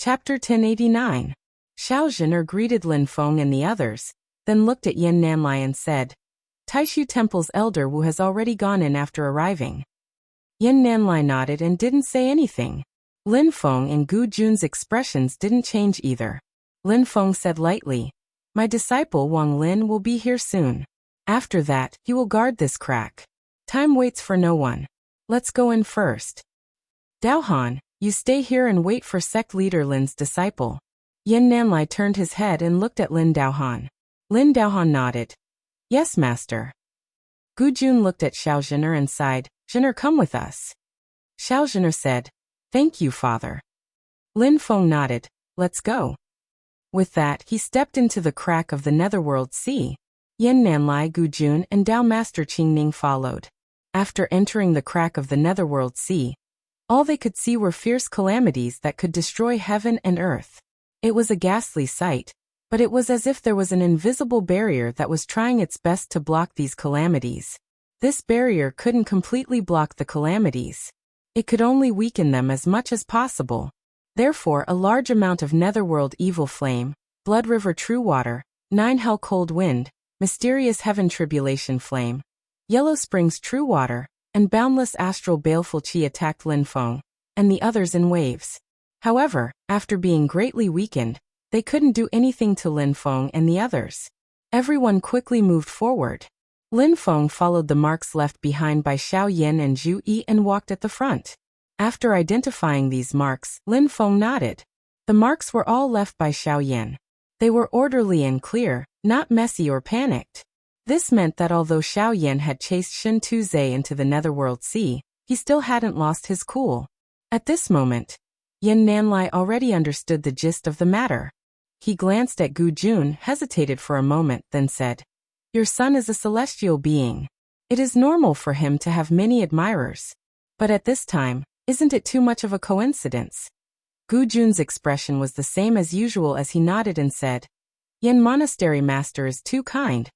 Chapter 1089. Xiao Zhener greeted Lin Feng and the others, then looked at Yin Nanlai and said, Taishu Temple's elder Wu has already gone in after arriving. Yin Nanlai nodded and didn't say anything. Lin Feng and Gu Jun's expressions didn't change either. Lin Feng said lightly, My disciple Wang Lin will be here soon. After that, he will guard this crack. Time waits for no one. Let's go in first. Daohan, you stay here and wait for sect leader Lin's disciple. Yin Nanlai turned his head and looked at Lin Daohan. Lin Daohan nodded. Yes, master. Gu Jun looked at Xiao Zhener and sighed, Zhener, come with us. Xiao Zhener said, Thank you, father. Lin Feng nodded, Let's go. With that, he stepped into the crack of the Netherworld Sea. Yin Nanlai, Gu Jun, and Dao Master Qingning followed. After entering the crack of the Netherworld Sea, all they could see were fierce calamities that could destroy heaven and earth. It was a ghastly sight, but it was as if there was an invisible barrier that was trying its best to block these calamities. This barrier couldn't completely block the calamities. It could only weaken them as much as possible. Therefore, a large amount of Netherworld Evil Flame, Blood River True Water, Nine Hell Cold Wind, Mysterious Heaven Tribulation Flame, Yellow Springs True Water, and Boundless Astral Baleful Qi attacked Lin Feng and the others in waves. However, after being greatly weakened, they couldn't do anything to Lin Feng and the others. Everyone quickly moved forward. Lin Feng followed the marks left behind by Xiao Yin and Zhu Yi and walked at the front. After identifying these marks, Lin Feng nodded. The marks were all left by Xiao Yin. They were orderly and clear, not messy or panicked. This meant that although Xiao Yin had chased Shen Tuzhe into the Netherworld Sea, he still hadn't lost his cool. At this moment, Yin Nanlai already understood the gist of the matter. He glanced at Gu Jun, hesitated for a moment, then said, Your son is a celestial being. It is normal for him to have many admirers. But at this time, isn't it too much of a coincidence? Gu Jun's expression was the same as usual as he nodded and said, Yin Monastery Master is too kind.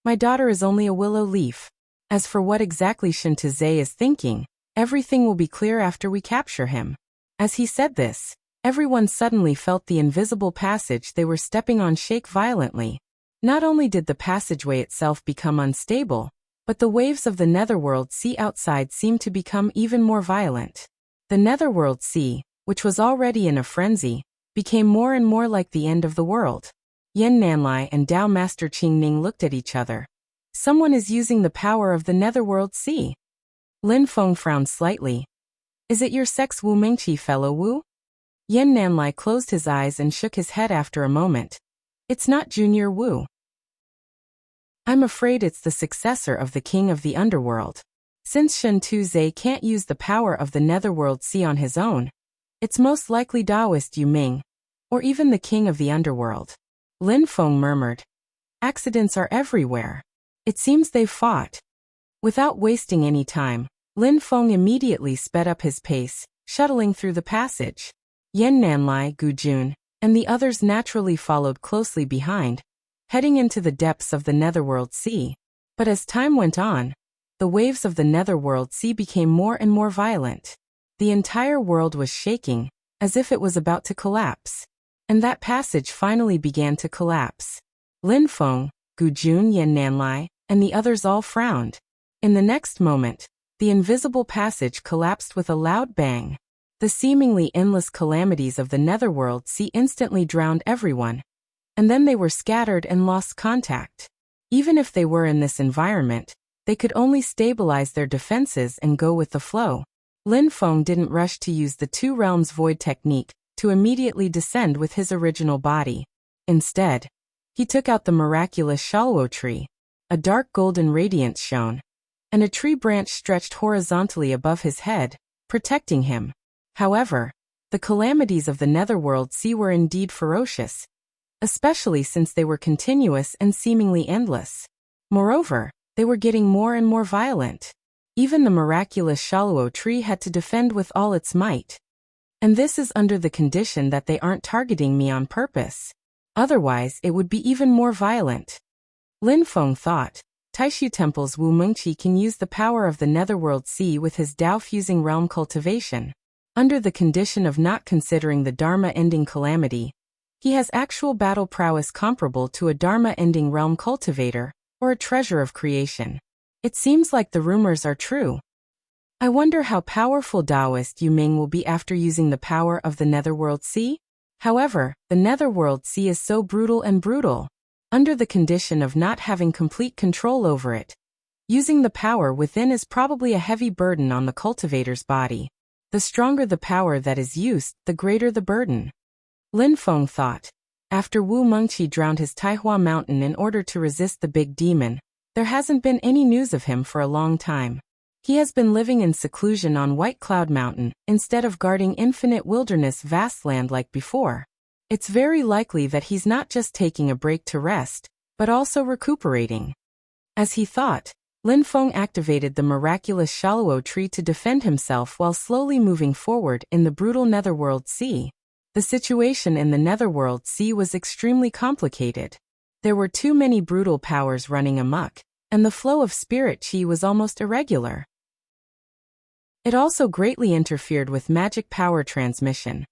My daughter is only a willow leaf. As for what exactly Shen Tuzhe is thinking, everything will be clear after we capture him. As he said this, everyone suddenly felt the invisible passage they were stepping on shake violently. Not only did the passageway itself become unstable, but the waves of the Netherworld Sea outside seemed to become even more violent. The Netherworld Sea, which was already in a frenzy, became more and more like the end of the world. Yin Nanlai and Dao Master Qingning looked at each other. Someone is using the power of the Netherworld Sea. Lin Feng frowned slightly. Is it your sect's Wu Mingqi fellow Wu? Yin Nanlai closed his eyes and shook his head after a moment. It's not Junior Wu. I'm afraid it's the successor of the King of the Underworld. Since Shen Tuzhe can't use the power of the Netherworld Sea on his own, it's most likely Taoist Yu Ming, or even the King of the Underworld. Lin Feng murmured. Accidents are everywhere. It seems they've fought. Without wasting any time, Lin Feng immediately sped up his pace, shuttling through the passage. Yin Nanlai, Gu Jun, and the others naturally followed closely behind, heading into the depths of the Netherworld Sea. But as time went on, the waves of the Netherworld Sea became more and more violent. The entire world was shaking, as if it was about to collapse. And that passage finally began to collapse. Lin Feng, Gu Jun, Yin Nanlai, and the others all frowned. In the next moment, the invisible passage collapsed with a loud bang. The seemingly endless calamities of the Netherworld Sea instantly drowned everyone. And then they were scattered and lost contact. Even if they were in this environment, they could only stabilize their defenses and go with the flow. Lin Feng didn't rush to use the Two Realms Void technique to immediately descend with his original body. Instead, he took out the miraculous Shalwo tree. A dark golden radiance shone, and a tree branch stretched horizontally above his head, protecting him. However, the calamities of the Netherworld Sea were indeed ferocious, especially since they were continuous and seemingly endless. Moreover, they were getting more and more violent. Even the miraculous Shalwo tree had to defend with all its might. And this is under the condition that they aren't targeting me on purpose. Otherwise, it would be even more violent. Lin Feng thought, Taishu Temple's Wu Mingqi can use the power of the Netherworld Sea with his Dao-fusing realm cultivation. Under the condition of not considering the Dharma-ending calamity, he has actual battle prowess comparable to a Dharma-ending realm cultivator, or a treasure of creation. It seems like the rumors are true. I wonder how powerful Taoist Yu Ming will be after using the power of the Netherworld Sea? However, the Netherworld Sea is so brutal and brutal. Under the condition of not having complete control over it, using the power within is probably a heavy burden on the cultivator's body. The stronger the power that is used, the greater the burden. Lin Feng thought. After Wu Mengqi drowned his Taihua mountain in order to resist the big demon, there hasn't been any news of him for a long time. He has been living in seclusion on White Cloud Mountain, instead of guarding infinite wilderness vast land like before. It's very likely that he's not just taking a break to rest, but also recuperating. As he thought, Lin Feng activated the miraculous Shaluo tree to defend himself while slowly moving forward in the brutal Netherworld Sea. The situation in the Netherworld Sea was extremely complicated. There were too many brutal powers running amok, and the flow of spirit qi was almost irregular. It also greatly interfered with magic power transmission,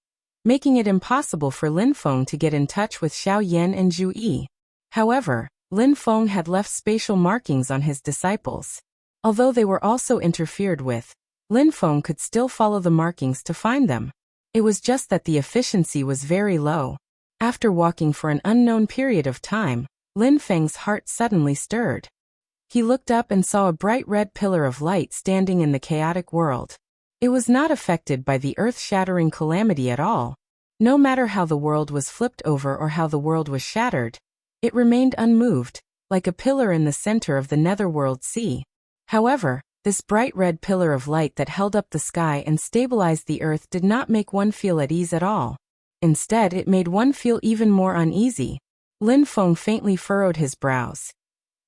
making it impossible for Lin Feng to get in touch with Xiao Yan and Zhu Yi. However, Lin Feng had left spatial markings on his disciples. Although they were also interfered with, Lin Feng could still follow the markings to find them. It was just that the efficiency was very low. After walking for an unknown period of time, Lin Feng's heart suddenly stirred. He looked up and saw a bright red pillar of light standing in the chaotic world. It was not affected by the earth-shattering calamity at all. No matter how the world was flipped over or how the world was shattered, it remained unmoved, like a pillar in the center of the Netherworld Sea. However, this bright red pillar of light that held up the sky and stabilized the earth did not make one feel at ease at all. Instead, it made one feel even more uneasy. Lin Feng faintly furrowed his brows.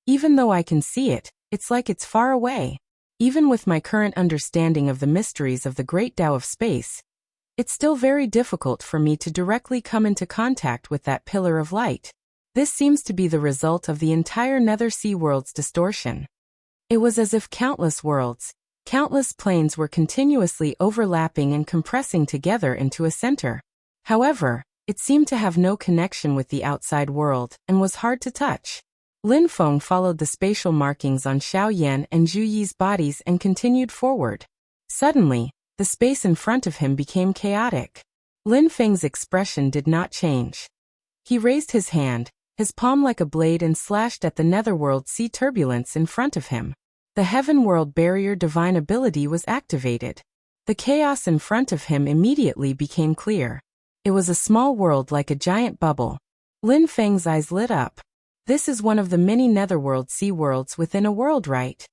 Even though I can see it, it's like it's far away. Even with my current understanding of the mysteries of the great Tao of space, it's still very difficult for me to directly come into contact with that pillar of light. This seems to be the result of the entire Nether Sea world's distortion. It was as if countless worlds, countless planes were continuously overlapping and compressing together into a center. However, it seemed to have no connection with the outside world and was hard to touch. Lin Feng followed the spatial markings on Xiao Yan and Zhu Yi's bodies and continued forward. Suddenly, the space in front of him became chaotic. Lin Feng's expression did not change. He raised his hand, his palm like a blade, and slashed at the Netherworld Sea turbulence in front of him. The Heaven World Barrier divine ability was activated. The chaos in front of him immediately became clear. It was a small world like a giant bubble. Lin Feng's eyes lit up. This is one of the many Netherworld Sea worlds within a world, right?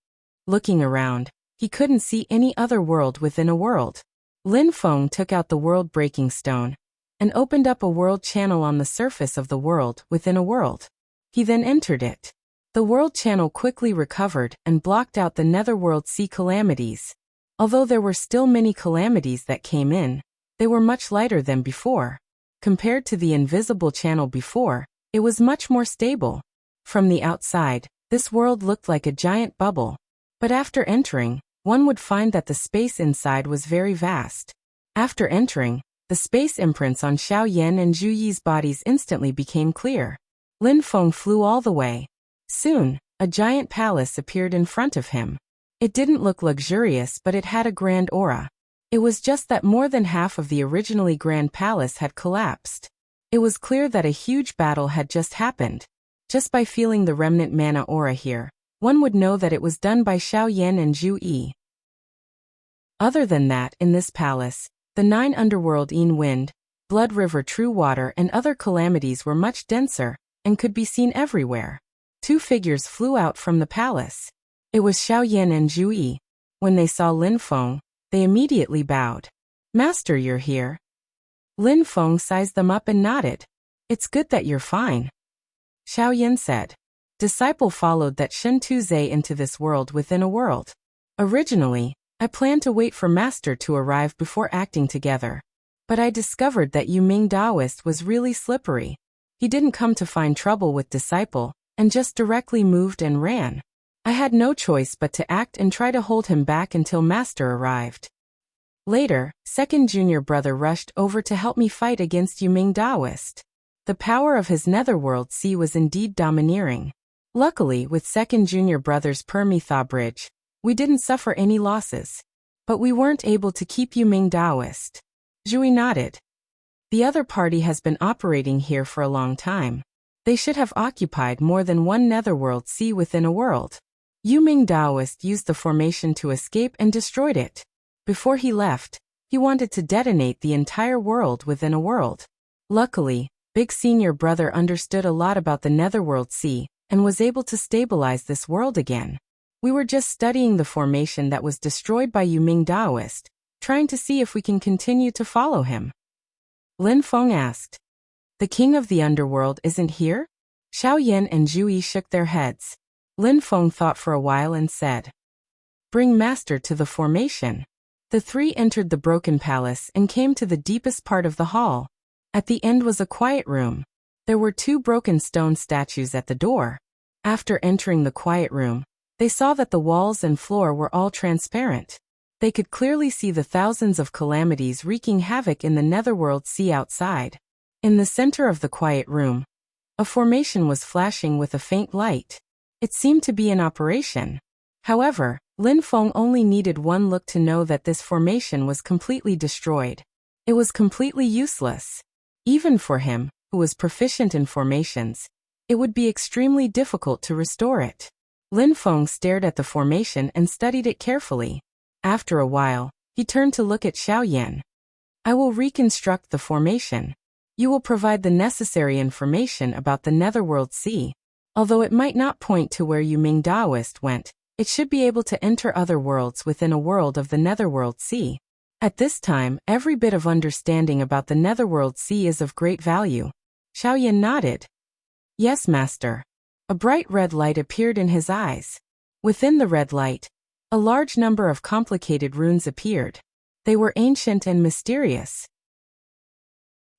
Looking around, he couldn't see any other world within a world. Lin Feng took out the world-breaking stone and opened up a world channel on the surface of the world within a world. He then entered it. The world channel quickly recovered and blocked out the Netherworld Sea calamities. Although there were still many calamities that came in, they were much lighter than before. Compared to the invisible channel before, it was much more stable. From the outside, this world looked like a giant bubble. But after entering, one would find that the space inside was very vast. After entering, the space imprints on Xiao Yan and Zhu Yi's bodies instantly became clear. Lin Feng flew all the way. Soon, a giant palace appeared in front of him. It didn't look luxurious, but it had a grand aura. It was just that more than half of the originally grand palace had collapsed. It was clear that a huge battle had just happened. Just by feeling the remnant mana aura here, one would know that it was done by Xiao Yan and Zhu Yi. Other than that, in this palace, the 9 underworld Yin Wind, Blood River True Water and other calamities were much denser, and could be seen everywhere. 2 figures flew out from the palace. It was Xiao Yan and Zhu Yi. When they saw Lin Feng, they immediately bowed. "Master, you're here." Lin Feng sized them up and nodded. "It's good that you're fine," Xiao Yan said. Disciple followed that Shen Tuzhe into this world within a world. Originally, I planned to wait for Master to arrive before acting together. But I discovered that Yu Ming Daoist was really slippery. He didn't come to find trouble with Disciple, and just directly moved and ran. I had no choice but to act and try to hold him back until Master arrived. Later, second junior brother rushed over to help me fight against Yuming Daoist. The power of his netherworld sea was indeed domineering. Luckily, with second junior brother's Permitha bridge, we didn't suffer any losses. But we weren't able to keep Yuming Daoist. Zhui nodded. The other party has been operating here for a long time. They should have occupied more than one netherworld sea within a world. Yuming Daoist used the formation to escape and destroyed it. Before he left, he wanted to detonate the entire world within a world. Luckily, big senior brother understood a lot about the netherworld sea and was able to stabilize this world again. We were just studying the formation that was destroyed by Yuming Daoist, trying to see if we can continue to follow him. Lin Feng asked. The king of the underworld isn't here? Xiao Yan and Zhu Yi shook their heads. Lin Feng thought for a while and said, Bring master to the formation. The three entered the broken palace and came to the deepest part of the hall. At the end was a quiet room. There were 2 broken stone statues at the door. After entering the quiet room, they saw that the walls and floor were all transparent. They could clearly see the thousands of calamities wreaking havoc in the netherworld sea outside. In the center of the quiet room, a formation was flashing with a faint light. It seemed to be in operation. However, Lin Feng only needed one look to know that this formation was completely destroyed. It was completely useless. Even for him, who was proficient in formations, it would be extremely difficult to restore it. Lin Feng stared at the formation and studied it carefully. After a while, he turned to look at Xiao Yan. I will reconstruct the formation. You will provide the necessary information about the netherworld sea. Although it might not point to where Yuming Daoist went, it should be able to enter other worlds within a world of the netherworld sea. At this time, every bit of understanding about the netherworld sea is of great value. Xiao Yan nodded. Yes, master. A bright red light appeared in his eyes. Within the red light, a large number of complicated runes appeared. They were ancient and mysterious.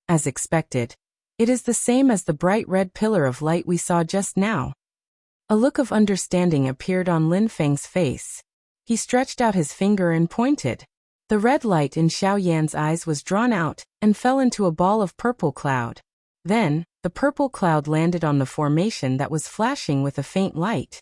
As expected, it is the same as the bright red pillar of light we saw just now. A look of understanding appeared on Lin Feng's face. He stretched out his finger and pointed. The red light in Xiao Yan's eyes was drawn out and fell into a ball of purple cloud. Then, the purple cloud landed on the formation that was flashing with a faint light.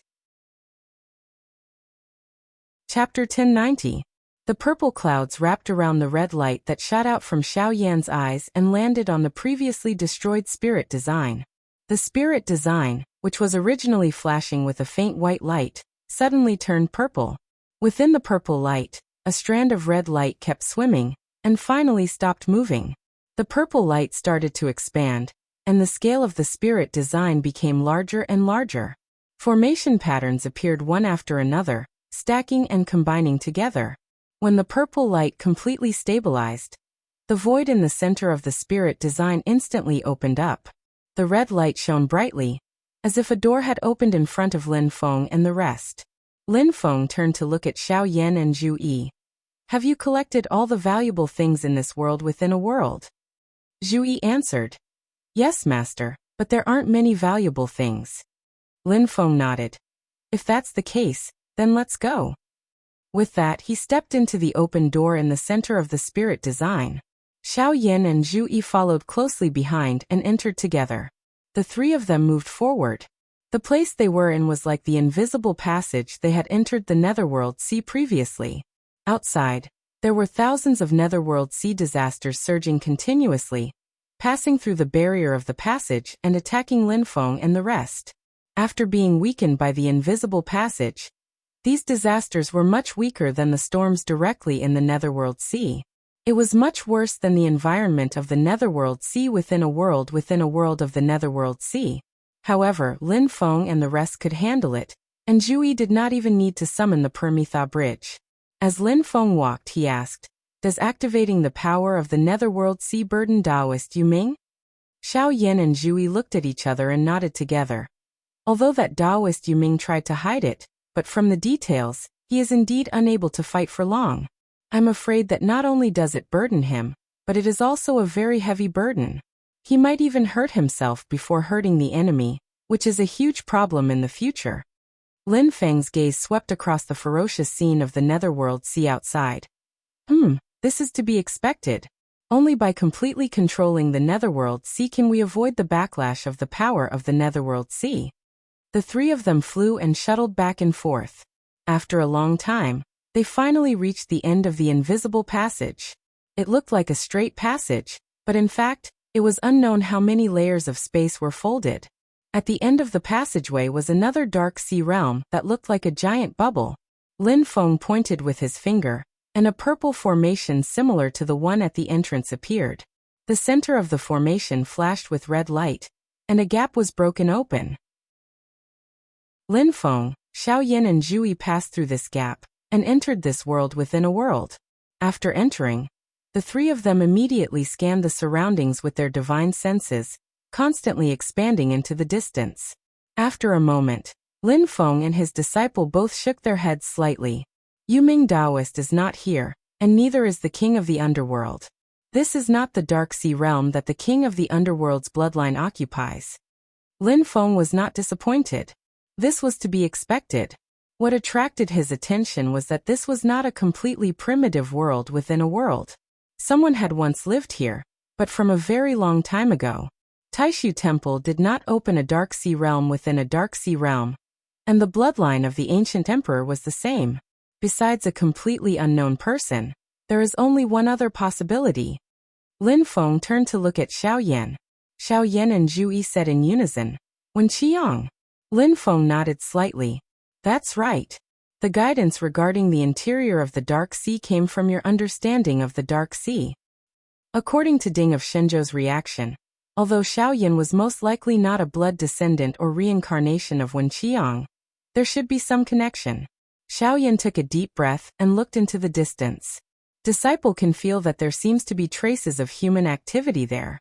Chapter 1090. The purple clouds wrapped around the red light that shot out from Xiao Yan's eyes and landed on the previously destroyed spirit design. The spirit design, which was originally flashing with a faint white light, suddenly turned purple. Within the purple light, a strand of red light kept swimming, and finally stopped moving. The purple light started to expand, and the scale of the spirit design became larger and larger. Formation patterns appeared one after another, stacking and combining together. When the purple light completely stabilized, the void in the center of the spirit design instantly opened up. The red light shone brightly, as if a door had opened in front of Lin Feng and the rest. Lin Feng turned to look at Xiao Yan and Zhu Yi. Have you collected all the valuable things in this world within a world? Zhu Yi answered. Yes, master, but there aren't many valuable things. Lin Feng nodded. If that's the case, then let's go. With that, he stepped into the open door in the center of the spirit design. Xiao Yan and Zhu Yi followed closely behind and entered together. The 3 of them moved forward. The place they were in was like the invisible passage they had entered the netherworld sea previously. Outside, there were thousands of netherworld sea disasters surging continuously, passing through the barrier of the passage and attacking Lin Feng and the rest. After being weakened by the invisible passage, these disasters were much weaker than the storms directly in the netherworld sea. It was much worse than the environment of the netherworld sea within a world of the netherworld sea. However, Lin Feng and the rest could handle it, and Zhu Yi did not even need to summon the Permitha bridge. As Lin Feng walked, he asked, Does activating the power of the netherworld sea burden Daoist Yuming? Xiao Yan and Zhu Yi looked at each other and nodded together. Although that Daoist Yuming tried to hide it, but from the details, he is indeed unable to fight for long. I'm afraid that not only does it burden him, but it is also a very heavy burden. He might even hurt himself before hurting the enemy, which is a huge problem in the future. Lin Feng's gaze swept across the ferocious scene of the netherworld sea outside. This is to be expected. Only by completely controlling the Netherworld Sea can we avoid the backlash of the power of the Netherworld Sea. The three of them flew and shuttled back and forth. After a long time, they finally reached the end of the invisible passage. It looked like a straight passage, but in fact, it was unknown how many layers of space were folded. At the end of the passageway was another dark sea realm that looked like a giant bubble. Lin Feng pointed with his finger, and a purple formation similar to the one at the entrance appeared. The center of the formation flashed with red light, and a gap was broken open. Lin Feng, Xiaoyan and Zhu Yi passed through this gap, and entered this world within a world. After entering, the three of them immediately scanned the surroundings with their divine senses, constantly expanding into the distance. After a moment, Lin Feng and his disciple both shook their heads slightly. Yuming Taoist is not here, and neither is the king of the underworld. This is not the Dark Sea realm that the king of the underworld's bloodline occupies. Lin Feng was not disappointed. This was to be expected. What attracted his attention was that this was not a completely primitive world within a world. Someone had once lived here, but from a very long time ago. Taishu Temple did not open a Dark Sea realm within a Dark Sea realm, and the bloodline of the ancient emperor was the same. Besides a completely unknown person, there is only one other possibility. Lin Feng turned to look at Xiaoyan. Xiaoyan and Zhu Yi said in unison, "Wen Qiang." Lin Feng nodded slightly. "That's right. The guidance regarding the interior of the Dark Sea came from your understanding of the Dark Sea." According to Ding of Shenzhou's reaction, although Xiaoyan was most likely not a blood descendant or reincarnation of Wen Qiang, there should be some connection. Xiaoyan took a deep breath and looked into the distance. Disciple can feel that there seems to be traces of human activity there.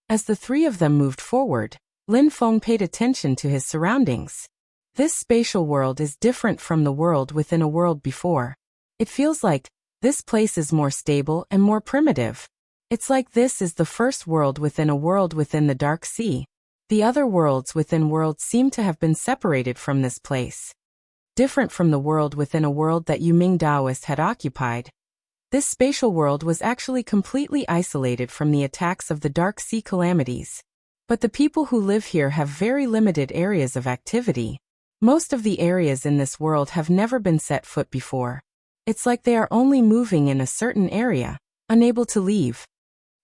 As the three of them moved forward, Lin Feng paid attention to his surroundings. This spatial world is different from the world within a world before. It feels like this place is more stable and more primitive. It's like this is the first world within a world within the Dark Sea. The other worlds within worlds seem to have been separated from this place. Different from the world within a world that Yuming Taoist had occupied. This spatial world was actually completely isolated from the attacks of the Dark Sea calamities. But the people who live here have very limited areas of activity. Most of the areas in this world have never been set foot before. It's like they are only moving in a certain area, unable to leave.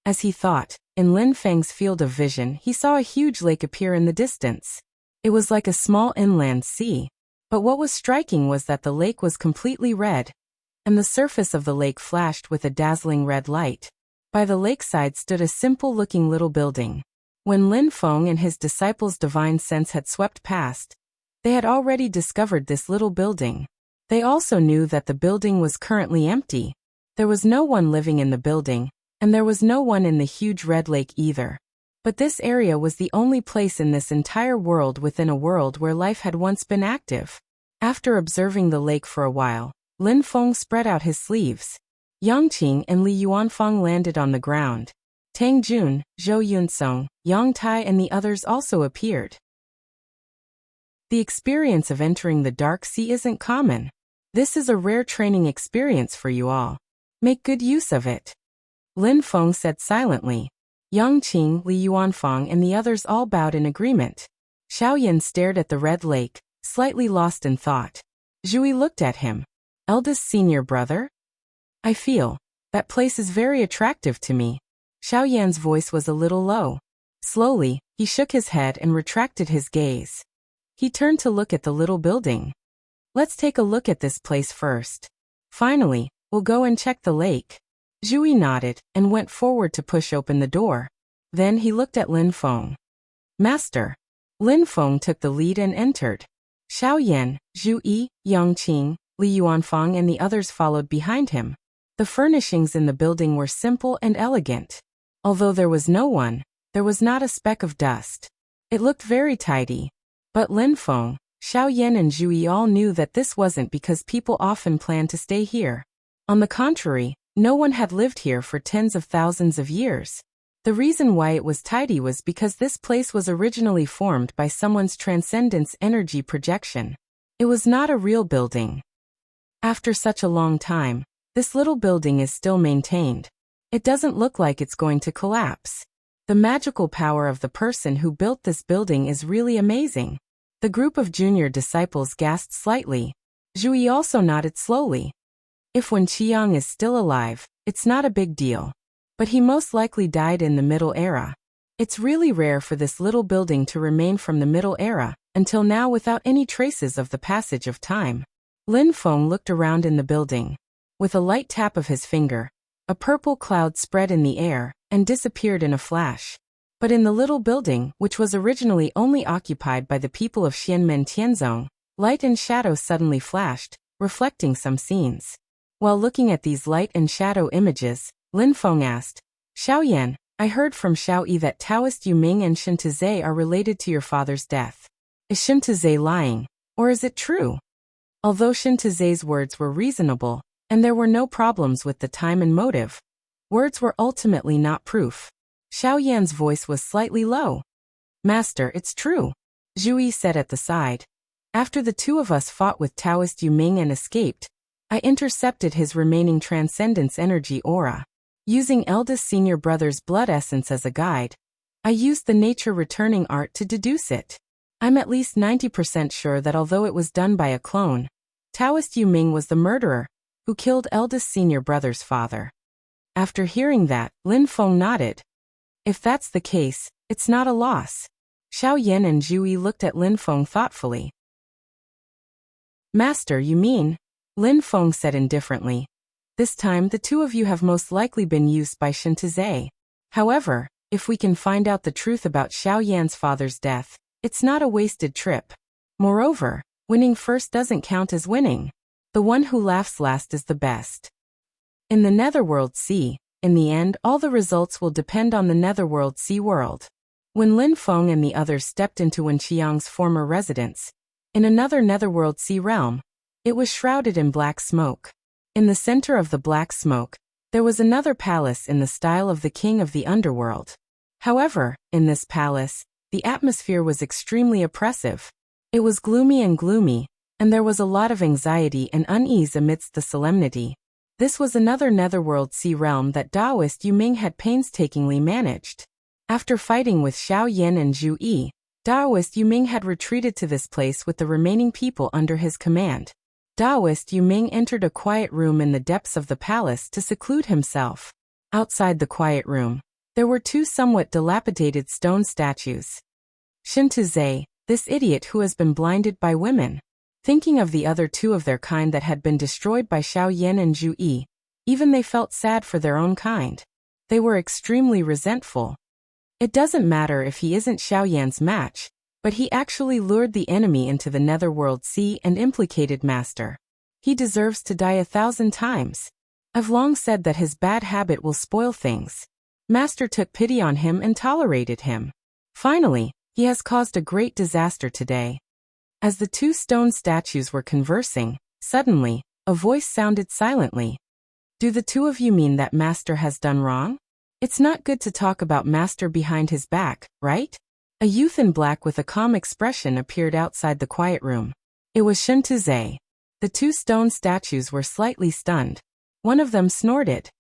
As he thought, in Lin Feng's field of vision he saw a huge lake appear in the distance. It was like a small inland sea. But what was striking was that the lake was completely red, and the surface of the lake flashed with a dazzling red light. By the lakeside stood a simple-looking little building. When Lin Feng and his disciples' divine sense had swept past, they had already discovered this little building. They also knew that the building was currently empty. There was no one living in the building, and there was no one in the huge red lake either. But this area was the only place in this entire world within a world where life had once been active. After observing the lake for a while, Lin Feng spread out his sleeves. Yang Qing and Li Yuanfang landed on the ground. Tang Jun, Zhou Yunsong, Yang Tai and the others also appeared. The experience of entering the Dark Sea isn't common. This is a rare training experience for you all. Make good use of it. Lin Feng said silently. Yang Qing, Li Yuanfang and the others all bowed in agreement. Xiaoyan stared at the red lake, slightly lost in thought. Zhu Yi looked at him. Eldest senior brother? I feel that place is very attractive to me. Xiaoyan's voice was a little low. Slowly, he shook his head and retracted his gaze. He turned to look at the little building. Let's take a look at this place first. Finally, we'll go and check the lake. Zhu Yi nodded and went forward to push open the door. Then he looked at Lin Feng. Master. Lin Feng took the lead and entered. Xiaoyan, Zhu Yi, Yang Qing, Li Yuanfang and the others followed behind him. The furnishings in the building were simple and elegant. Although there was no one, there was not a speck of dust. It looked very tidy. But Lin Feng, Xiaoyan and Zhu Yi all knew that this wasn't because people often plan to stay here. On the contrary, no one had lived here for tens of thousands of years. The reason why it was tidy was because this place was originally formed by someone's transcendence energy projection. It was not a real building. After such a long time, This little building is still maintained. It doesn't look like it's going to collapse. The magical power of the person who built this building is really amazing. The group of junior disciples gasped slightly. Zhu Yi also nodded slowly. If Wen Qiang is still alive, it's not a big deal. But he most likely died in the Middle Era. It's really rare for this little building to remain from the Middle Era, until now without any traces of the passage of time. Lin Feng looked around in the building. With a light tap of his finger, a purple cloud spread in the air and disappeared in a flash. But in the little building, which was originally only occupied by the people of Xianmen Tianzong, light and shadow suddenly flashed, reflecting some scenes. While looking at these light and shadow images, Lin Feng asked, Xiaoyan, I heard from Xiao Yi that Taoist Yu Ming and Shen Tizhe are related to your father's death. Is Shen Tizhe lying, or is it true? Although Shen Tizhe's words were reasonable, and there were no problems with the time and motive, words were ultimately not proof. Xiaoyan's voice was slightly low. Master, it's true, Zhu Yi said at the side. After the two of us fought with Taoist Yu Ming and escaped, I intercepted his remaining transcendence energy aura. Using eldest senior brother's blood essence as a guide, I used the nature returning art to deduce it. I'm at least 90% sure that although it was done by a clone, Taoist Yu Ming was the murderer who killed eldest senior brother's father. After hearing that, Lin Feng nodded. If that's the case, it's not a loss. Xiao Yan and Zhu Yi looked at Lin Feng thoughtfully. Master, you mean? Lin Feng said indifferently. This time the two of you have most likely been used by Shen Tizhe. However, if we can find out the truth about Xiao Yan's father's death, it's not a wasted trip. Moreover, winning first doesn't count as winning. The one who laughs last is the best. In the Netherworld Sea, in the end all the results will depend on the Netherworld Sea world. When Lin Feng and the others stepped into Wen Qiang's former residence, in another Netherworld Sea realm, it was shrouded in black smoke. In the center of the black smoke, there was another palace in the style of the king of the underworld. However, in this palace, the atmosphere was extremely oppressive. It was gloomy, and there was a lot of anxiety and unease amidst the solemnity. This was another Netherworld Sea realm that Taoist Yu Ming had painstakingly managed. After fighting with Xiao Yan and Zhu Yi, Taoist Yu Ming had retreated to this place with the remaining people under his command. Taoist Yu Ming entered a quiet room in the depths of the palace to seclude himself. Outside the quiet room, there were two somewhat dilapidated stone statues. Shen Tizhe, this idiot who has been blinded by women. Thinking of the other two of their kind that had been destroyed by Xiao Yan and Zhu Yi, even they felt sad for their own kind. They were extremely resentful. It doesn't matter if he isn't Xiao Yan's match, but he actually lured the enemy into the Netherworld Sea and implicated Master. He deserves to die 1,000 times. I've long said that his bad habit will spoil things. Master took pity on him and tolerated him. Finally, he has caused a great disaster today. As the two stone statues were conversing, suddenly, a voice sounded silently. Do the two of you mean that Master has done wrong? It's not good to talk about Master behind his back, right? A youth in black with a calm expression appeared outside the quiet room. It was Shen Tizhe. The two stone statues were slightly stunned. One of them snorted.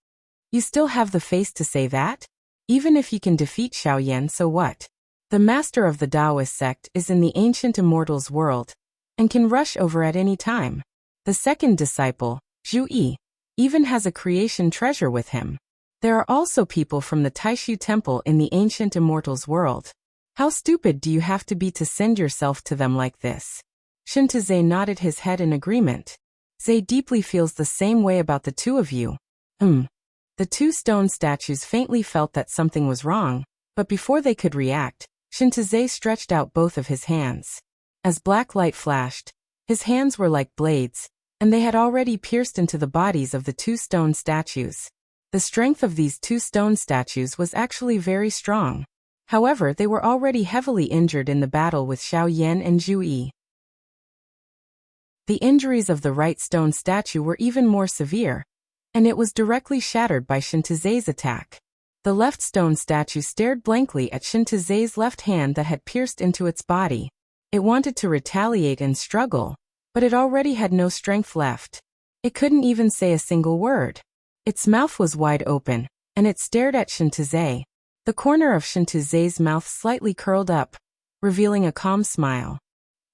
You still have the face to say that? Even if you can defeat Xiao Yan, so what? The master of the Taoist sect is in the ancient immortals world, and can rush over at any time. The second disciple, Zhu Yi, even has a creation treasure with him. There are also people from the Taishu Temple in the ancient immortals world. How stupid do you have to be to send yourself to them like this? Shen Tizhe nodded his head in agreement. Zhe deeply feels the same way about the two of you. The two stone statues faintly felt that something was wrong, but before they could react, Shen Tizhe stretched out both of his hands. As black light flashed, his hands were like blades, and they had already pierced into the bodies of the two stone statues. The strength of these two stone statues was actually very strong. However, they were already heavily injured in the battle with Xiao Yan and Zhu Yi. The injuries of the right stone statue were even more severe, and it was directly shattered by Shen Tizhe's attack. The left stone statue stared blankly at Shen Tizhe's left hand that had pierced into its body. It wanted to retaliate and struggle, but it already had no strength left. It couldn't even say a single word. Its mouth was wide open, and it stared at Shintuzhe. The corner of Shintuzhe's mouth slightly curled up, revealing a calm smile.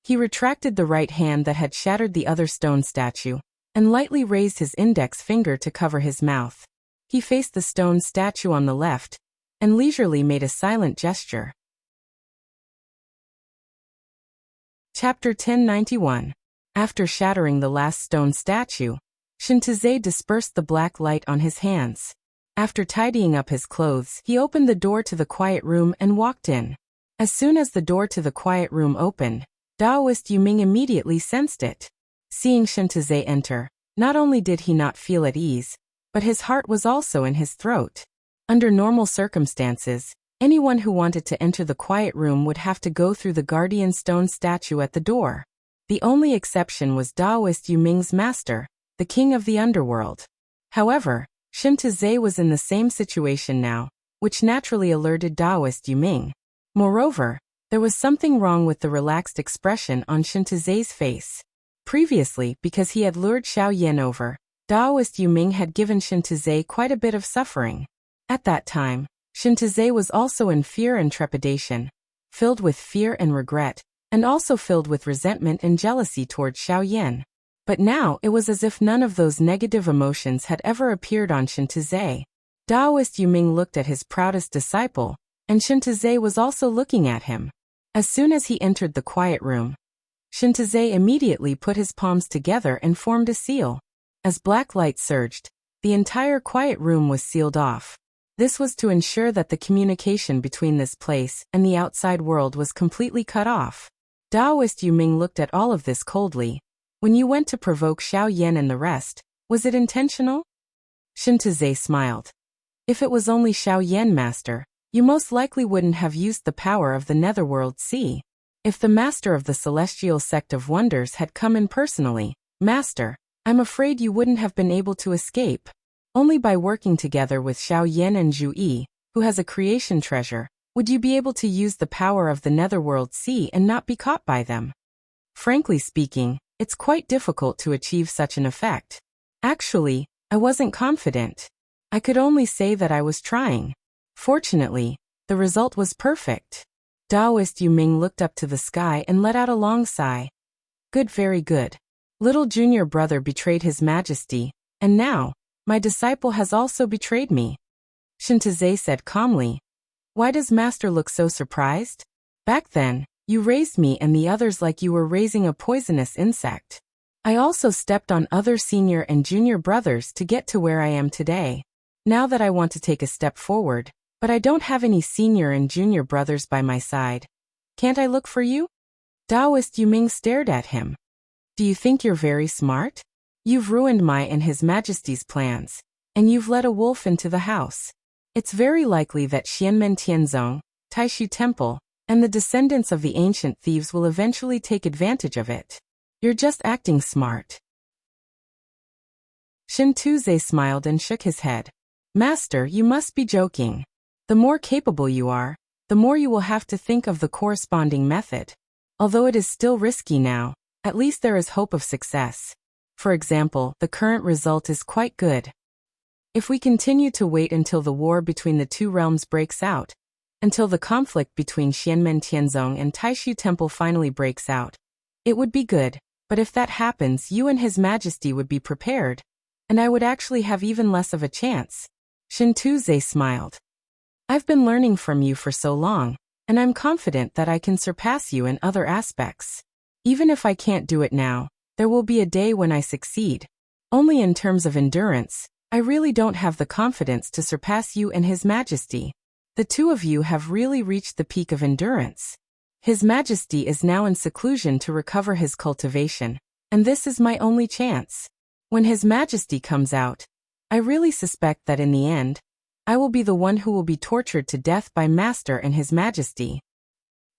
He retracted the right hand that had shattered the other stone statue, and lightly raised his index finger to cover his mouth. He faced the stone statue on the left, and leisurely made a silent gesture. Chapter 1091. After shattering the last stone statue, Shintuzhe dispersed the black light on his hands. After tidying up his clothes, he opened the door to the quiet room and walked in. As soon as the door to the quiet room opened, Daoist Yuming immediately sensed it. Seeing Shintuzhe enter, not only did he not feel at ease, but his heart was also in his throat. Under normal circumstances, anyone who wanted to enter the quiet room would have to go through the guardian stone statue at the door. The only exception was Daoist Yuming's master, the king of the underworld. However, Shintuzhe was in the same situation now, which naturally alerted Daoist Yuming. Moreover, there was something wrong with the relaxed expression on Shintuzhe's face. Previously, because he had lured Xiao Yan over, Daoist Yuming had given Shintuzhe quite a bit of suffering. At that time, Shintuzhe was also in fear and trepidation, filled with fear and regret, and also filled with resentment and jealousy toward Xiao Yan. But now it was as if none of those negative emotions had ever appeared on Shintuzhe. Daoist Yuming looked at his proudest disciple, and Shintuzhe was also looking at him. As soon as he entered the quiet room, Shintuzhe immediately put his palms together and formed a seal. As black light surged, the entire quiet room was sealed off. This was to ensure that the communication between this place and the outside world was completely cut off. Daoist Yuming looked at all of this coldly. When you went to provoke Xiao Yan and the rest, was it intentional? Shintuzhe smiled. If it was only Xiao Yan, master, you most likely wouldn't have used the power of the Netherworld Sea. If the master of the Celestial Sect of Wonders had come in personally, master, I'm afraid you wouldn't have been able to escape. Only by working together with Xiao Yan and Zhu Yi, who has a creation treasure, would you be able to use the power of the Netherworld Sea and not be caught by them. Frankly speaking, it's quite difficult to achieve such an effect. Actually, I wasn't confident. I could only say that I was trying. Fortunately, the result was perfect. Daoist Yuming looked up to the sky and let out a long sigh. Good, very good. Little junior brother betrayed his majesty, and now, my disciple has also betrayed me. Shintuzhe said calmly. Why does master look so surprised? Back then, you raised me and the others like you were raising a poisonous insect. I also stepped on other senior and junior brothers to get to where I am today. Now that I want to take a step forward, but I don't have any senior and junior brothers by my side. Can't I look for you? Daoist Yuming stared at him. Do you think you're very smart? You've ruined my and His Majesty's plans, and you've let a wolf into the house. It's very likely that Xianmen Tianzong, Taishu Temple, and the descendants of the ancient thieves will eventually take advantage of it. You're just acting smart. Shintuzhe smiled and shook his head. Master, you must be joking. The more capable you are, the more you will have to think of the corresponding method. Although it is still risky now, at least there is hope of success. For example, the current result is quite good. If we continue to wait until the war between the two realms breaks out, until the conflict between Xianmen Tianzong and Taishu Temple finally breaks out, it would be good, but if that happens, you and His Majesty would be prepared, and I would actually have even less of a chance. Shintuzhe smiled. I've been learning from you for so long, and I'm confident that I can surpass you in other aspects. Even if I can't do it now, there will be a day when I succeed. Only in terms of endurance, I really don't have the confidence to surpass you and His Majesty. The two of you have really reached the peak of endurance. His Majesty is now in seclusion to recover his cultivation, and this is my only chance. When His Majesty comes out, I really suspect that in the end, I will be the one who will be tortured to death by Master and His Majesty.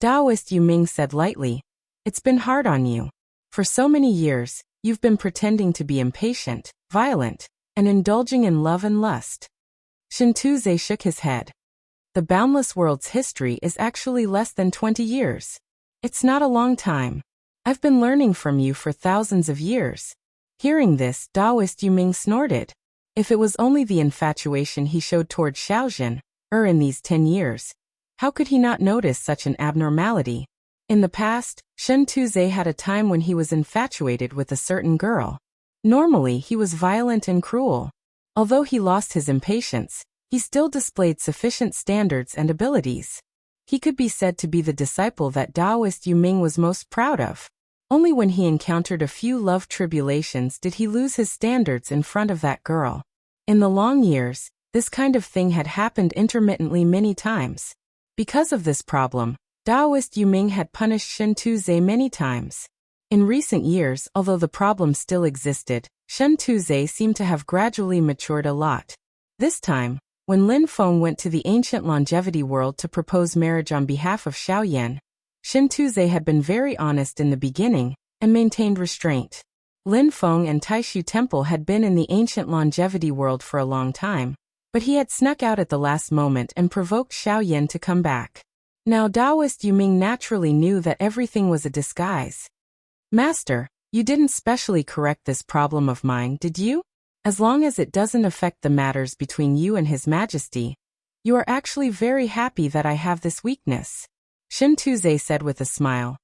Daoist Yuming said lightly, it's been hard on you. For so many years, you've been pretending to be impatient, violent, and indulging in love and lust. Shintuzhe shook his head. The boundless world's history is actually less than 20 years. It's not a long time. I've been learning from you for thousands of years. Hearing this, Taoist Yuming snorted. If it was only the infatuation he showed toward Xiaojin, in these 10 years, how could he not notice such an abnormality? In the past, Shen Tuzhe had a time when he was infatuated with a certain girl. Normally, he was violent and cruel. Although he lost his impatience, he still displayed sufficient standards and abilities. He could be said to be the disciple that Taoist Yuming was most proud of. Only when he encountered a few love tribulations did he lose his standards in front of that girl. In the long years, this kind of thing had happened intermittently many times. Because of this problem, Taoist Yuming had punished Shen Tuzhe many times. In recent years, although the problem still existed, Shen Tuzhe seemed to have gradually matured a lot. This time, when Lin Feng went to the ancient longevity world to propose marriage on behalf of Xiaoyan, Shen Tuzhe had been very honest in the beginning and maintained restraint. Lin Feng and Taishu Temple had been in the ancient longevity world for a long time, but he had snuck out at the last moment and provoked Xiaoyan to come back. Now Taoist Yuming naturally knew that everything was a disguise. Master, you didn't specially correct this problem of mine, did you? As long as it doesn't affect the matters between you and His Majesty, you are actually very happy that I have this weakness. Shen Tuzhe said with a smile.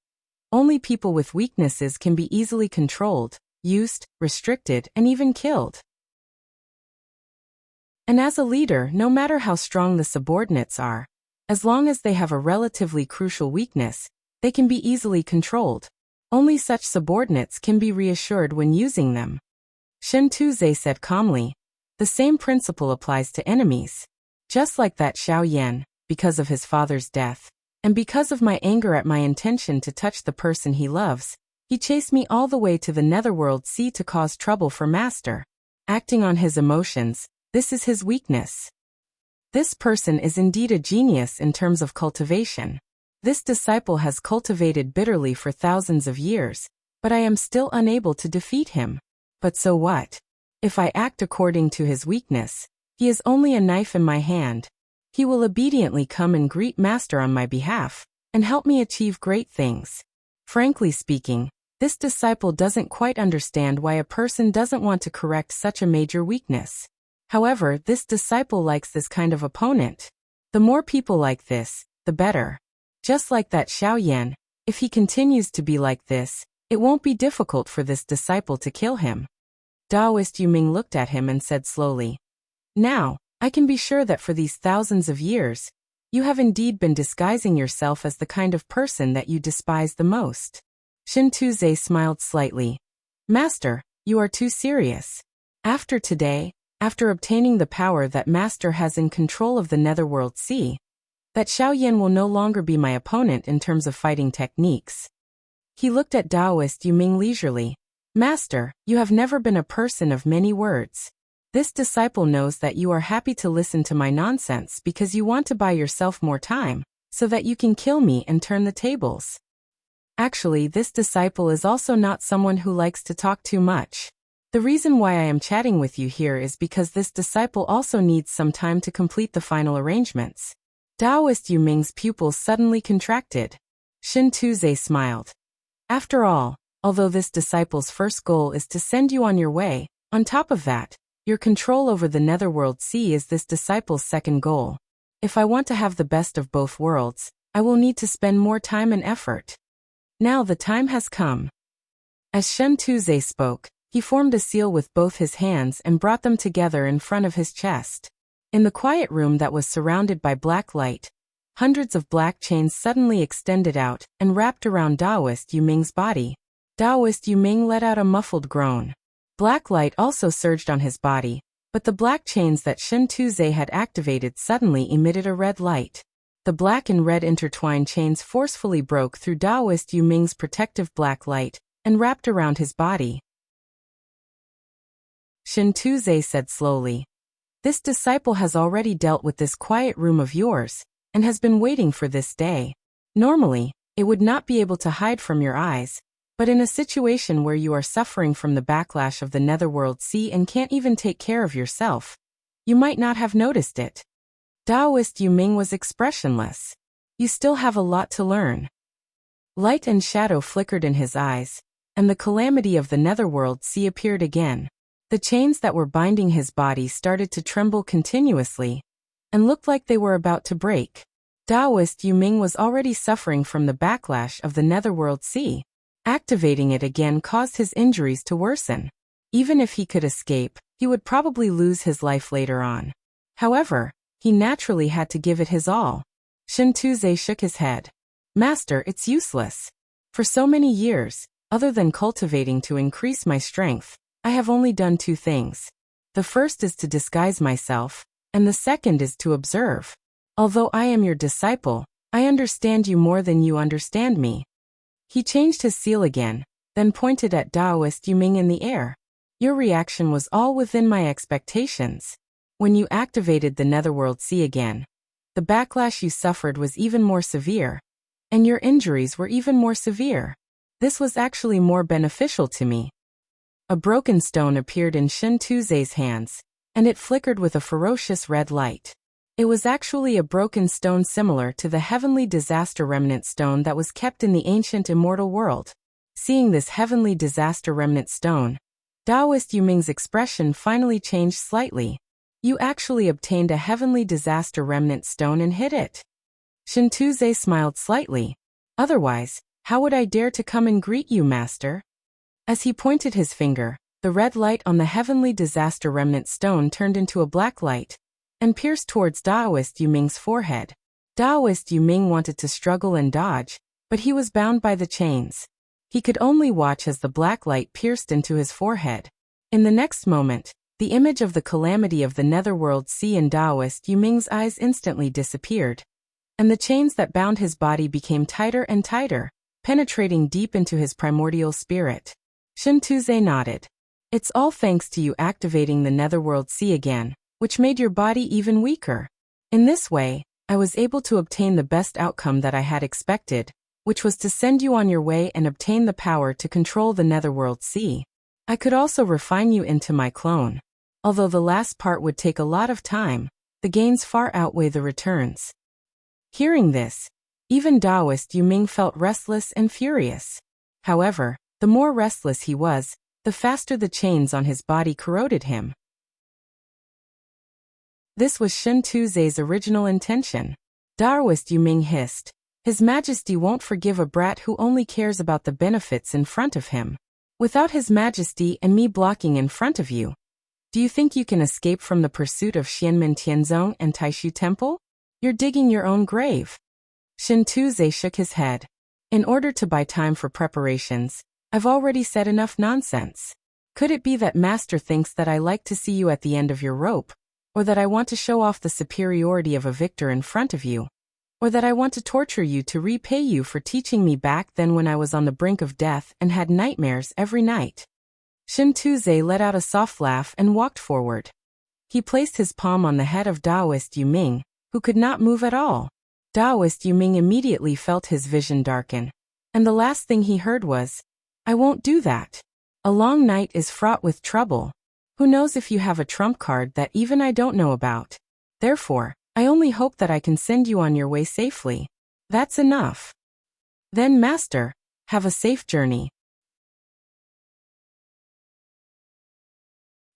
Only people with weaknesses can be easily controlled, used, restricted, and even killed. And as a leader, no matter how strong the subordinates are, as long as they have a relatively crucial weakness, they can be easily controlled. Only such subordinates can be reassured when using them. Shen Tuzhe said calmly. The same principle applies to enemies. Just like that Xiaoyan, because of his father's death, and because of my anger at my intention to touch the person he loves, he chased me all the way to the netherworld sea to cause trouble for Master. Acting on his emotions, this is his weakness. This person is indeed a genius in terms of cultivation. This disciple has cultivated bitterly for thousands of years, but I am still unable to defeat him. But so what? If I act according to his weakness, he is only a knife in my hand. He will obediently come and greet Master on my behalf, and help me achieve great things. Frankly speaking, this disciple doesn't quite understand why a person doesn't want to correct such a major weakness. However, this disciple likes this kind of opponent. The more people like this, the better. Just like that Xiaoyan, if he continues to be like this, it won't be difficult for this disciple to kill him. Taoist Yuming looked at him and said slowly, Now, I can be sure that for these thousands of years, you have indeed been disguising yourself as the kind of person that you despise the most. Shen Tuzhe smiled slightly. Master, you are too serious. After today, after obtaining the power that Master has in control of the netherworld sea, that Xiaoyan will no longer be my opponent in terms of fighting techniques. He looked at Taoist Yuming leisurely. Master, you have never been a person of many words. This disciple knows that you are happy to listen to my nonsense because you want to buy yourself more time, so that you can kill me and turn the tables. Actually, this disciple is also not someone who likes to talk too much. The reason why I am chatting with you here is because this disciple also needs some time to complete the final arrangements. Taoist Yuming's pupils suddenly contracted. Shen Tuzhe smiled. After all, although this disciple's first goal is to send you on your way, on top of that, your control over the netherworld sea is this disciple's second goal. If I want to have the best of both worlds, I will need to spend more time and effort. Now the time has come. As Shen Tuzhe spoke, he formed a seal with both his hands and brought them together in front of his chest. In the quiet room that was surrounded by black light, hundreds of black chains suddenly extended out and wrapped around Taoist Yuming's body. Taoist Yuming let out a muffled groan. Black light also surged on his body, but the black chains that Shen Tuzhe had activated suddenly emitted a red light. The black and red intertwined chains forcefully broke through Taoist Yuming's protective black light and wrapped around his body. Shen Tuzhe said slowly, This disciple has already dealt with this quiet room of yours, and has been waiting for this day. Normally, it would not be able to hide from your eyes, but in a situation where you are suffering from the backlash of the netherworld sea and can't even take care of yourself, you might not have noticed it. Taoist Yuming was expressionless. You still have a lot to learn. Light and shadow flickered in his eyes, and the calamity of the netherworld sea appeared again. The chains that were binding his body started to tremble continuously, and looked like they were about to break. Taoist Yu Ming was already suffering from the backlash of the netherworld sea. Activating it again caused his injuries to worsen. Even if he could escape, he would probably lose his life later on. However, he naturally had to give it his all. Shen Tuze shook his head. Master, it's useless. For so many years, other than cultivating to increase my strength, I have only done two things. The first is to disguise myself, and the second is to observe. Although I am your disciple, I understand you more than you understand me. He changed his seal again, then pointed at Taoist Yu Ming in the air. Your reaction was all within my expectations. When you activated the netherworld sea again, the backlash you suffered was even more severe, and your injuries were even more severe. This was actually more beneficial to me. A broken stone appeared in Shen Tuze's hands, and it flickered with a ferocious red light. It was actually a broken stone similar to the heavenly disaster remnant stone that was kept in the ancient immortal world. Seeing this heavenly disaster remnant stone, Taoist Yu Ming's expression finally changed slightly. You actually obtained a heavenly disaster remnant stone and hid it. Shen Tuze smiled slightly. Otherwise, how would I dare to come and greet you, master? As he pointed his finger, the red light on the heavenly disaster remnant stone turned into a black light, and pierced towards Taoist Yu Ming's forehead. Taoist Yu Ming wanted to struggle and dodge, but he was bound by the chains. He could only watch as the black light pierced into his forehead. In the next moment, the image of the calamity of the netherworld sea in Taoist Yu Ming's eyes instantly disappeared, and the chains that bound his body became tighter and tighter, penetrating deep into his primordial spirit. Shen Tuze nodded. It's all thanks to you activating the netherworld sea again, which made your body even weaker. In this way, I was able to obtain the best outcome that I had expected, which was to send you on your way and obtain the power to control the netherworld sea. I could also refine you into my clone. Although the last part would take a lot of time, the gains far outweigh the returns. Hearing this, even Taoist Yu Ming felt restless and furious. However, the more restless he was, the faster the chains on his body corroded him. This was Shen Tuze's original intention. Taoist Yu Ming hissed. His Majesty won't forgive a brat who only cares about the benefits in front of him. Without His Majesty and me blocking in front of you, do you think you can escape from the pursuit of Xianmen Tianzong and Taishu Temple? You're digging your own grave. Shen Tuze shook his head. In order to buy time for preparations, I've already said enough nonsense. Could it be that Master thinks that I like to see you at the end of your rope, or that I want to show off the superiority of a victor in front of you, or that I want to torture you to repay you for teaching me back then when I was on the brink of death and had nightmares every night? Shen Tuze let out a soft laugh and walked forward. He placed his palm on the head of Taoist Yu Ming, who could not move at all. Taoist Yu Ming immediately felt his vision darken, and the last thing he heard was, I won't do that. A long night is fraught with trouble. Who knows if you have a trump card that even I don't know about. Therefore, I only hope that I can send you on your way safely. That's enough. Then, Master, have a safe journey.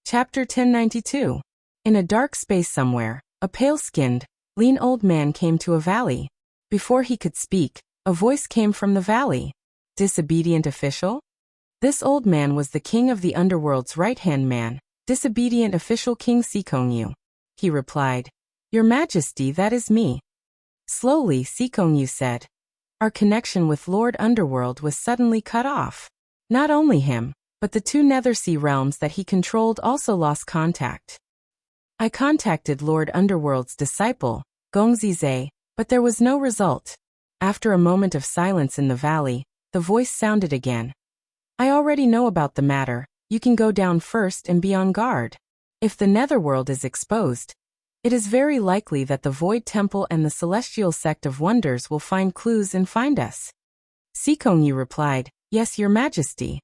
Chapter 1092. In a dark space somewhere, a pale-skinned, lean old man came to a valley. Before he could speak, a voice came from the valley. Disobedient official? This old man was the king of the underworld's right-hand man, disobedient official King Sikongyu. He replied, Your Majesty, that is me. Slowly, Sikongyu said. Our connection with Lord Underworld was suddenly cut off. Not only him, but the two Nethersea realms that he controlled also lost contact. I contacted Lord Underworld's disciple, Gongzize, but there was no result. After a moment of silence in the valley, the voice sounded again. I already know about the matter. You can go down first and be on guard. If the Netherworld is exposed, it is very likely that the Void Temple and the Celestial Sect of Wonders will find clues and find us. Sikongyu replied, Yes, Your Majesty.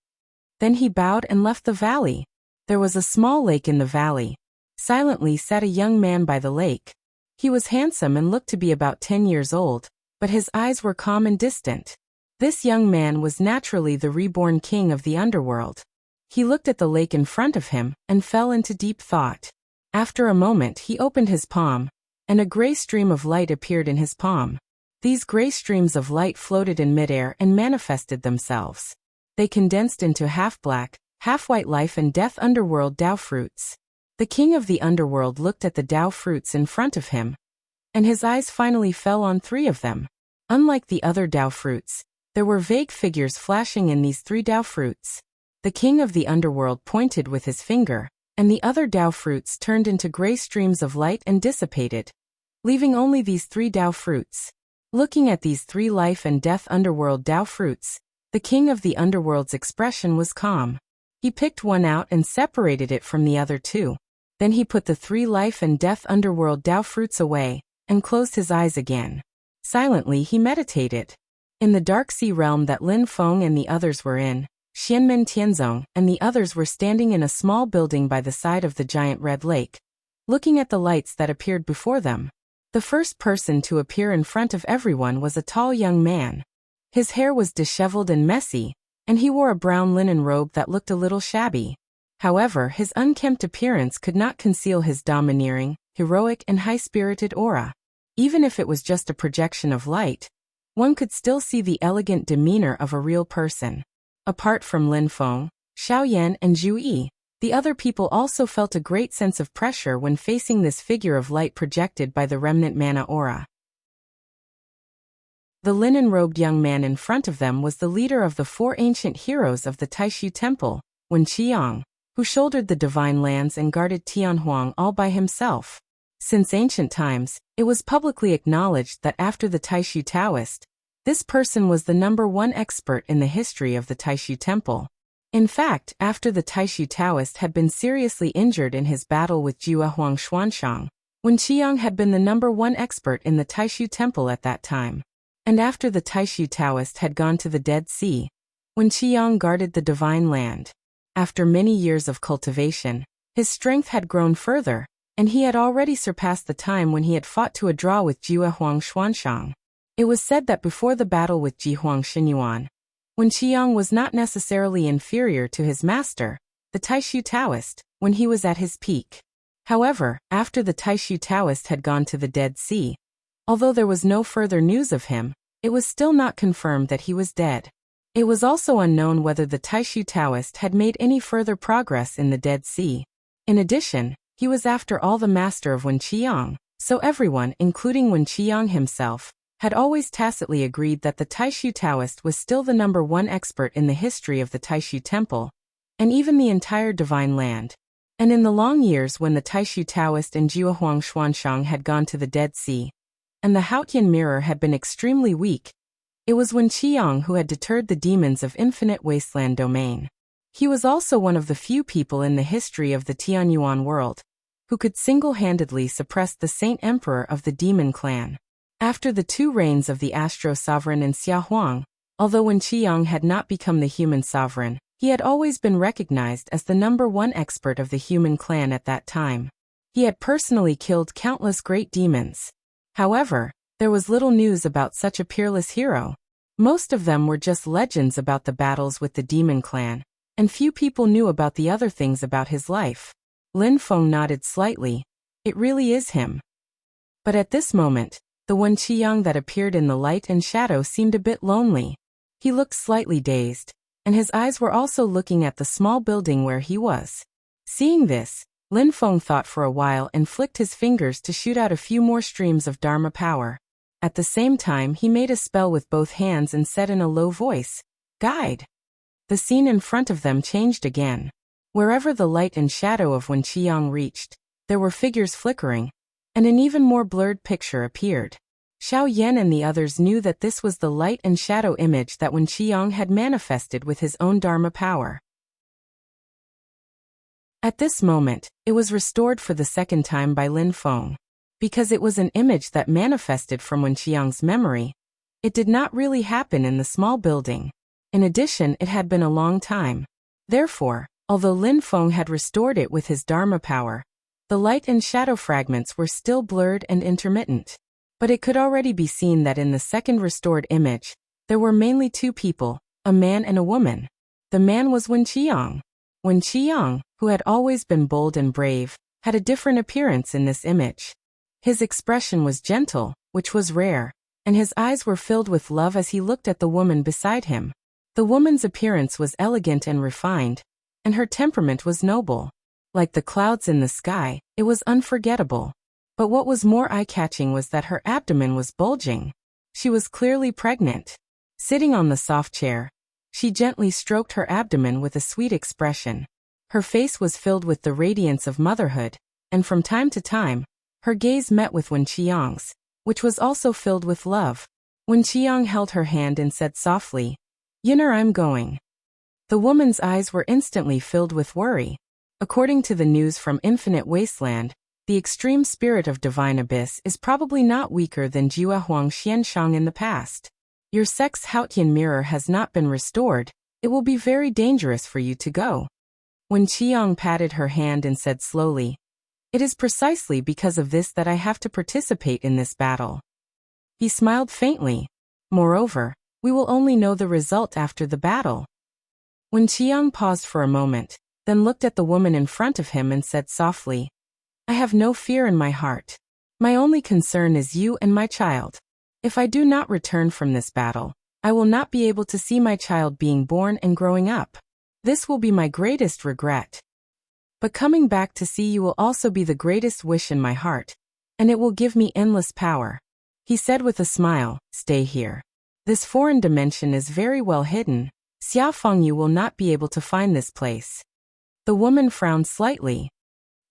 Then he bowed and left the valley. There was a small lake in the valley. Silently sat a young man by the lake. He was handsome and looked to be about 10 years old, but his eyes were calm and distant. This young man was naturally the reborn king of the underworld. He looked at the lake in front of him and fell into deep thought. After a moment he opened his palm, and a gray stream of light appeared in his palm. These gray streams of light floated in midair and manifested themselves. They condensed into half-black, half-white life and death underworld Dao fruits. The king of the underworld looked at the Dao fruits in front of him, and his eyes finally fell on 3 of them. Unlike the other Dao fruits, there were vague figures flashing in these 3 Dao fruits. The king of the underworld pointed with his finger, and the other Dao fruits turned into gray streams of light and dissipated, leaving only these 3 Dao fruits. Looking at these 3 life and death underworld Dao fruits, the king of the underworld's expression was calm. He picked one out and separated it from the other 2. Then he put the 3 life and death underworld Dao fruits away, and closed his eyes again. Silently he meditated. In the dark sea realm that Lin Feng and the others were in, Xianmen Tianzong and the others were standing in a small building by the side of the giant red lake, looking at the lights that appeared before them. The first person to appear in front of everyone was a tall young man. His hair was disheveled and messy, and he wore a brown linen robe that looked a little shabby. However, his unkempt appearance could not conceal his domineering, heroic and high-spirited aura. Even if it was just a projection of light, one could still see the elegant demeanor of a real person. Apart from Lin Feng, Xiao Yan and Zhu Yi, the other people also felt a great sense of pressure when facing this figure of light projected by the remnant mana aura. The linen-robed young man in front of them was the leader of the 4 ancient heroes of the Taishu Temple, Wen Qiang, who shouldered the divine lands and guarded Tianhuang all by himself. Since ancient times, it was publicly acknowledged that after the Taishu Taoist, this person was the #1 expert in the history of the Taishu Temple. In fact, after the Taishu Taoist had been seriously injured in his battle with Jua Huang Xuanshang, Wen Qiang had been the #1 expert in the Taishu Temple at that time. And after the Taishu Taoist had gone to the Dead Sea, Wen Qiang guarded the divine land. After many years of cultivation, his strength had grown further, and he had already surpassed the time when he had fought to a draw with Jua Huang Xuanshang. It was said that before the battle with Ji Huang Xinyuan, Wen Qiang was not necessarily inferior to his master, the Taishu Taoist, when he was at his peak. However, after the Taishu Taoist had gone to the Dead Sea, although there was no further news of him, it was still not confirmed that he was dead. It was also unknown whether the Taishu Taoist had made any further progress in the Dead Sea. In addition, he was after all the master of Wen Qiang, so everyone, including Wen Qiang himself, had always tacitly agreed that the Taishu Taoist was still the #1 expert in the history of the Taishu Temple, and even the entire divine land. And in the long years when the Taishu Taoist and Jua Huang Xuanshang had gone to the Dead Sea, and the Haotian mirror had been extremely weak, it was Wen Qiang who had deterred the demons of Infinite Wasteland Domain. He was also one of the few people in the history of the Tianyuan world who could single-handedly suppress the Saint Emperor of the Demon Clan. After the 2 reigns of the Astro Sovereign and Xia Huang, although Wen Qiang had not become the human sovereign, he had always been recognized as the #1 expert of the human clan at that time. He had personally killed countless great demons. However, there was little news about such a peerless hero. Most of them were just legends about the battles with the demon clan, and few people knew about the other things about his life. Lin Feng nodded slightly. It really is him. But at this moment, the Wen Qiang that appeared in the light and shadow seemed a bit lonely. He looked slightly dazed, and his eyes were also looking at the small building where he was. Seeing this, Lin Feng thought for a while and flicked his fingers to shoot out a few more streams of Dharma power. At the same time he made a spell with both hands and said in a low voice, "Guide." The scene in front of them changed again. Wherever the light and shadow of Wen Qiang reached, there were figures flickering, and an even more blurred picture appeared. Xiao Yan and the others knew that this was the light and shadow image that Wen Qiang had manifested with his own Dharma power. At this moment, it was restored for the second time by Lin Feng. Because it was an image that manifested from Wen Qiang's memory, it did not really happen in the small building. In addition, it had been a long time. Therefore, although Lin Feng had restored it with his Dharma power, the light and shadow fragments were still blurred and intermittent. But it could already be seen that in the second restored image, There were mainly two people, a man and a woman. The man was Wen Qiang. Wen Qiang, who had always been bold and brave, had a different appearance in this image. His expression was gentle, which was rare, and his eyes were filled with love as he looked at the woman beside him. The woman's appearance was elegant and refined, and her temperament was noble. Like the clouds in the sky, it was unforgettable. But what was more eye-catching was that her abdomen was bulging. She was clearly pregnant. Sitting on the soft chair, she gently stroked her abdomen with a sweet expression. Her face was filled with the radiance of motherhood, and from time to time, her gaze met with Wen Qiang's, which was also filled with love. Wen Qiang held her hand and said softly, "Yin'er, I'm going." The woman's eyes were instantly filled with worry. According to the news from Infinite Wasteland, the extreme spirit of Divine Abyss is probably not weaker than Jue Huang Xianshang in the past. Your sex Haotian mirror has not been restored. It will be very dangerous for you to go. When Qiang patted her hand and said slowly, "It is precisely because of this that I have to participate in this battle." He smiled faintly. "Moreover, we will only know the result after the battle." When Qiang paused for a moment, then looked at the woman in front of him and said softly, "I have no fear in my heart. My only concern is you and my child. If I do not return from this battle, I will not be able to see my child being born and growing up. This will be my greatest regret. But coming back to see you will also be the greatest wish in my heart, and it will give me endless power." He said with a smile, "Stay here. This foreign dimension is very well hidden. Xia Fengyu will not be able to find this place." The woman frowned slightly.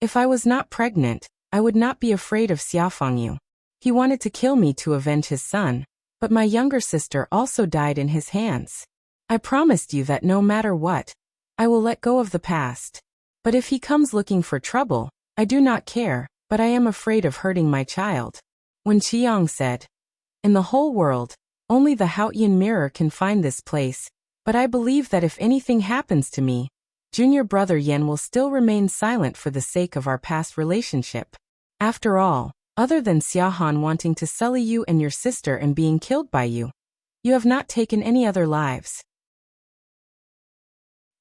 "If I was not pregnant, I would not be afraid of Xia Fengyu. He wanted to kill me to avenge his son, but my younger sister also died in his hands. I promised you that no matter what, I will let go of the past. But if he comes looking for trouble, I do not care, but I am afraid of hurting my child." When Qiang said, "In the whole world, only the Haotian mirror can find this place, but I believe that if anything happens to me, junior brother Yan will still remain silent for the sake of our past relationship. After all, other than Xia Han wanting to sully you and your sister and being killed by you, you have not taken any other lives.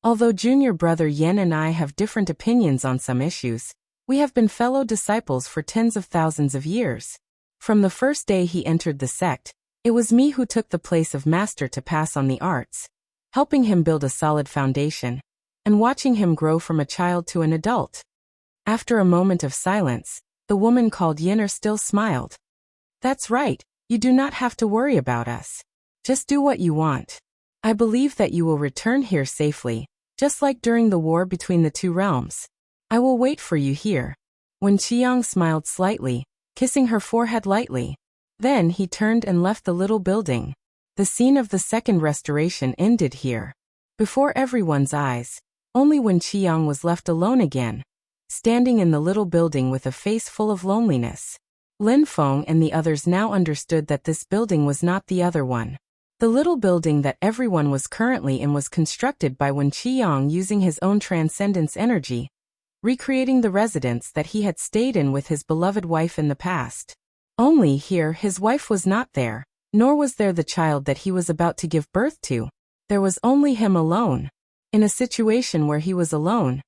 Although junior brother Yan and I have different opinions on some issues, we have been fellow disciples for tens of thousands of years. From the first day he entered the sect, it was me who took the place of master to pass on the arts, helping him build a solid foundation, and watching him grow from a child to an adult." After a moment of silence, the woman called Yin'er still smiled. "That's right, you do not have to worry about us. Just do what you want. I believe that you will return here safely, just like during the war between the two realms. I will wait for you here." When Qiang smiled slightly, kissing her forehead lightly. Then he turned and left the little building. The scene of the second restoration ended here. Before everyone's eyes, only Wen Qiang was left alone again, standing in the little building with a face full of loneliness. Lin Feng and the others now understood that this building was not the other one. The little building that everyone was currently in was constructed by Wen Qiang using his own transcendence energy, recreating the residence that he had stayed in with his beloved wife in the past. Only here his wife was not there, nor was there the child that he was about to give birth to. There was only him alone. In a situation where he was alone,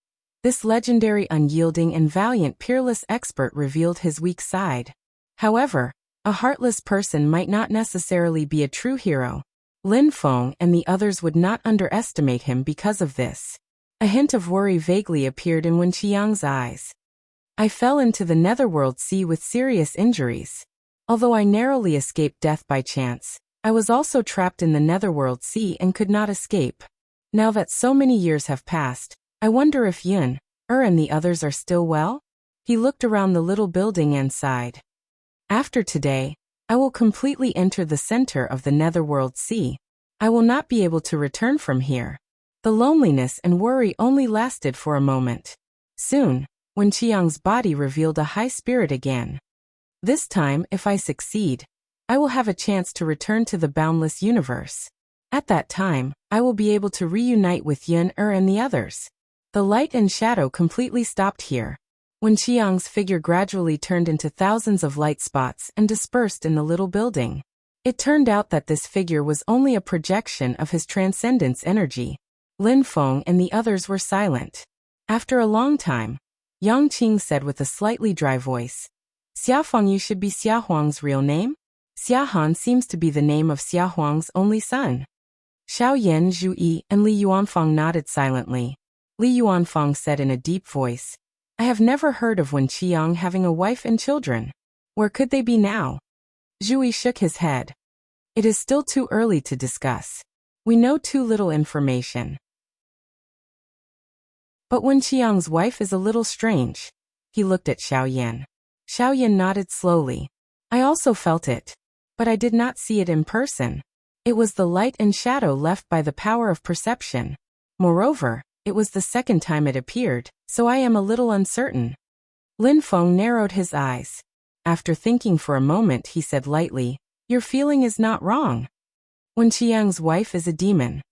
this legendary unyielding and valiant peerless expert revealed his weak side. However, a heartless person might not necessarily be a true hero. Lin Feng and the others would not underestimate him because of this. A hint of worry vaguely appeared in Wen Qiang's eyes. "I fell into the netherworld sea with serious injuries. Although I narrowly escaped death by chance, I was also trapped in the netherworld sea and could not escape. Now that so many years have passed, I wonder if Yun, and the others are still well?" He looked around the little building and sighed. "After today, I will completely enter the center of the netherworld sea. I will not be able to return from here." The loneliness and worry only lasted for a moment. Soon, Wen Qiang's body revealed a high spirit again. "This time, if I succeed, I will have a chance to return to the boundless universe. At that time, I will be able to reunite with Yun and the others." The light and shadow completely stopped here. Wen Qiang's figure gradually turned into thousands of light spots and dispersed in the little building. It turned out that this figure was only a projection of his transcendence energy. Lin Feng and the others were silent. After a long time, Yang Qing said with a slightly dry voice, Xiaofang, you should be Xia Huang's real name? Xia Han seems to be the name of Xia Huang's only son. Xiao Yan, Zhu Yi, and Li Yuanfang nodded silently. Li Yuanfang said in a deep voice, I have never heard of Wen Qiang having a wife and children. Where could they be now? Zhu Yi shook his head. It is still too early to discuss. We know too little information. But Wen Qiang's wife is a little strange. He looked at Xiao Yan. Xiao Yan nodded slowly. I also felt it. But I did not see it in person. It was the light and shadow left by the power of perception. Moreover, it was the second time it appeared, so I am a little uncertain. Lin Feng narrowed his eyes. After thinking for a moment, he said lightly, Your feeling is not wrong. Wen Qiang's wife is a demon.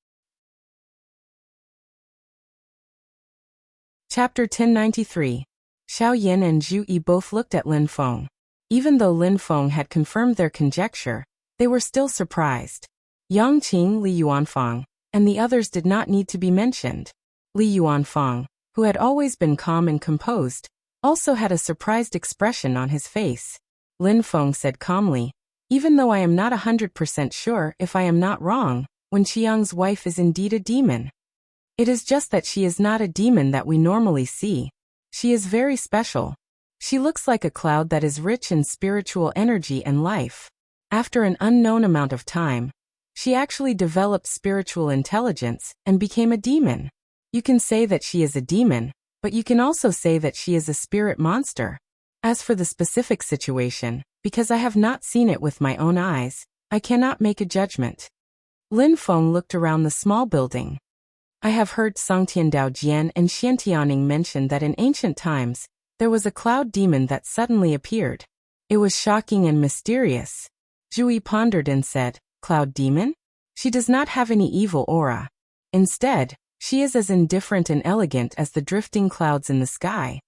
Chapter 1093. Xiao Yan and Zhu Yi both looked at Lin Feng. Even though Lin Feng had confirmed their conjecture, they were still surprised. Yang Qing, Li Yuanfang, and the others did not need to be mentioned. Li Yuanfang, who had always been calm and composed, also had a surprised expression on his face. Lin Feng said calmly, Even though I am not 100% sure if I am not wrong, Wen Qiang's wife is indeed a demon. It is just that she is not a demon that we normally see. She is very special. She looks like a cloud that is rich in spiritual energy and life. After an unknown amount of time, she actually developed spiritual intelligence and became a demon. You can say that she is a demon, but you can also say that she is a spirit monster. As for the specific situation, because I have not seen it with my own eyes, I cannot make a judgment. Lin Feng looked around the small building. I have heard Songtian Daojian and Xiantianing mention that in ancient times, there was a cloud demon that suddenly appeared. It was shocking and mysterious. Zhu Yi pondered and said, Cloud demon? She does not have any evil aura. Instead, she is as indifferent and elegant as the drifting clouds in the sky.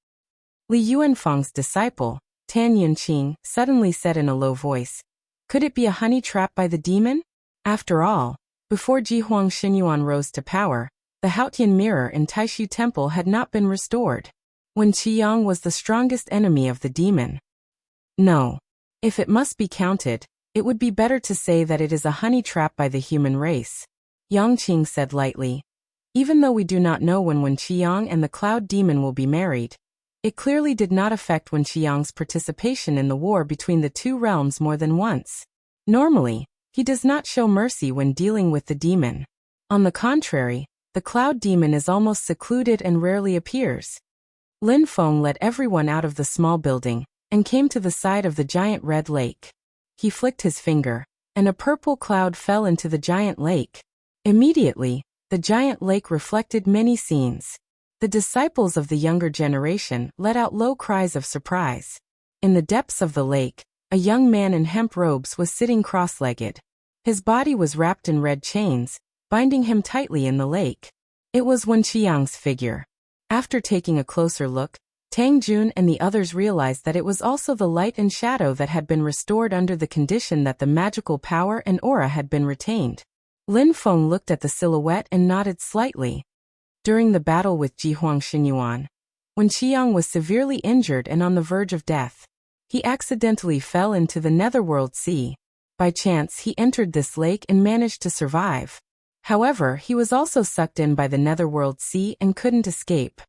Li Yuanfang's disciple, Tan Yunqing, suddenly said in a low voice, Could it be a honey trap by the demon? After all, before Jihuang Xinyuan rose to power, the Haotian mirror in Taishu Temple had not been restored. Wen Qiang was the strongest enemy of the demon. No. If it must be counted, it would be better to say that it is a honey trap by the human race. Yang Qing said lightly. Even though we do not know when Wen Qiang and the cloud demon will be married, it clearly did not affect Wen Qiang's participation in the war between the two realms more than once. Normally, he does not show mercy when dealing with the demon. On the contrary, the cloud demon is almost secluded and rarely appears. Lin Feng led everyone out of the small building and came to the side of the giant red lake. He flicked his finger, and a purple cloud fell into the giant lake. Immediately, the giant lake reflected many scenes. The disciples of the younger generation let out low cries of surprise. In the depths of the lake, a young man in hemp robes was sitting cross-legged. His body was wrapped in red chains, binding him tightly in the lake. It was Wen Qiang's figure. After taking a closer look, Tang Jun and the others realized that it was also the light and shadow that had been restored under the condition that the magical power and aura had been retained. Lin Feng looked at the silhouette and nodded slightly. During the battle with Jihuang Xinyuan, Wen Qiang was severely injured and on the verge of death. He accidentally fell into the Netherworld Sea. By chance, he entered this lake and managed to survive. However, he was also sucked in by the Netherworld Sea and couldn't escape.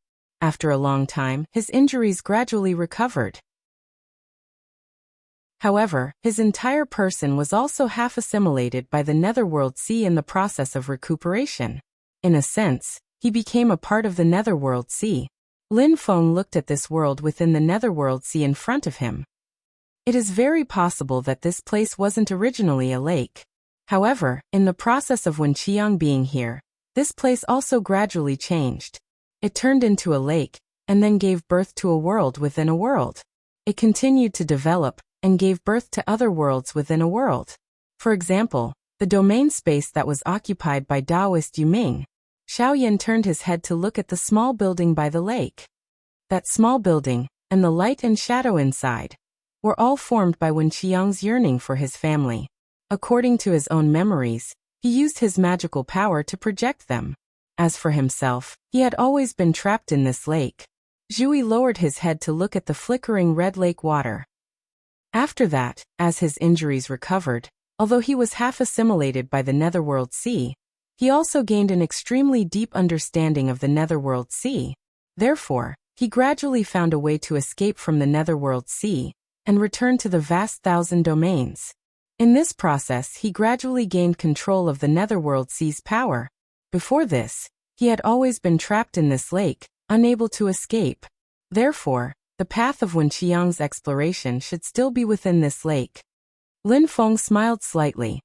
After a long time, his injuries gradually recovered. However, his entire person was also half assimilated by the Netherworld Sea in the process of recuperation. In a sense, he became a part of the Netherworld Sea. Lin Feng looked at this world within the Netherworld Sea in front of him. It is very possible that this place wasn't originally a lake. However, in the process of Wen Qiang being here, this place also gradually changed. It turned into a lake, and then gave birth to a world within a world. It continued to develop, and gave birth to other worlds within a world. For example, the domain space that was occupied by Taoist Yuming. Xiao Yan turned his head to look at the small building by the lake. That small building, and the light and shadow inside, were all formed by Wen Qiang's yearning for his family. According to his own memories, he used his magical power to project them. As for himself, he had always been trapped in this lake. Zhui lowered his head to look at the flickering red lake water. After that, as his injuries recovered, although he was half assimilated by the Netherworld Sea, he also gained an extremely deep understanding of the Netherworld Sea. Therefore, he gradually found a way to escape from the Netherworld Sea and return to the vast thousand domains. In this process, he gradually gained control of the Netherworld Sea's power. Before this, he had always been trapped in this lake, unable to escape. Therefore, the path of Wen Qiang's exploration should still be within this lake. Lin Feng smiled slightly.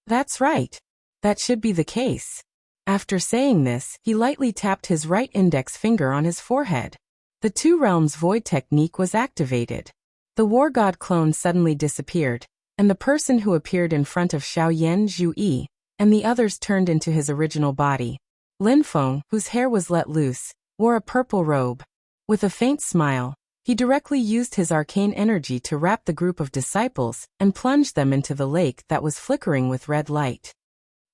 That's right. That should be the case. After saying this, he lightly tapped his right index finger on his forehead. The Two Realms Void technique was activated. The War God clone suddenly disappeared, and the person who appeared in front of Xiaoyan Zhuyi and the others turned into his original body. Lin Feng, whose hair was let loose, wore a purple robe. With a faint smile, he directly used his arcane energy to wrap the group of disciples and plunge them into the lake that was flickering with red light.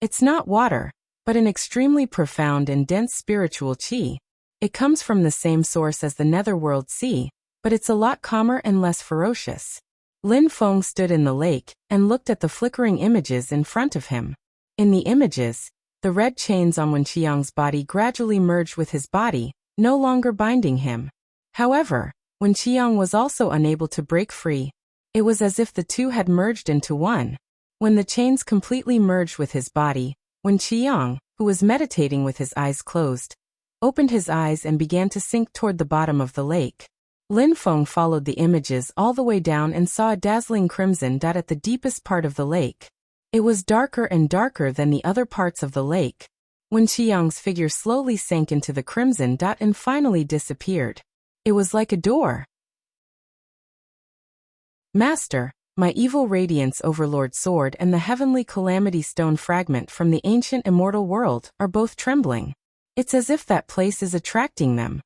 It's not water, but an extremely profound and dense spiritual qi. It comes from the same source as the Netherworld Sea, but it's a lot calmer and less ferocious. Lin Feng stood in the lake and looked at the flickering images in front of him. In the images, the red chains on Wen Qiang's body gradually merged with his body, no longer binding him. However, Wen Qiang was also unable to break free. It was as if the two had merged into one. When the chains completely merged with his body, Wen Qiang, who was meditating with his eyes closed, opened his eyes and began to sink toward the bottom of the lake. Lin Feng followed the images all the way down and saw a dazzling crimson dot at the deepest part of the lake. It was darker and darker than the other parts of the lake. Wen Qiang's figure slowly sank into the crimson dot and finally disappeared. It was like a door. Master, my evil radiance overlord sword and the heavenly calamity stone fragment from the ancient immortal world are both trembling. It's as if that place is attracting them.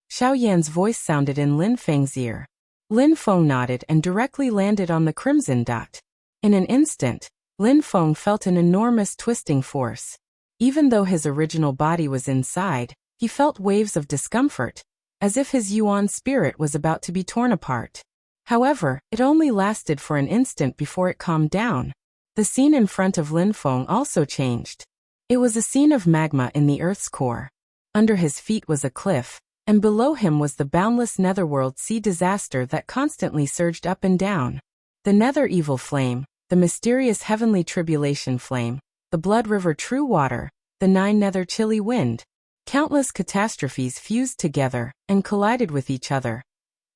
Xiao Yan's voice sounded in Lin Feng's ear. Lin Feng nodded and directly landed on the crimson dot. In an instant, Lin Feng felt an enormous twisting force. Even though his original body was inside, he felt waves of discomfort, as if his Yuan spirit was about to be torn apart. However, it only lasted for an instant before it calmed down. The scene in front of Lin Feng also changed. It was a scene of magma in the Earth's core. Under his feet was a cliff, and below him was the boundless Netherworld Sea disaster that constantly surged up and down. The Nether Evil Flame, the mysterious Heavenly Tribulation Flame, the Blood River True Water, the Nine Nether Chilly Wind. Countless catastrophes fused together and collided with each other,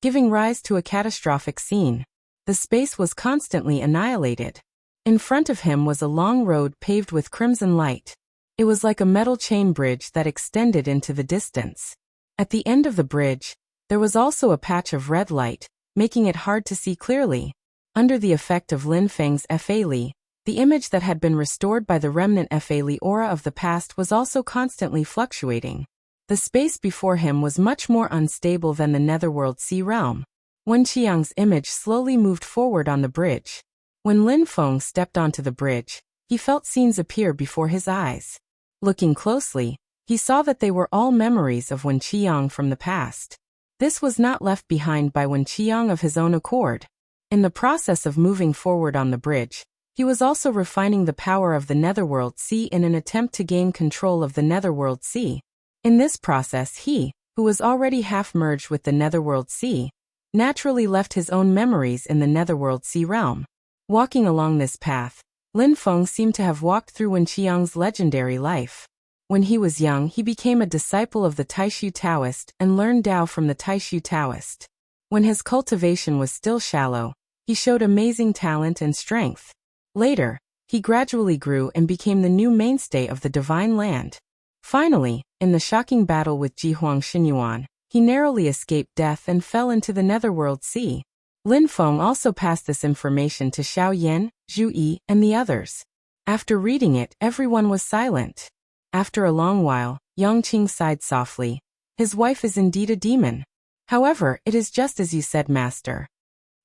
giving rise to a catastrophic scene. The space was constantly annihilated. In front of him was a long road paved with crimson light. It was like a metal chain bridge that extended into the distance. At the end of the bridge, there was also a patch of red light, making it hard to see clearly. Under the effect of Lin Feng's Fa Li, the image that had been restored by the remnant Fa Li aura of the past was also constantly fluctuating. The space before him was much more unstable than the Netherworld Sea realm. Wen Qiang's image slowly moved forward on the bridge. When Lin Feng stepped onto the bridge, he felt scenes appear before his eyes. Looking closely, he saw that they were all memories of Wen Qiang from the past. This was not left behind by Wen Qiang of his own accord. In the process of moving forward on the bridge, he was also refining the power of the Netherworld Sea in an attempt to gain control of the Netherworld Sea. In this process he, who was already half merged with the Netherworld Sea, naturally left his own memories in the Netherworld Sea realm. Walking along this path, Lin Feng seemed to have walked through Wen Qiang's legendary life. When he was young, he became a disciple of the Taishu Taoist and learned Tao from the Taishu Taoist. When his cultivation was still shallow, he showed amazing talent and strength. Later, he gradually grew and became the new mainstay of the Divine Land. Finally, in the shocking battle with Jihuang Xinyuan, he narrowly escaped death and fell into the Netherworld Sea. Lin Feng also passed this information to Xiaoyan, Zhuyi, and the others. After reading it, everyone was silent. After a long while, Yangqing sighed softly. His wife is indeed a demon. However, it is just as you said, Master.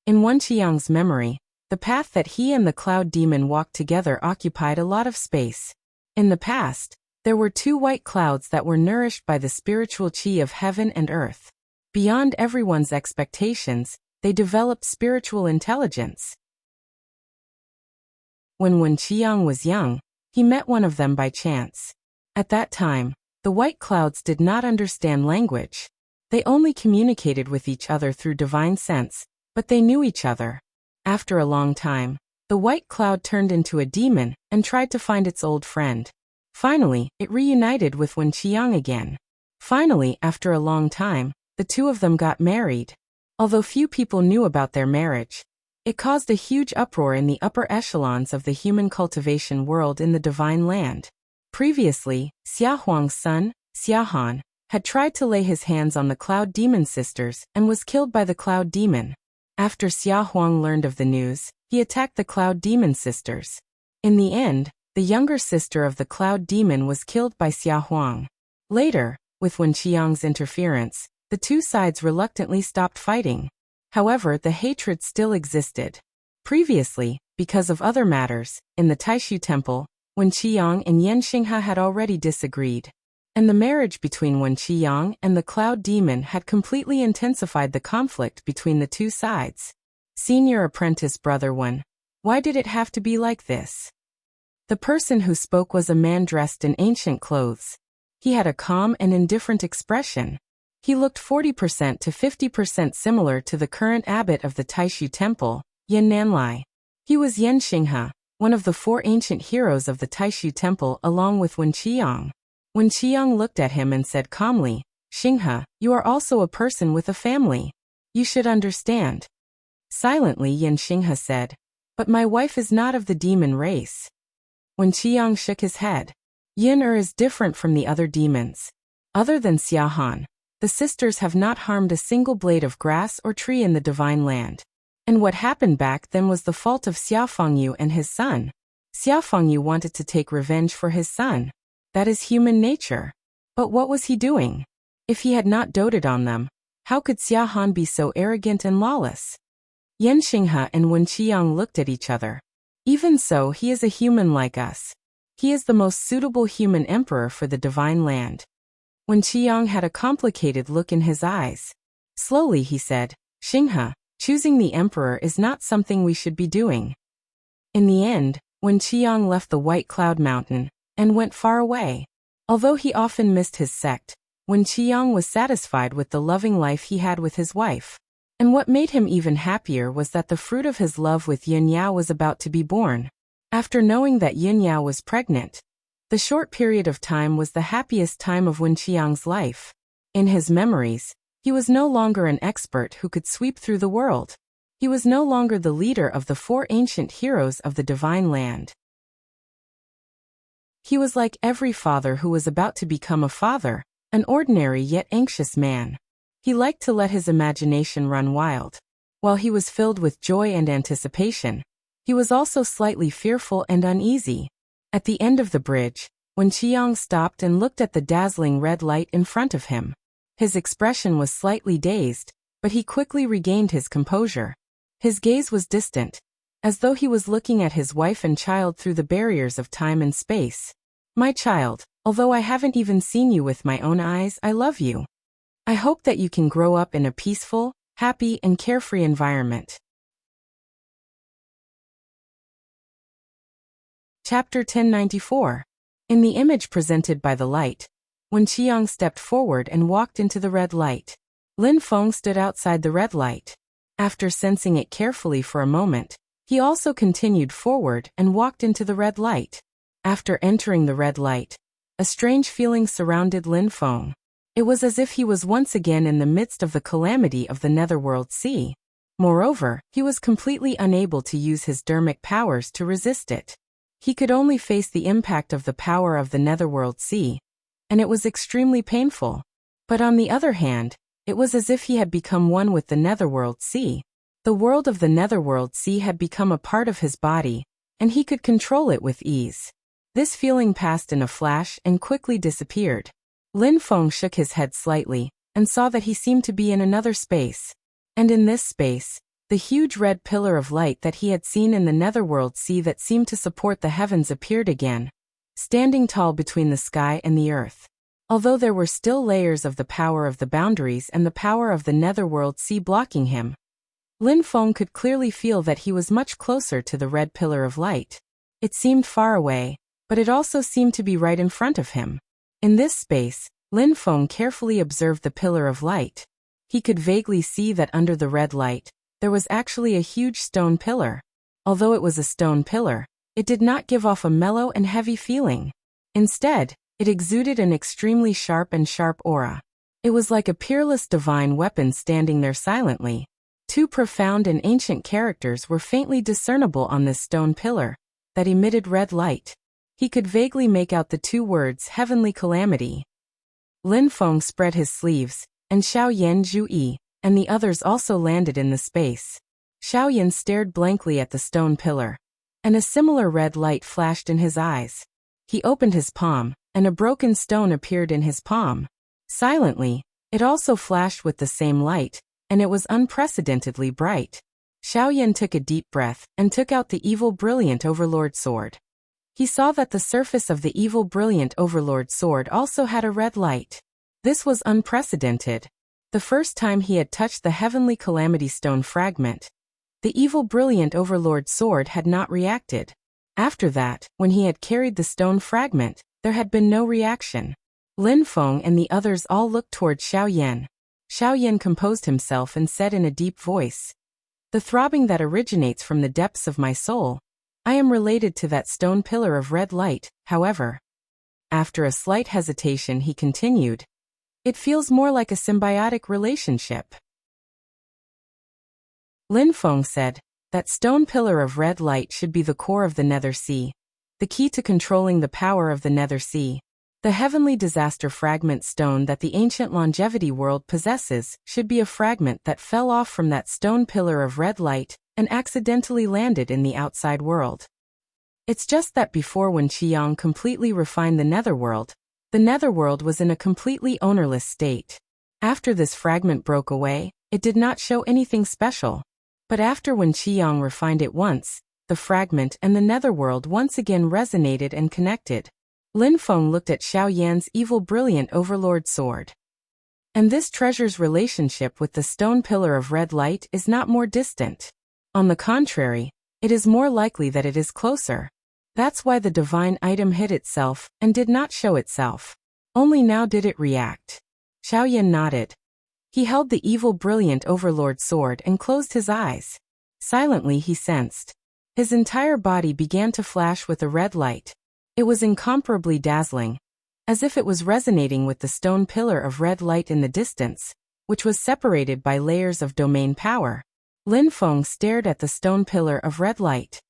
In Wen Qiang's memory, The path that he and the cloud demon walked together occupied a lot of space. In the past, there were two white clouds that were nourished by the spiritual chi of heaven and earth. Beyond everyone's expectations, they developed spiritual intelligence. When Wuxia was young, he met one of them by chance. At that time, the white clouds did not understand language. They only communicated with each other through divine sense, but they knew each other. After a long time, the white cloud turned into a demon and tried to find its old friend. Finally, it reunited with Wuxia again. Finally, after a long time, the two of them got married. Although few people knew about their marriage, it caused a huge uproar in the upper echelons of the human cultivation world in the divine land. Previously, Xia Huang's son, Xia Han, had tried to lay his hands on the Cloud Demon sisters and was killed by the Cloud Demon. After Xia Huang learned of the news, he attacked the Cloud Demon sisters. In the end, the younger sister of the Cloud Demon was killed by Xia Huang. Later, with Wuxia's interference, the two sides reluctantly stopped fighting. However, the hatred still existed. Previously, because of other matters, in the Taishu Temple, Wuxia and Yan Xinghe had already disagreed. And the marriage between Wuxia and the Cloud Demon had completely intensified the conflict between the two sides. Senior apprentice Brother Wen, why did it have to be like this? The person who spoke was a man dressed in ancient clothes. He had a calm and indifferent expression. He looked 40% to 50% similar to the current abbot of the Taishu Temple, Yan Nanlai. He was Yan Xinghe, one of the four ancient heroes of the Taishu Temple along with Wuxia. Wuxia looked at him and said calmly, "Xinghe, you are also a person with a family. You should understand." Silently Yan Xinghe said, "But my wife is not of the demon race." Wuxia shook his head. Yin is different from the other demons. Other than Xia Han, the sisters have not harmed a single blade of grass or tree in the divine land. And what happened back then was the fault of Xia Fengyu and his son. Xia Fengyu wanted to take revenge for his son. That is human nature. But what was he doing? If he had not doted on them, how could Xia Han be so arrogant and lawless? Yan Xinghe and Wuxia looked at each other. Even so, he is a human like us. He is the most suitable human emperor for the divine land. Wuxia had a complicated look in his eyes. Slowly he said, "Xinghe, choosing the emperor is not something we should be doing." In the end, Wuxia left the White Cloud Mountain and went far away. Although he often missed his sect, Wuxia was satisfied with the loving life he had with his wife. And what made him even happier was that the fruit of his love with Yunya was about to be born. After knowing that Yunya was pregnant, the short period of time was the happiest time of Wuxia's life. In his memories, he was no longer an expert who could sweep through the world. He was no longer the leader of the four ancient heroes of the divine land. He was like every father who was about to become a father, an ordinary yet anxious man. He liked to let his imagination run wild. While he was filled with joy and anticipation, he was also slightly fearful and uneasy. At the end of the bridge, Wuxia stopped and looked at the dazzling red light in front of him. His expression was slightly dazed, but he quickly regained his composure. His gaze was distant, as though he was looking at his wife and child through the barriers of time and space. "My child, although I haven't even seen you with my own eyes, I love you. I hope that you can grow up in a peaceful, happy, and carefree environment." Chapter 1094. In the image presented by the light, Wuxia stepped forward and walked into the red light. Lin Feng stood outside the red light. After sensing it carefully for a moment, he also continued forward and walked into the red light. After entering the red light, a strange feeling surrounded Lin Feng. It was as if he was once again in the midst of the calamity of the Netherworld Sea. Moreover, he was completely unable to use his dermic powers to resist it. He could only face the impact of the power of the Netherworld Sea, and it was extremely painful. But on the other hand, it was as if he had become one with the Netherworld Sea. The world of the Netherworld Sea had become a part of his body, and he could control it with ease. This feeling passed in a flash and quickly disappeared. Lin Feng shook his head slightly, and saw that he seemed to be in another space. And in this space, The huge red pillar of light that he had seen in the netherworld sea that seemed to support the heavens appeared again, standing tall between the sky and the earth. Although there were still layers of the power of the boundaries and the power of the netherworld sea blocking him, Lin Feng could clearly feel that he was much closer to the red pillar of light. It seemed far away, but it also seemed to be right in front of him. In this space, Lin Feng carefully observed the pillar of light. He could vaguely see that under the red light, there was actually a huge stone pillar. Although it was a stone pillar, it did not give off a mellow and heavy feeling. Instead, it exuded an extremely sharp aura. It was like a peerless divine weapon standing there silently. Two profound and ancient characters were faintly discernible on this stone pillar that emitted red light. He could vaguely make out the two words heavenly calamity. Lin Feng spread his sleeves, and Xiao Yan Zhuyi and the others also landed in the space. Xiao Yan stared blankly at the stone pillar, and a similar red light flashed in his eyes. He opened his palm, and a broken stone appeared in his palm. Silently, it also flashed with the same light, and it was unprecedentedly bright. Xiao Yan took a deep breath and took out the evil brilliant overlord sword. He saw that the surface of the evil brilliant overlord sword also had a red light. This was unprecedented. The first time he had touched the heavenly calamity stone fragment, the evil brilliant overlord sword had not reacted. After that, when he had carried the stone fragment, there had been no reaction. Lin Feng and the others all looked toward Xiao Yan. Xiao Yan composed himself and said in a deep voice, "The throbbing that originates from the depths of my soul, I am related to that stone pillar of red light, however." After a slight hesitation he continued, "It feels more like a symbiotic relationship." Lin Feng said, "That stone pillar of red light should be the core of the Nether Sea, the key to controlling the power of the Nether Sea. The heavenly disaster fragment stone that the ancient longevity world possesses should be a fragment that fell off from that stone pillar of red light and accidentally landed in the outside world. It's just that before when Qiyang completely refined the netherworld, the netherworld was in a completely ownerless state. After this fragment broke away, it did not show anything special. But after when Qiyang refined it once, the fragment and the netherworld once again resonated and connected." Lin Feng looked at Xiao Yan's evil brilliant overlord sword. "And this treasure's relationship with the stone pillar of red light is not more distant. On the contrary, it is more likely that it is closer. That's why the divine item hid itself and did not show itself. Only now did it react." Xiao Yan nodded. He held the evil brilliant overlord sword and closed his eyes. Silently he sensed. His entire body began to flash with a red light. It was incomparably dazzling, as if it was resonating with the stone pillar of red light in the distance, which was separated by layers of domain power. Lin Feng stared at the stone pillar of red light.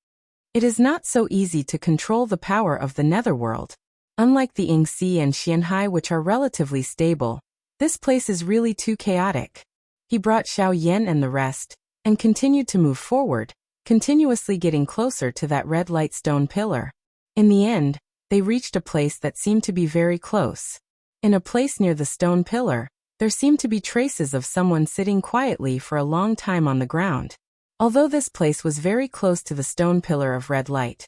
It is not so easy to control the power of the netherworld. Unlike the Yingxi and Xianhai, which are relatively stable, this place is really too chaotic. He brought Xiao Yan and the rest, and continued to move forward, continuously getting closer to that red light stone pillar. In the end, they reached a place that seemed to be very close. In a place near the stone pillar, there seemed to be traces of someone sitting quietly for a long time on the ground. Although this place was very close to the stone pillar of red light,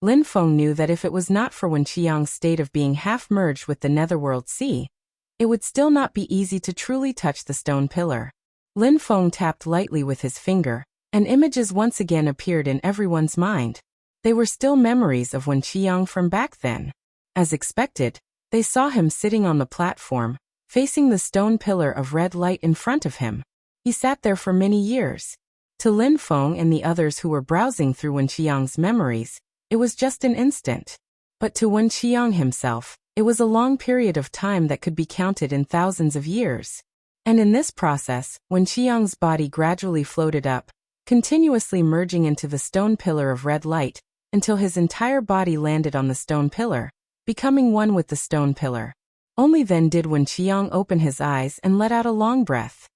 Lin Feng knew that if it was not for Wen Qiyang's state of being half merged with the netherworld sea, it would still not be easy to truly touch the stone pillar. Lin Feng tapped lightly with his finger, and images once again appeared in everyone's mind. They were still memories of Wen Qiyang from back then. As expected, they saw him sitting on the platform, facing the stone pillar of red light in front of him. He sat there for many years. To Lin Feng and the others who were browsing through Wen Qiyang's memories, it was just an instant. But to Wen Qiyang himself, it was a long period of time that could be counted in thousands of years. And in this process, Wen Qiyang's body gradually floated up, continuously merging into the stone pillar of red light, until his entire body landed on the stone pillar, becoming one with the stone pillar. Only then did Wen Qiyang open his eyes and let out a long breath.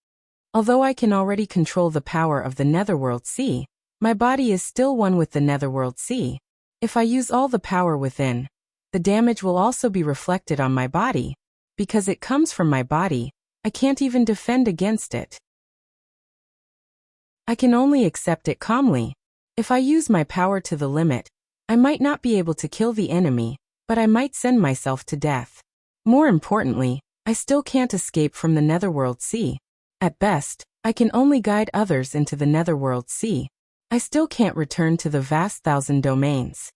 "Although I can already control the power of the netherworld sea, my body is still one with the netherworld sea. If I use all the power within, the damage will also be reflected on my body. Because it comes from my body, I can't even defend against it." I can only accept it calmly. If I use my power to the limit, I might not be able to kill the enemy, but I might send myself to death. More importantly, I still can't escape from the Netherworld Sea. At best, I can only guide others into the Netherworld Sea. I still can't return to the vast thousand domains.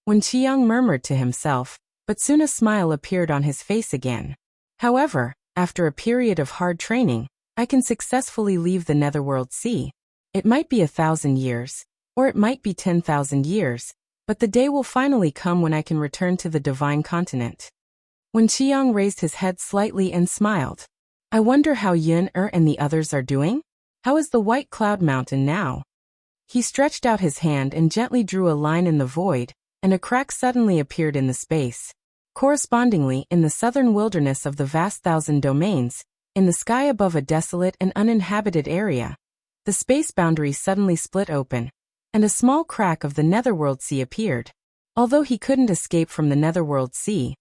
Wen Qiang murmured to himself, but soon a smile appeared on his face again. However, after a period of hard training, I can successfully leave the Netherworld Sea. It might be 1,000 years, or it might be 10,000 years, but the day will finally come when I can return to the divine continent. Wen Qiang raised his head slightly and smiled. I wonder how Yun and the others are doing? How is the White Cloud Mountain now? He stretched out his hand and gently drew a line in the void, and a crack suddenly appeared in the space. Correspondingly, in the southern wilderness of the vast thousand domains, in the sky above a desolate and uninhabited area, the space boundary suddenly split open, and a small crack of the Netherworld Sea appeared. Although he couldn't escape from the Netherworld Sea,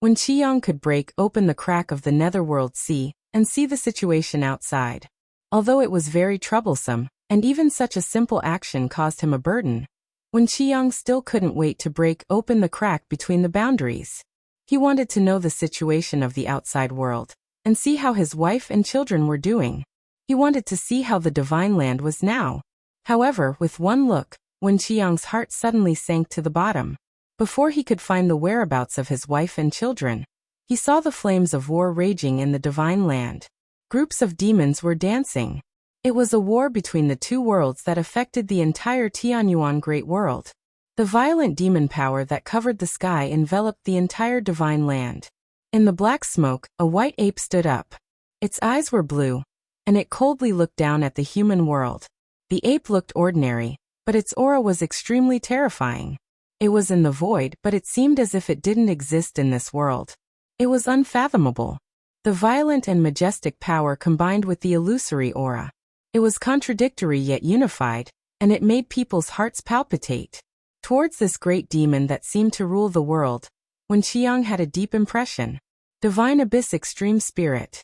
Wen Qiang could break open the crack of the Netherworld Sea and see the situation outside. Although it was very troublesome, and even such a simple action caused him a burden, Wen Qiang still couldn't wait to break open the crack between the boundaries. He wanted to know the situation of the outside world, and see how his wife and children were doing. He wanted to see how the divine land was now. However, with one look, Wen Qiang's heart suddenly sank to the bottom. Before he could find the whereabouts of his wife and children, he saw the flames of war raging in the divine land. Groups of demons were dancing. It was a war between the two worlds that affected the entire Tianyuan Great World. The violent demon power that covered the sky enveloped the entire divine land. In the black smoke, a white ape stood up. Its eyes were blue, and it coldly looked down at the human world. The ape looked ordinary, but its aura was extremely terrifying. It was in the void, but it seemed as if it didn't exist in this world. It was unfathomable. The violent and majestic power combined with the illusory aura. It was contradictory yet unified, and it made people's hearts palpitate. Towards this great demon that seemed to rule the world, Wen Qiang had a deep impression. Divine Abyss Extreme Spirit.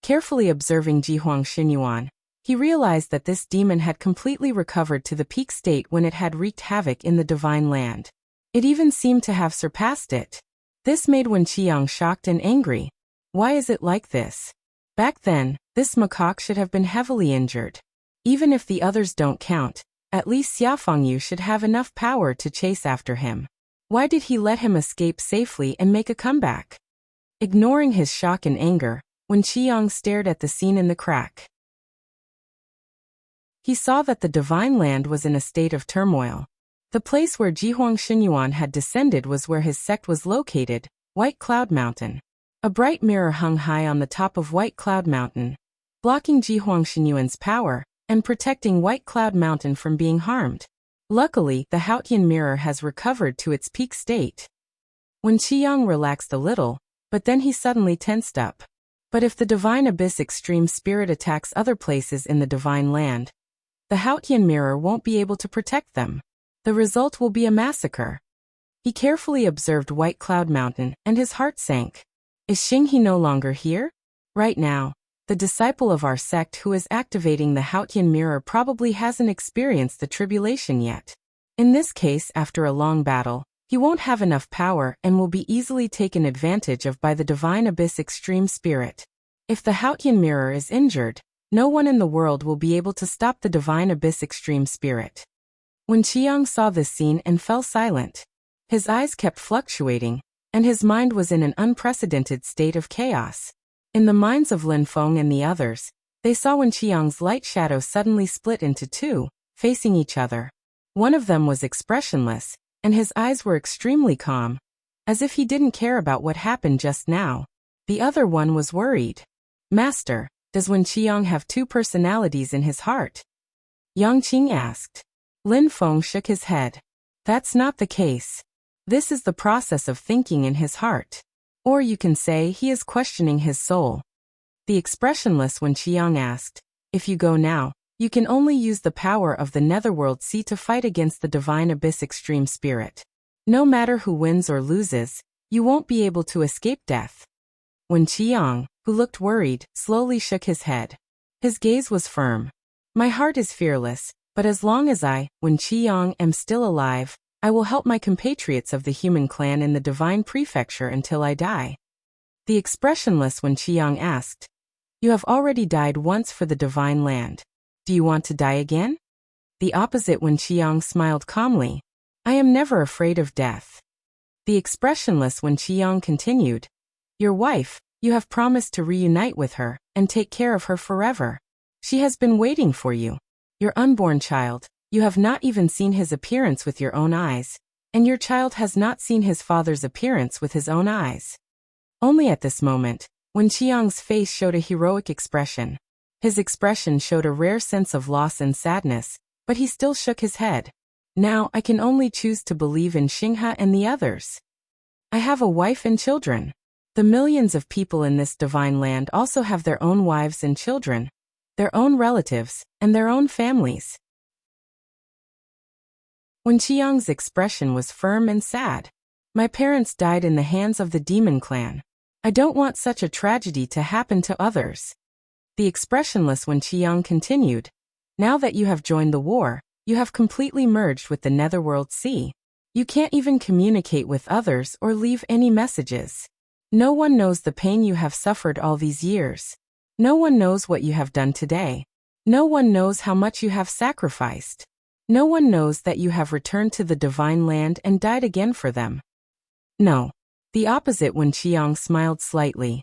Carefully observing Jihuang Xinyuan, he realized that this demon had completely recovered to the peak state when it had wreaked havoc in the divine land. It even seemed to have surpassed it. This made Wen Qiang shocked and angry. Why is it like this? Back then, this macaque should have been heavily injured. Even if the others don't count, at least Xiaofangyu should have enough power to chase after him. Why did he let him escape safely and make a comeback? Ignoring his shock and anger, Wen Qiang stared at the scene in the crack. He saw that the divine land was in a state of turmoil. The place where Jihuang Xinyuan had descended was where his sect was located, White Cloud Mountain. A bright mirror hung high on the top of White Cloud Mountain, blocking Jihuang Xinyuan's power and protecting White Cloud Mountain from being harmed. Luckily, the Haotian mirror has recovered to its peak state. Wen Qiang relaxed a little, but then he suddenly tensed up. But if the Divine Abyss Extreme Spirit attacks other places in the divine land, the Haotian mirror won't be able to protect them. The result will be a massacre. He carefully observed White Cloud Mountain, and his heart sank. Is Xinghe no longer here? Right now, the disciple of our sect who is activating the Haotian mirror probably hasn't experienced the tribulation yet. In this case, after a long battle, he won't have enough power and will be easily taken advantage of by the Divine Abyss Extreme Spirit. If the Haotian mirror is injured, no one in the world will be able to stop the Divine Abyss Extreme Spirit. Wen Qiang saw this scene and fell silent. His eyes kept fluctuating, and his mind was in an unprecedented state of chaos. In the minds of Lin Feng and the others, they saw Wen Qiang's light shadow suddenly split into two, facing each other. One of them was expressionless, and his eyes were extremely calm, as if he didn't care about what happened just now. The other one was worried. Master, does Wen Qiang have two personalities in his heart? Yang Qing asked. Lin Feng shook his head. That's not the case. This is the process of thinking in his heart. Or you can say he is questioning his soul. The expressionless Wen Qiang asked, if you go now, you can only use the power of the Netherworld Sea to fight against the Divine Abyss Extreme Spirit. No matter who wins or loses, you won't be able to escape death. Wen Qiang, who looked worried, slowly shook his head. His gaze was firm. My heart is fearless, but as long as I, Wen Qiyang, am still alive, I will help my compatriots of the human clan in the divine prefecture until I die. The expressionless Wen Qiyang asked, You have already died once for the divine land. Do you want to die again? The opposite Wen Qiyang smiled calmly. I am never afraid of death. The expressionless Wen Qiyang continued, Your wife, you have promised to reunite with her and take care of her forever. She has been waiting for you. Your unborn child, you have not even seen his appearance with your own eyes, and your child has not seen his father's appearance with his own eyes. Only at this moment, Wen Qiang's face showed a heroic expression. His expression showed a rare sense of loss and sadness, but he still shook his head. Now I can only choose to believe in Xinghe and the others. I have a wife and children. The millions of people in this divine land also have their own wives and children, their own relatives, and their own families. Wen Qiang's expression was firm and sad. My parents died in the hands of the demon clan. I don't want such a tragedy to happen to others. The expressionless Wen Qiang continued, Now that you have joined the war, you have completely merged with the Netherworld Sea. You can't even communicate with others or leave any messages. No one knows the pain you have suffered all these years. No one knows what you have done today. No one knows how much you have sacrificed. No one knows that you have returned to the divine land and died again for them. No. The opposite Wen Qiang smiled slightly.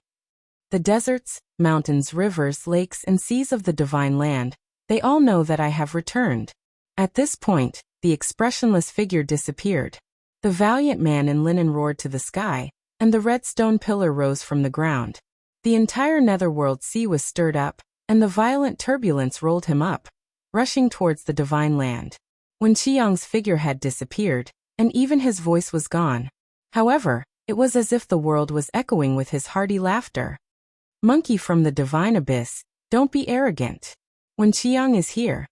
The deserts, mountains, rivers, lakes, and seas of the divine land, they all know that I have returned. At this point, the expressionless figure disappeared. The valiant man in linen roared to the sky, and the red stone pillar rose from the ground. The entire Netherworld Sea was stirred up, and the violent turbulence rolled him up, rushing towards the divine land. Wen Qiang's figure had disappeared, and even his voice was gone. However, it was as if the world was echoing with his hearty laughter. Monkey from the divine abyss, don't be arrogant. Wen Qiang is here.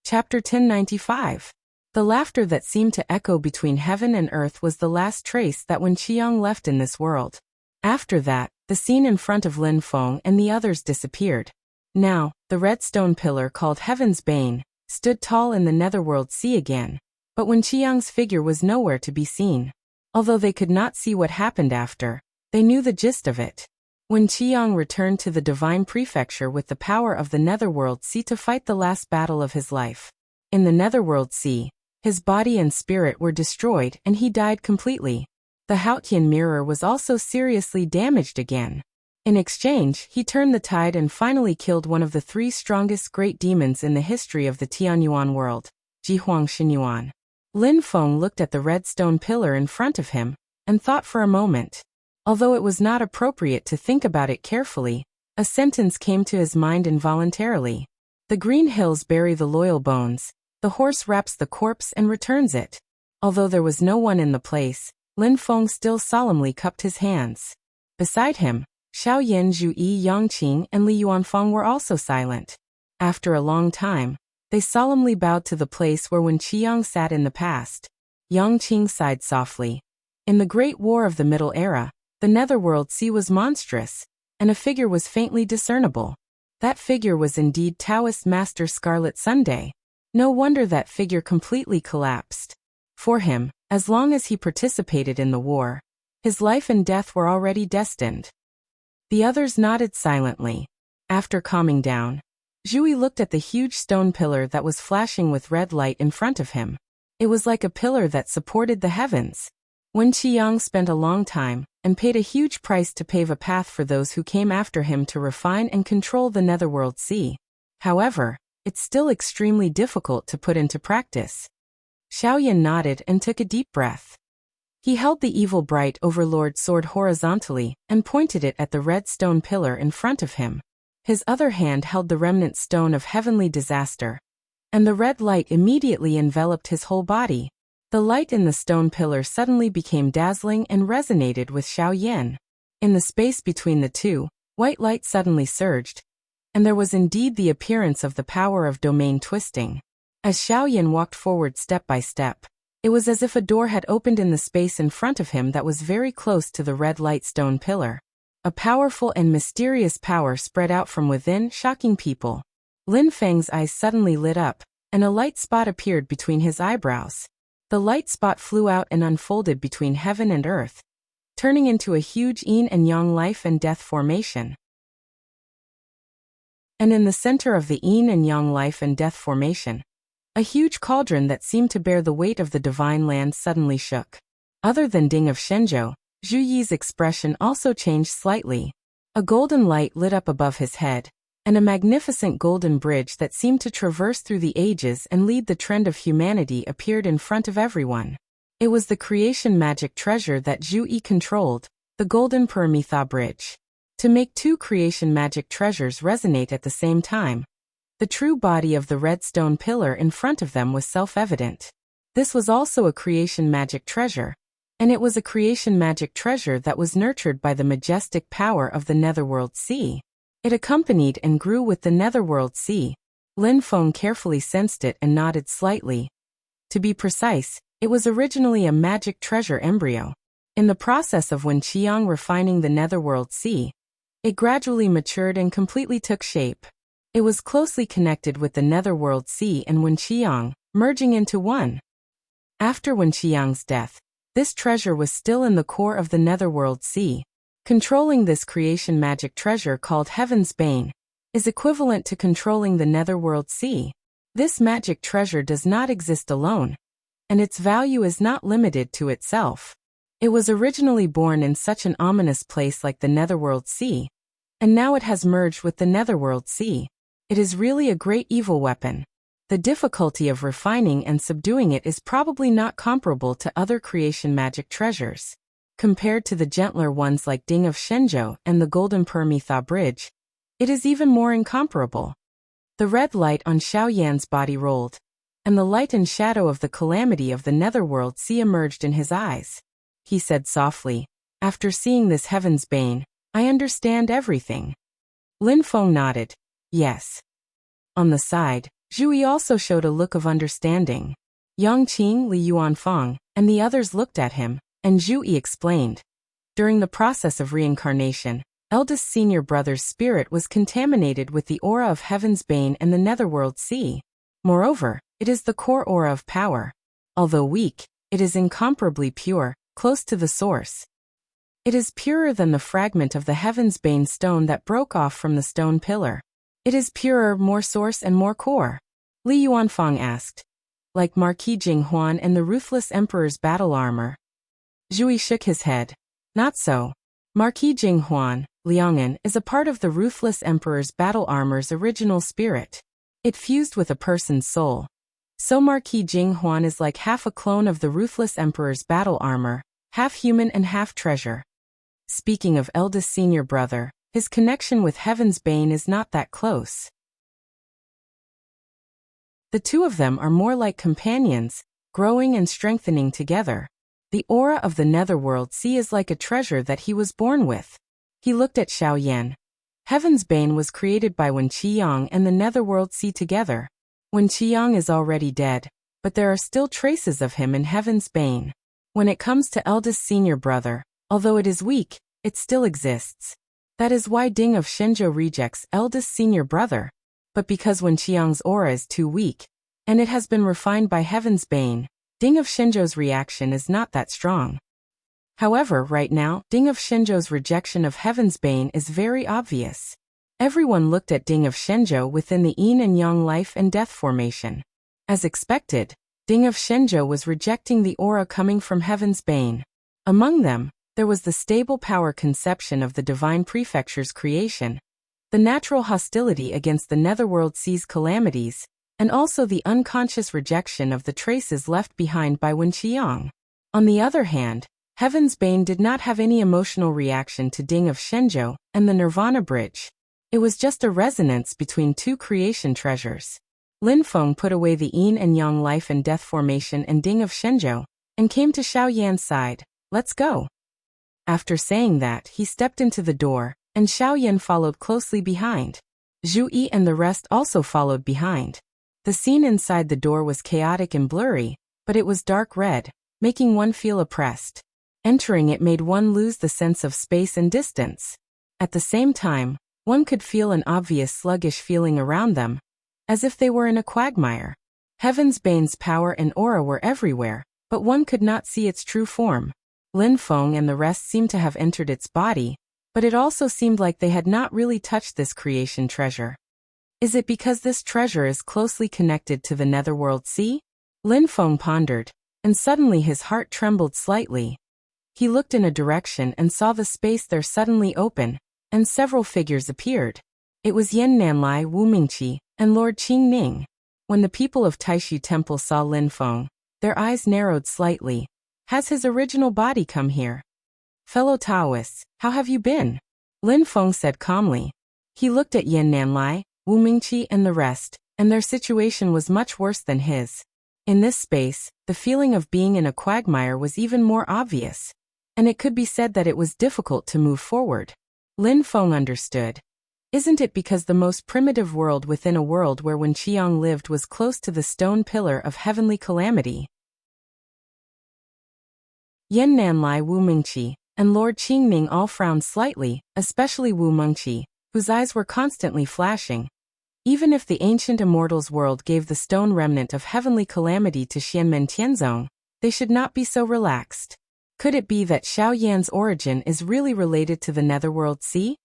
Chapter 1095. The laughter that seemed to echo between heaven and earth was the last trace that Wen Qiang left in this world. After that, the scene in front of Lin Feng and the others disappeared. Now, the red stone pillar called Heaven's Bane stood tall in the Netherworld Sea again, but Wen Qiang's figure was nowhere to be seen. Although they could not see what happened after, they knew the gist of it. Wen Qiang returned to the divine prefecture with the power of the Netherworld Sea to fight the last battle of his life. In the Netherworld Sea, his body and spirit were destroyed and he died completely. The Haotian mirror was also seriously damaged again. In exchange, he turned the tide and finally killed one of the 3 strongest great demons in the history of the Tianyuan world, Jihuang Xinyuan. Lin Feng looked at the red stone pillar in front of him, and thought for a moment. Although it was not appropriate to think about it carefully, a sentence came to his mind involuntarily. The green hills bury the loyal bones, the horse wraps the corpse and returns it. Although there was no one in the place, Lin Feng still solemnly cupped his hands. Beside him, Xiao Yin, Zhu Yi, Yangqing, and Li Yuanfeng were also silent. After a long time, they solemnly bowed to the place where Wen Qiang sat in the past. Yangqing sighed softly. In the Great War of the Middle Era, the Netherworld Sea was monstrous, and a figure was faintly discernible. That figure was indeed Taoist Master Scarlet Sunday. No wonder that figure completely collapsed. For him, as long as he participated in the war, his life and death were already destined. The others nodded silently. After calming down, Zhui looked at the huge stone pillar that was flashing with red light in front of him. It was like a pillar that supported the heavens. Wen Qiang spent a long time, and paid a huge price to pave a path for those who came after him to refine and control the Netherworld Sea. However, it's still extremely difficult to put into practice. Xiaoyan nodded and took a deep breath. He held the evil bright overlord sword horizontally and pointed it at the red stone pillar in front of him. His other hand held the remnant stone of heavenly disaster, and the red light immediately enveloped his whole body. The light in the stone pillar suddenly became dazzling and resonated with Xiaoyan. In the space between the two, white light suddenly surged, and there was indeed the appearance of the power of domain twisting. As Xiaoyan walked forward step by step, it was as if a door had opened in the space in front of him that was very close to the red light stone pillar. A powerful and mysterious power spread out from within, shocking people. Lin Feng's eyes suddenly lit up, and a light spot appeared between his eyebrows. The light spot flew out and unfolded between heaven and earth, turning into a huge yin and yang life and death formation. And in the center of the yin and yang life and death formation, a huge cauldron that seemed to bear the weight of the divine land suddenly shook. Other than Ding of Shenzhou, Zhu Yi's expression also changed slightly. A golden light lit up above his head, and a magnificent golden bridge that seemed to traverse through the ages and lead the trend of humanity appeared in front of everyone. It was the creation magic treasure that Zhu Yi controlled, the golden Paramitha bridge. To make two creation magic treasures resonate at the same time, the true body of the red stone pillar in front of them was self-evident. This was also a creation magic treasure, and it was a creation magic treasure that was nurtured by the majestic power of the Netherworld Sea. It accompanied and grew with the Netherworld Sea. Lin Feng carefully sensed it and nodded slightly. To be precise, it was originally a magic treasure embryo. In the process of Wen Qiang refining the Netherworld Sea, it gradually matured and completely took shape. It was closely connected with the Netherworld Sea and Wen Qiang, merging into one. After Wen Qiang's death, this treasure was still in the core of the Netherworld Sea. Controlling this creation magic treasure called Heaven's Bane is equivalent to controlling the Netherworld Sea. This magic treasure does not exist alone, and its value is not limited to itself. It was originally born in such an ominous place like the Netherworld Sea, and now it has merged with the Netherworld Sea. It is really a great evil weapon. The difficulty of refining and subduing it is probably not comparable to other creation magic treasures. Compared to the gentler ones like Ding of Shenzhou and the Golden Paramitha Bridge, it is even more incomparable. The red light on Xiao Yan's body rolled, and the light and shadow of the calamity of the Netherworld Sea emerged in his eyes. He said softly, "After seeing this Heaven's Bane, I understand everything." Lin Feng nodded. Yes. On the side, Zhu Yi also showed a look of understanding. Yang Qing, Li Yuanfang, and the others looked at him, and Zhu Yi explained. During the process of reincarnation, eldest senior brother's spirit was contaminated with the aura of Heaven's Bane and the Netherworld Sea. Moreover, it is the core aura of power. Although weak, it is incomparably pure, close to the source. It is purer than the fragment of the Heaven's Bane stone that broke off from the stone pillar. It is purer, more source and more core. Li Yuanfang asked. Like Marquis Jinghuan and the Ruthless Emperor's battle armor. Zhu Yi shook his head. Not so. Marquis Jinghuan, Liang'an, is a part of the Ruthless Emperor's battle armor's original spirit. It fused with a person's soul. So Marquis Jinghuan is like half a clone of the Ruthless Emperor's battle armor, half human and half treasure. Speaking of eldest senior brother, his connection with Heaven's Bane is not that close. The two of them are more like companions, growing and strengthening together. The aura of the Netherworld Sea is like a treasure that he was born with. He looked at Xiao Yan. Heaven's Bane was created by Wen Qiang and the Netherworld Sea together. Wen Qiang is already dead, but there are still traces of him in Heaven's Bane. When it comes to eldest senior brother, although it is weak, it still exists. That is why Ding of Shenzhou rejects eldest senior brother. But because Wen Qiang's aura is too weak, and it has been refined by Heaven's Bane, Ding of Shenzhou's reaction is not that strong. However, right now, Ding of Shenzhou's rejection of Heaven's Bane is very obvious. Everyone looked at Ding of Shenzhou within the yin and yang life and death formation. As expected, Ding of Shenzhou was rejecting the aura coming from Heaven's Bane. Among them, there was the stable power conception of the divine prefecture's creation, the natural hostility against the Netherworld Sea's calamities, and also the unconscious rejection of the traces left behind by Wen Qiang. On the other hand, Heaven's Bane did not have any emotional reaction to Ding of Shenzhou and the Nirvana Bridge. It was just a resonance between two creation treasures. Lin Feng put away the yin and yang life and death formation and Ding of Shenzhou, and came to Xiao Yan's side. Let's go. After saying that, he stepped into the door, and Xiao Yan followed closely behind. Zhu Yi and the rest also followed behind. The scene inside the door was chaotic and blurry, but it was dark red, making one feel oppressed. Entering it made one lose the sense of space and distance. At the same time, one could feel an obvious sluggish feeling around them, as if they were in a quagmire. Heaven's Bane's power and aura were everywhere, but one could not see its true form. Lin Feng and the rest seemed to have entered its body, but it also seemed like they had not really touched this creation treasure. Is it because this treasure is closely connected to the Netherworld Sea? Lin Feng pondered, and suddenly his heart trembled slightly. He looked in a direction and saw the space there suddenly open, and several figures appeared. It was Yan Nanlai, Wu Mingqi, and Lord Qing Ning. When the people of Taishu Temple saw Lin Feng, their eyes narrowed slightly. Has his original body come here? Fellow Taoists, how have you been? Lin Feng said calmly. He looked at Yan Nanlai, Wu Mingqi and the rest, and their situation was much worse than his. In this space, the feeling of being in a quagmire was even more obvious, and it could be said that it was difficult to move forward. Lin Feng understood. Isn't it because the most primitive world within a world where Wen Qiang lived was close to the stone pillar of heavenly calamity? Yan Nanlai, Wu Mingqi, and Lord Qing Ning all frowned slightly, especially Wu Mingqi, whose eyes were constantly flashing. Even if the ancient immortals world gave the stone remnant of heavenly calamity to Xianmen Tianzong, they should not be so relaxed. Could it be that Xiao Yan's origin is really related to the Netherworld Sea?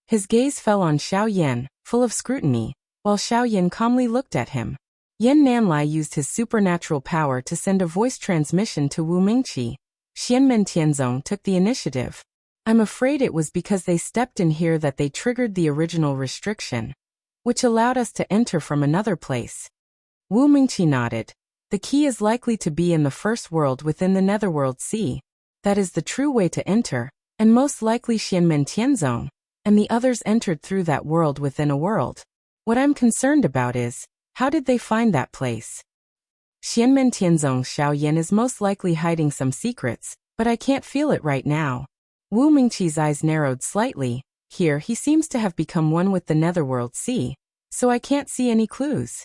His gaze fell on Xiao Yan, full of scrutiny, while Xiao Yan calmly looked at him. Yan Nanlai used his supernatural power to send a voice transmission to Wu Mingqi. Xianmen Tianzong took the initiative. I'm afraid it was because they stepped in here that they triggered the original restriction, which allowed us to enter from another place. Wu Mingqi nodded. The key is likely to be in the first world within the Netherworld Sea. That is the true way to enter, and most likely Xianmen Tianzong, and the others entered through that world within a world. What I'm concerned about is, how did they find that place? Xianmen Tianzong's Xiao Yan is most likely hiding some secrets, but I can't feel it right now. Wu Mingqi's eyes narrowed slightly. Here he seems to have become one with the Netherworld Sea, so I can't see any clues.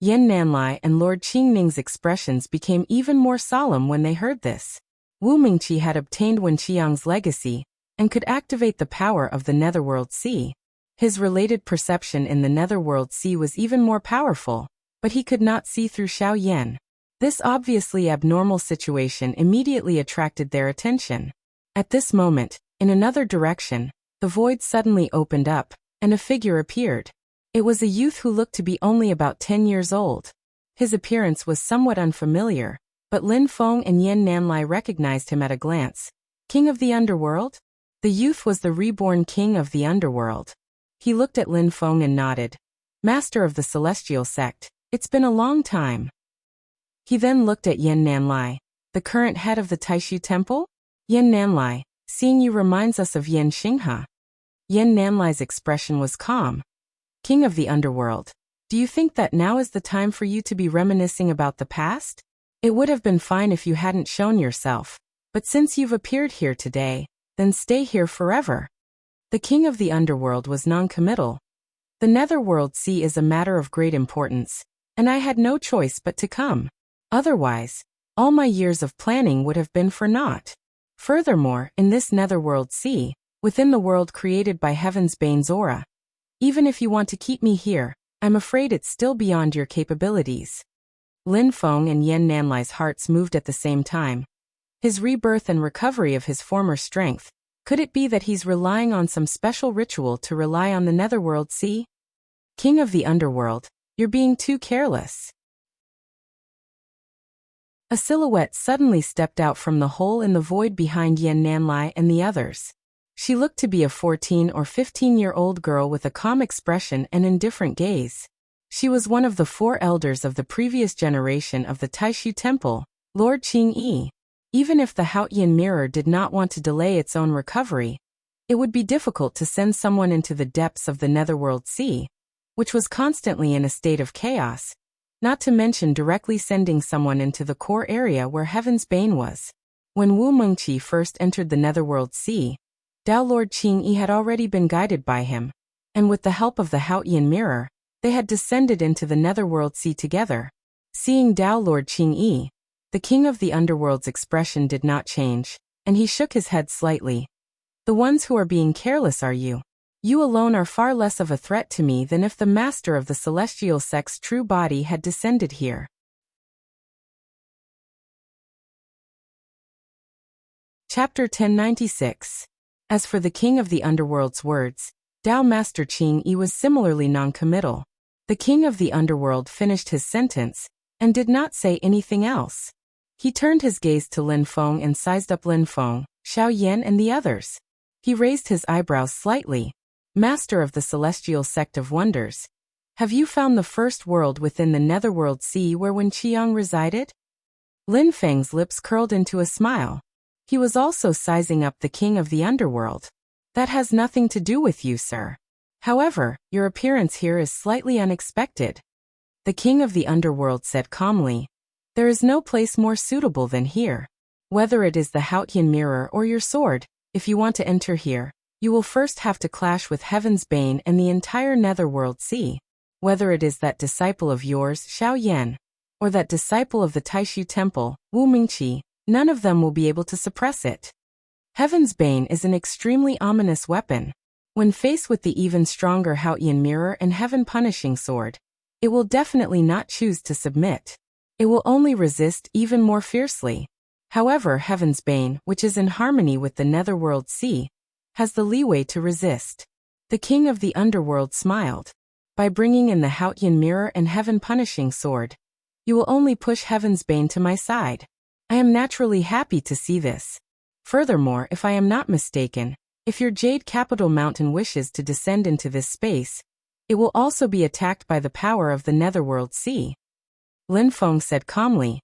Yan Nanlai and Lord Qing Ning's expressions became even more solemn when they heard this. Wu Mingqi had obtained Wen Qiang's legacy, and could activate the power of the Netherworld Sea. His related perception in the Netherworld Sea was even more powerful, but he could not see through Xiao Yan. This obviously abnormal situation immediately attracted their attention. At this moment, in another direction, the void suddenly opened up, and a figure appeared. It was a youth who looked to be only about 10 years old. His appearance was somewhat unfamiliar, but Lin Feng and Yan Nanlai recognized him at a glance. King of the Underworld? The youth was the reborn king of the Underworld. He looked at Lin Feng and nodded. Master of the Celestial Sect, it's been a long time. He then looked at Yan Nanlai. The current head of the Taishu Temple? Yan Nanlai, seeing you reminds us of Yan Xinghe. Yan Nanlai's expression was calm. King of the Underworld, do you think that now is the time for you to be reminiscing about the past? It would have been fine if you hadn't shown yourself, but since you've appeared here today, then stay here forever. The King of the Underworld was non-committal. The Netherworld Sea is a matter of great importance, and I had no choice but to come. Otherwise, all my years of planning would have been for naught. Furthermore, in this Netherworld Sea, within the world created by Heaven's Bane's aura, even if you want to keep me here, I'm afraid it's still beyond your capabilities. Lin Feng and Yan Nanlai's hearts moved at the same time. His rebirth and recovery of his former strength, could it be that he's relying on some special ritual to rely on the Netherworld Sea? King of the Underworld, you're being too careless. A silhouette suddenly stepped out from the hole in the void behind Yan Nanlai and the others. She looked to be a 14 or 15-year-old girl with a calm expression and indifferent gaze. She was one of the 4 elders of the previous generation of the Taishu Temple, Lord Qing Yi. Even if the Haotian mirror did not want to delay its own recovery, it would be difficult to send someone into the depths of the Netherworld Sea, which was constantly in a state of chaos, not to mention directly sending someone into the core area where Heaven's Bane was. When Wu Mingqi first entered the Netherworld Sea, Dao Lord Qing Yi had already been guided by him, and with the help of the Haotian mirror, they had descended into the Netherworld Sea together. Seeing Dao Lord Qing Yi, the King of the Underworld's expression did not change, and he shook his head slightly. The ones who are being careless are you. You alone are far less of a threat to me than if the master of the celestial sect's true body had descended here. Chapter 1096. As for the king of the underworld's words, Tao Master Qing Yi was similarly non-committal. The king of the underworld finished his sentence and did not say anything else. He turned his gaze to Lin Feng and sized up Lin Feng, Xiao Yan and the others. He raised his eyebrows slightly. Master of the celestial sect of wonders, have you found the first world within the netherworld sea where Wen Qiang resided? Lin Feng's lips curled into a smile. He was also sizing up the king of the underworld. That has nothing to do with you, sir. However, your appearance here is slightly unexpected. The king of the underworld said calmly, there is no place more suitable than here. Whether it is the Haotian mirror or your sword, if you want to enter here, you will first have to clash with Heaven's Bane and the entire netherworld sea. Whether it is that disciple of yours, Xiao Yan, or that disciple of the Taishu Temple, Wu Mingqi, none of them will be able to suppress it. Heaven's Bane is an extremely ominous weapon. When faced with the even stronger Haotian mirror and Heaven Punishing Sword, it will definitely not choose to submit. It will only resist even more fiercely. However, Heaven's Bane, which is in harmony with the netherworld sea, has the leeway to resist. The king of the underworld smiled. By bringing in the Haotian mirror and Heaven Punishing Sword, you will only push Heaven's Bane to my side. I am naturally happy to see this. Furthermore, if I am not mistaken, if your Jade Capital Mountain wishes to descend into this space, it will also be attacked by the power of the netherworld sea. Lin Feng said calmly,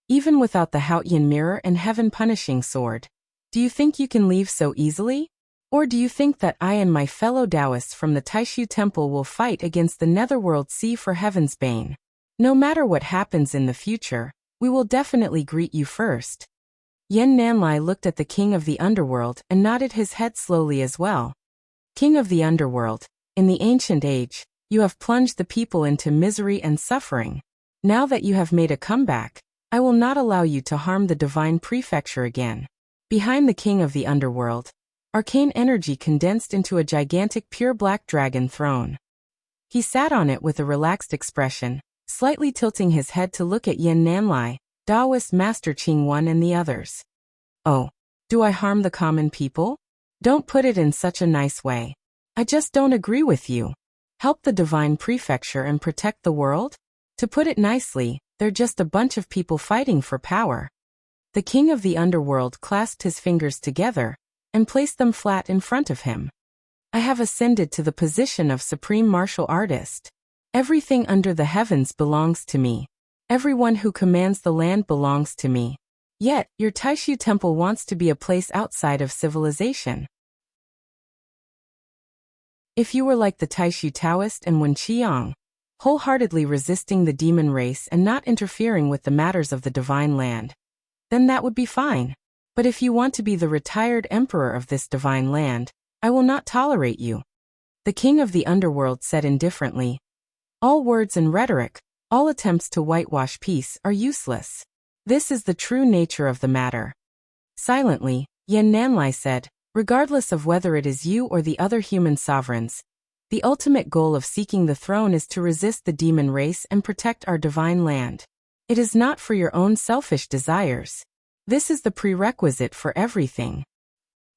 even without the Haotian mirror and Heaven Punishing Sword, do you think you can leave so easily? Or do you think that I and my fellow Taoists from the Taishu Temple will fight against the netherworld sea for Heaven's Bane? No matter what happens in the future, we will definitely greet you first. Yan Nanlai looked at the king of the underworld and nodded his head slowly as well. King of the underworld, in the ancient age, you have plunged the people into misery and suffering. Now that you have made a comeback, I will not allow you to harm the divine prefecture again. Behind the king of the underworld, arcane energy condensed into a gigantic pure black dragon throne. He sat on it with a relaxed expression, slightly tilting his head to look at Yan Nanlai, Taoist Master Qing Wan and the others. Oh, do I harm the common people? Don't put it in such a nice way. I just don't agree with you. Help the divine prefecture and protect the world? To put it nicely, they're just a bunch of people fighting for power. The king of the underworld clasped his fingers together and placed them flat in front of him. I have ascended to the position of supreme martial artist. Everything under the heavens belongs to me. Everyone who commands the land belongs to me. Yet, your Taishu Temple wants to be a place outside of civilization. If you were like the Taishu Taoist and Wen Qiang, wholeheartedly resisting the demon race and not interfering with the matters of the divine land, then that would be fine. But if you want to be the retired emperor of this divine land, I will not tolerate you. The king of the underworld said indifferently, all words and rhetoric, all attempts to whitewash peace are useless. This is the true nature of the matter. Silently, Yan Nanlai said, regardless of whether it is you or the other human sovereigns, the ultimate goal of seeking the throne is to resist the demon race and protect our divine land. It is not for your own selfish desires. This is the prerequisite for everything.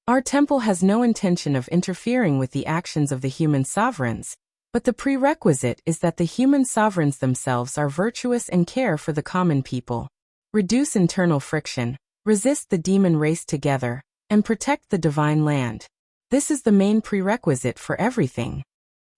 Our temple has no intention of interfering with the actions of the human sovereigns, but the prerequisite is that the human sovereigns themselves are virtuous and care for the common people. Reduce internal friction, resist the demon race together, and protect the divine land. This is the main prerequisite for everything.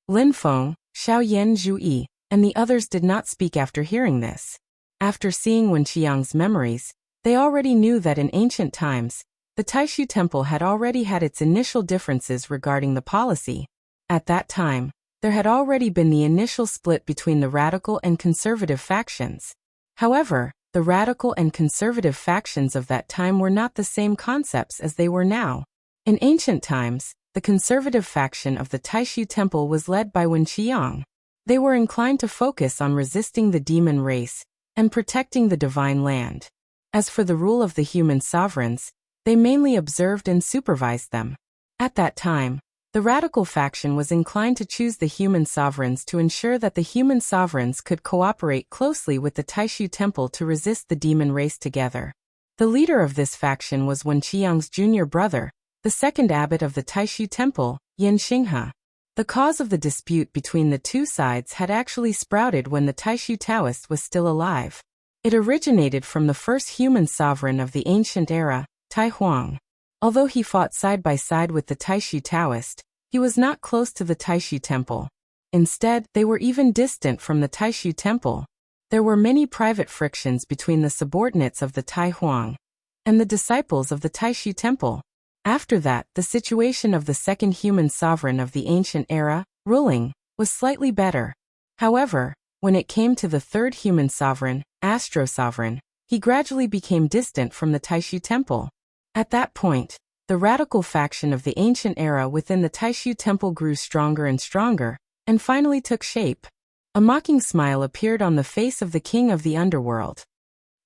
Lin Feng, Xiao Yan Zhuyi, and the others did not speak after hearing this. After seeing Wen Qiang's memories, they already knew that in ancient times, the Taishu Temple had already had its initial differences regarding the policy. At that time, there had already been the initial split between the radical and conservative factions. However, the radical and conservative factions of that time were not the same concepts as they were now. In ancient times, the conservative faction of the Taishu Temple was led by Wen Qiang. They were inclined to focus on resisting the demon race and protecting the divine land. As for the rule of the human sovereigns, they mainly observed and supervised them. At that time, the radical faction was inclined to choose the human sovereigns to ensure that the human sovereigns could cooperate closely with the Taishu Temple to resist the demon race together. The leader of this faction was Wen Qiang's junior brother, the second abbot of the Taishu Temple, Yin Xinghe. The cause of the dispute between the two sides had actually sprouted when the Taishu Taoist was still alive. It originated from the first human sovereign of the ancient era, Tai Huang. Although he fought side by side with the Taishu Taoist, he was not close to the Taishu Temple. Instead, they were even distant from the Taishu Temple. There were many private frictions between the subordinates of the Tai Huang and the disciples of the Taishu Temple. After that, the situation of the second human sovereign of the ancient era, ruling, was slightly better. However, when it came to the third human sovereign, Astro Sovereign, he gradually became distant from the Taishu Temple. At that point, the radical faction of the ancient era within the Taishu Temple grew stronger and stronger, and finally took shape. A mocking smile appeared on the face of the king of the underworld.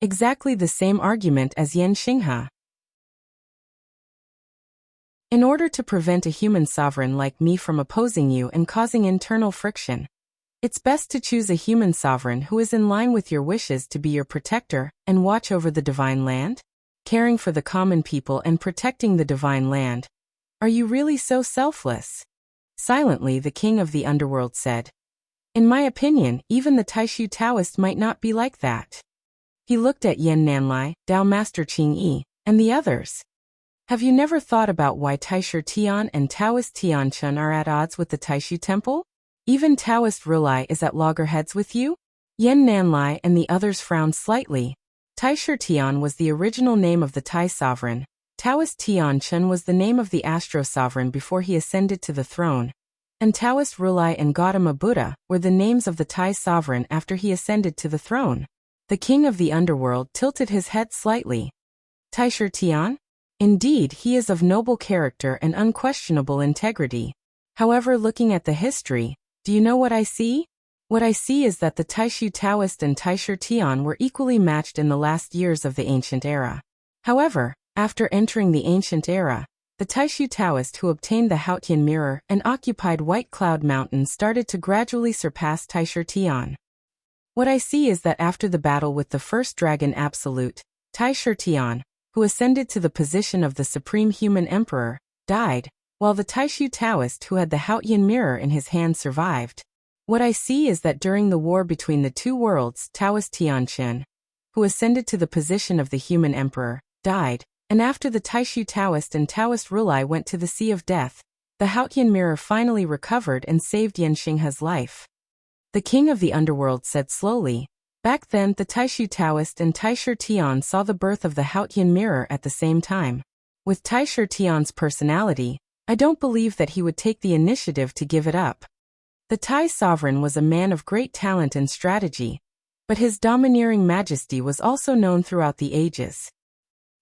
Exactly the same argument as Yin Xinghe. In order to prevent a human sovereign like me from opposing you and causing internal friction, it's best to choose a human sovereign who is in line with your wishes to be your protector and watch over the divine land. Caring for the common people and protecting the divine land. Are you really so selfless? Silently, the king of the underworld said. In my opinion, even the Taishu Taoist might not be like that. He looked at Yan Nanlai, Dao Master Qing Yi, and the others. Have you never thought about why Taishu Tian and Taoist Tianchun are at odds with the Taishu Temple? Even Taoist Rulai is at loggerheads with you? Yan Nanlai and the others frowned slightly. Taishu Tian was the original name of the Tai sovereign. Taoist Tianchun was the name of the Astro sovereign before he ascended to the throne. And Taoist Rulai and Gautama Buddha were the names of the Tai sovereign after he ascended to the throne. The king of the underworld tilted his head slightly. Taishu Tian? Indeed, he is of noble character and unquestionable integrity. However, looking at the history, do you know what I see? What I see is that the Taishu Taoist and Taishu Tian were equally matched in the last years of the ancient era. However, after entering the ancient era, the Taishu Taoist who obtained the Haotian mirror and occupied White Cloud Mountain started to gradually surpass Taishu Tian. What I see is that after the battle with the first dragon Absolute, Taishu Tian, who ascended to the position of the Supreme Human Emperor, died, while the Taishu Taoist who had the Haotian mirror in his hand survived. What I see is that during the war between the two worlds, Taoist Tianqin, who ascended to the position of the human emperor, died, and after the Taishu Taoist and Taoist Rulai went to the Sea of Death, the Haotian mirror finally recovered and saved Yin Xinghe's life. The king of the underworld said slowly, back then the Taishu Taoist and Taishu Tian saw the birth of the Haotian mirror at the same time. With Taishu Tian's personality, I don't believe that he would take the initiative to give it up. The Tai sovereign was a man of great talent and strategy, but his domineering majesty was also known throughout the ages.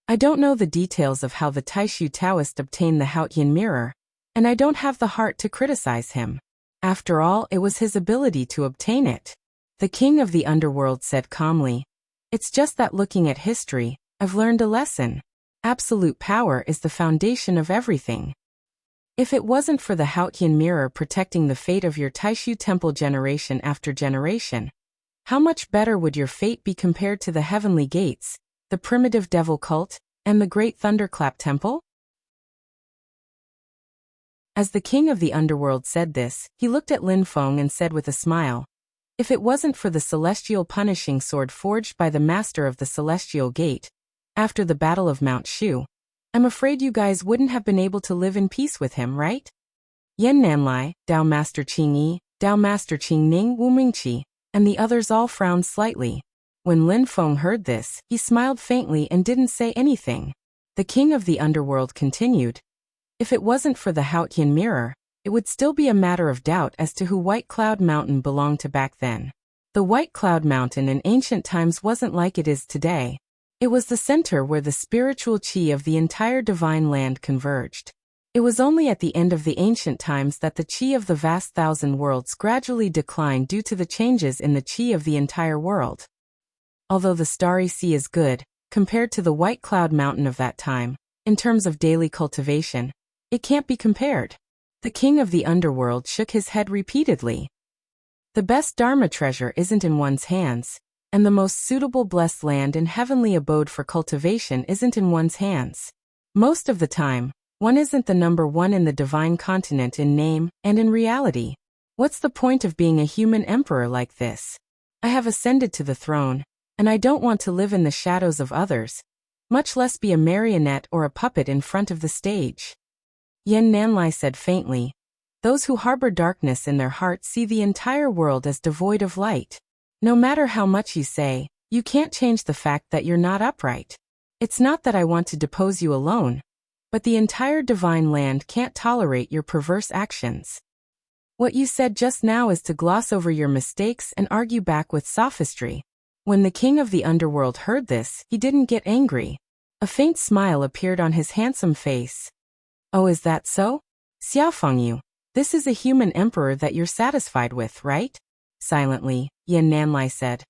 I don't know the details of how the Taishu Taoist obtained the Haotian mirror, and I don't have the heart to criticize him. After all, it was his ability to obtain it. The king of the underworld said calmly, it's just that looking at history, I've learned a lesson. Absolute power is the foundation of everything. If it wasn't for the Haotian mirror protecting the fate of your Taishu Temple generation after generation, how much better would your fate be compared to the heavenly gates, the primitive devil cult, and the great thunderclap temple? As the king of the underworld said this, he looked at Lin Feng and said with a smile, if it wasn't for the celestial punishing sword forged by the master of the celestial gate, after the battle of Mount Shu, I'm afraid you guys wouldn't have been able to live in peace with him, right? Yan Nanlai, Dao Master Qing Yi, Dao Master Qing Ning, Wu Mingqi, and the others all frowned slightly. When Lin Feng heard this, he smiled faintly and didn't say anything. The king of the underworld continued, if it wasn't for the Haotian mirror, it would still be a matter of doubt as to who White Cloud Mountain belonged to back then. The White Cloud Mountain in ancient times wasn't like it is today. It was the center where the spiritual chi of the entire divine land converged. It was only at the end of the ancient times that the chi of the vast thousand worlds gradually declined due to the changes in the chi of the entire world. Although the Starry Sea is good, compared to the White Cloud Mountain of that time, in terms of daily cultivation, It can't be compared. The king of the underworld shook his head repeatedly. The best Dharma treasure isn't in one's hands, and the most suitable blessed land and heavenly abode for cultivation isn't in one's hands. Most of the time, one isn't the number one in the divine continent in name and in reality. What's the point of being a human emperor like this? I have ascended to the throne, and I don't want to live in the shadows of others, much less be a marionette or a puppet in front of the stage. Yen Nanlai said faintly, "Those who harbor darkness in their hearts see the entire world as devoid of light. No matter how much you say, you can't change the fact that you're not upright. It's not that I want to depose you alone, but the entire divine land can't tolerate your perverse actions." What you said just now is to gloss over your mistakes and argue back with sophistry. When the king of the underworld heard this, he didn't get angry. A faint smile appeared on his handsome face. "Oh, is that so? Xiaofengyu, this is a human emperor that you're satisfied with, right?" Silently, Yen Nanlai said.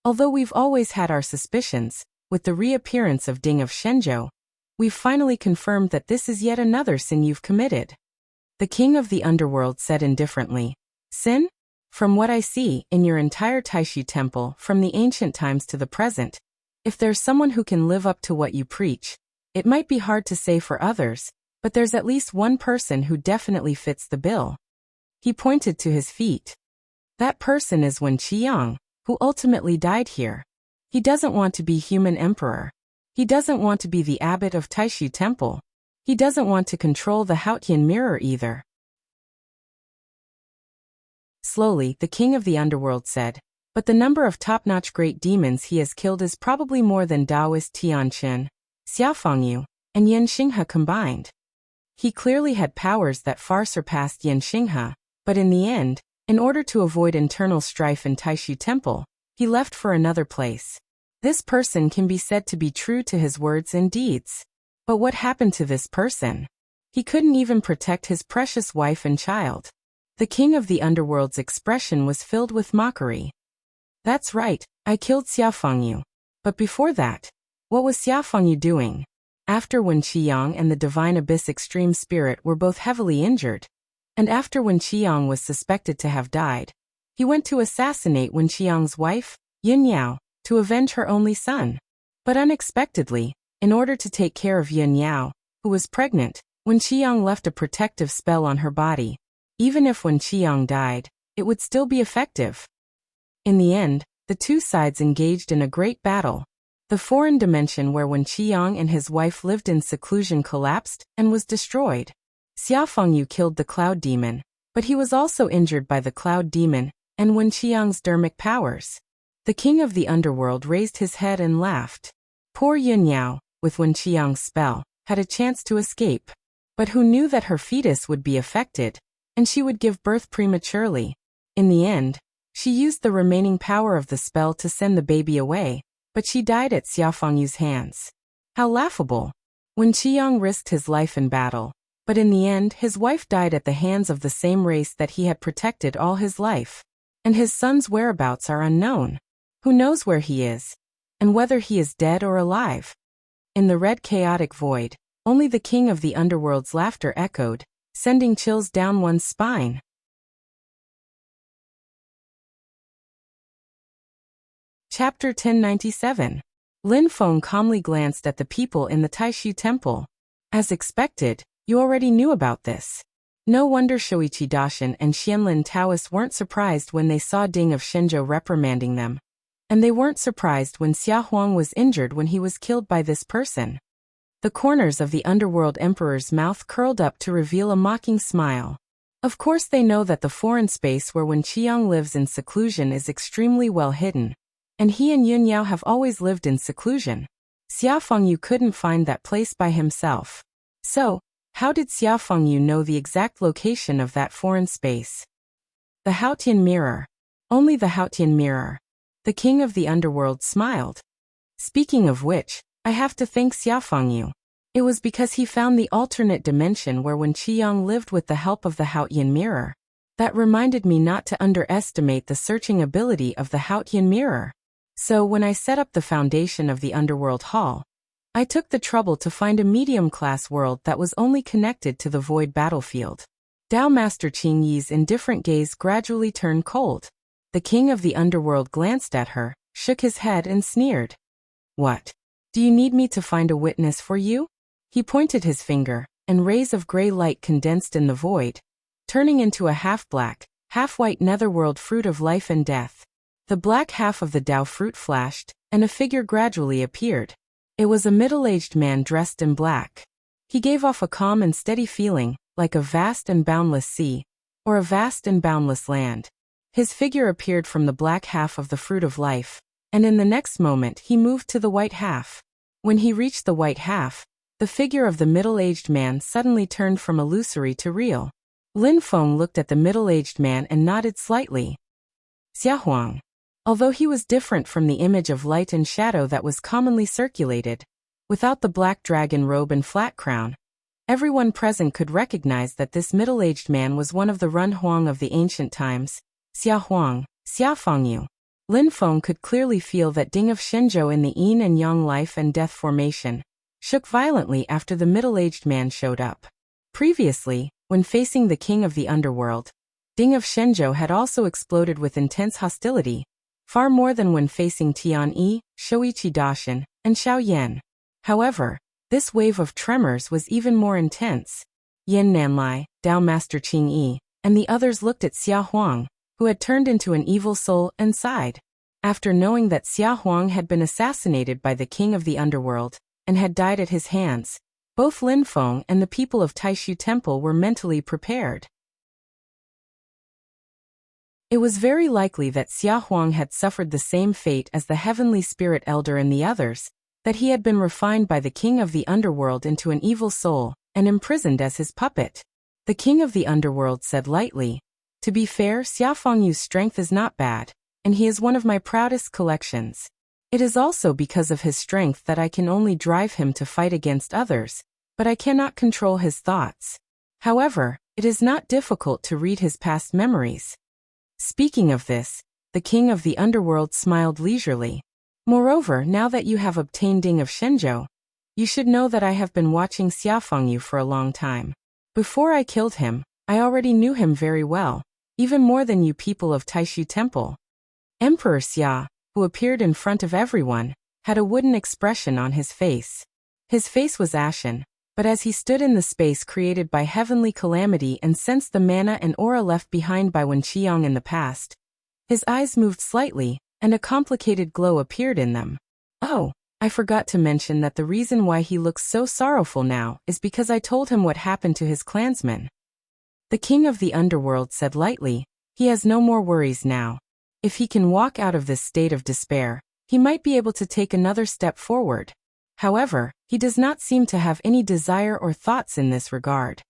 "Although we've always had our suspicions, with the reappearance of Ding of Shenzhou, we've finally confirmed that this is yet another sin you've committed." The king of the underworld said indifferently, "Sin? From what I see, in your entire Taishu temple, from the ancient times to the present, if there's someone who can live up to what you preach, it might be hard to say for others, but there's at least one person who definitely fits the bill." He pointed to his feet. "That person is Wen Qiang, who ultimately died here. He doesn't want to be human emperor. He doesn't want to be the abbot of Taishu Temple. He doesn't want to control the Haotian mirror either." Slowly, the king of the underworld said, "But the number of top-notch great demons he has killed is probably more than Taoist Tianqin, Xiaofengyu, and Yan Xinghe combined." He clearly had powers that far surpassed Yan Xinghe, but in the end, in order to avoid internal strife in Taishu Temple, he left for another place. This person can be said to be true to his words and deeds. But what happened to this person? He couldn't even protect his precious wife and child. The king of the underworld's expression was filled with mockery. "That's right, I killed Xiaofengyu. But before that, what was Xiaofengyu doing?" After Wen Qiang and the Divine Abyss Extreme Spirit were both heavily injured, and after Wen Qiang was suspected to have died, he went to assassinate Wen Qiang's wife, Yin Yao, to avenge her only son. But unexpectedly, in order to take care of Yin Yao, who was pregnant, Wen Qiang left a protective spell on her body. Even if Wen Qiang died, it would still be effective. In the end, the two sides engaged in a great battle. The foreign dimension where Wen Qiang and his wife lived in seclusion collapsed and was destroyed. Xiaofengyu killed the cloud demon, but he was also injured by the cloud demon and Wen Qiang's dharmic powers. The king of the underworld raised his head and laughed. Poor Yin Yao, with Wen Qiang's spell, had a chance to escape. But who knew that her fetus would be affected, and she would give birth prematurely? In the end, she used the remaining power of the spell to send the baby away, but she died at Xiaofengyu's hands. How laughable! Wen Qiang risked his life in battle, but in the end his wife died at the hands of the same race that he had protected all his life. And his son's whereabouts are unknown. Who knows where he is, and whether he is dead or alive? In the red chaotic void, only the king of the underworld's laughter echoed, sending chills down one's spine. Chapter 1097. Lin Feng calmly glanced at the people in the Taishu Temple. As expected, you already knew about this. No wonder Shoichi Daishin and Xianlin Taoist weren't surprised when they saw Ding of Shenzhou reprimanding them. And they weren't surprised when Xia Huang was injured when he was killed by this person. The corners of the underworld emperor's mouth curled up to reveal a mocking smile. Of course they know that the foreign space where Wen Qiang lives in seclusion is extremely well hidden. And he and Yun Yao have always lived in seclusion. Xiaofengyu couldn't find that place by himself. So, how did Xiaofengyu know the exact location of that foreign space? The Haotian mirror. Only the Haotian mirror. The king of the underworld smiled. Speaking of which, I have to thank Xiaofengyu. It was because he found the alternate dimension where Wen Qiang lived with the help of the Haotian mirror. That reminded me not to underestimate the searching ability of the Haotian mirror. So when I set up the foundation of the underworld hall, I took the trouble to find a medium-class world that was only connected to the void battlefield. Dao Master Qing Yi's indifferent gaze gradually turned cold. The king of the underworld glanced at her, shook his head and sneered. What? Do you need me to find a witness for you? He pointed his finger, and rays of gray light condensed in the void, turning into a half-black, half-white netherworld fruit of life and death. The black half of the Dao fruit flashed, and a figure gradually appeared. It was a middle-aged man dressed in black. He gave off a calm and steady feeling, like a vast and boundless sea, or a vast and boundless land. His figure appeared from the black half of the fruit of life, and in the next moment he moved to the white half. When he reached the white half, the figure of the middle-aged man suddenly turned from illusory to real. Lin Feng looked at the middle-aged man and nodded slightly. Xia Huang. Although he was different from the image of light and shadow that was commonly circulated, without the black dragon robe and flat crown, everyone present could recognize that this middle-aged man was one of the Run Huang of the ancient times, Xia Huang, Xia Fengyu. Lin Feng could clearly feel that Ding of Shenzhou in the yin and yang life and death formation shook violently after the middle-aged man showed up. Previously, when facing the king of the underworld, Ding of Shenzhou had also exploded with intense hostility, far more than when facing Tian Yi, Shouichi Daoshan, and Xiao Yan. However, this wave of tremors was even more intense. Yin Nanlai, Dao Master Qing Yi, and the others looked at Xia Huang, who had turned into an evil soul, and sighed. After knowing that Xia Huang had been assassinated by the king of the underworld, and had died at his hands, both Lin Feng and the people of Taishu Temple were mentally prepared. It was very likely that Xia Huang had suffered the same fate as the heavenly spirit elder and the others, that he had been refined by the king of the underworld into an evil soul, and imprisoned as his puppet. The king of the underworld said lightly, "To be fair, Xia Fengyu's strength is not bad, and he is one of my proudest collections. It is also because of his strength that I can only drive him to fight against others, but I cannot control his thoughts. However, it is not difficult to read his past memories." Speaking of this, the king of the underworld smiled leisurely. "Moreover, now that you have obtained Ding of Shenzhou, you should know that I have been watching Xia Fengyu for a long time. Before I killed him, I already knew him very well, even more than you people of Taishu Temple." Emperor Xia, who appeared in front of everyone, had a wooden expression on his face. His face was ashen, but as he stood in the space created by heavenly calamity and sensed the mana and aura left behind by Wen Qiang in the past, his eyes moved slightly, and a complicated glow appeared in them. "Oh, I forgot to mention that the reason why he looks so sorrowful now is because I told him what happened to his clansmen." The king of the underworld said lightly, "He has no more worries now. If he can walk out of this state of despair, he might be able to take another step forward. However, he does not seem to have any desire or thoughts in this regard."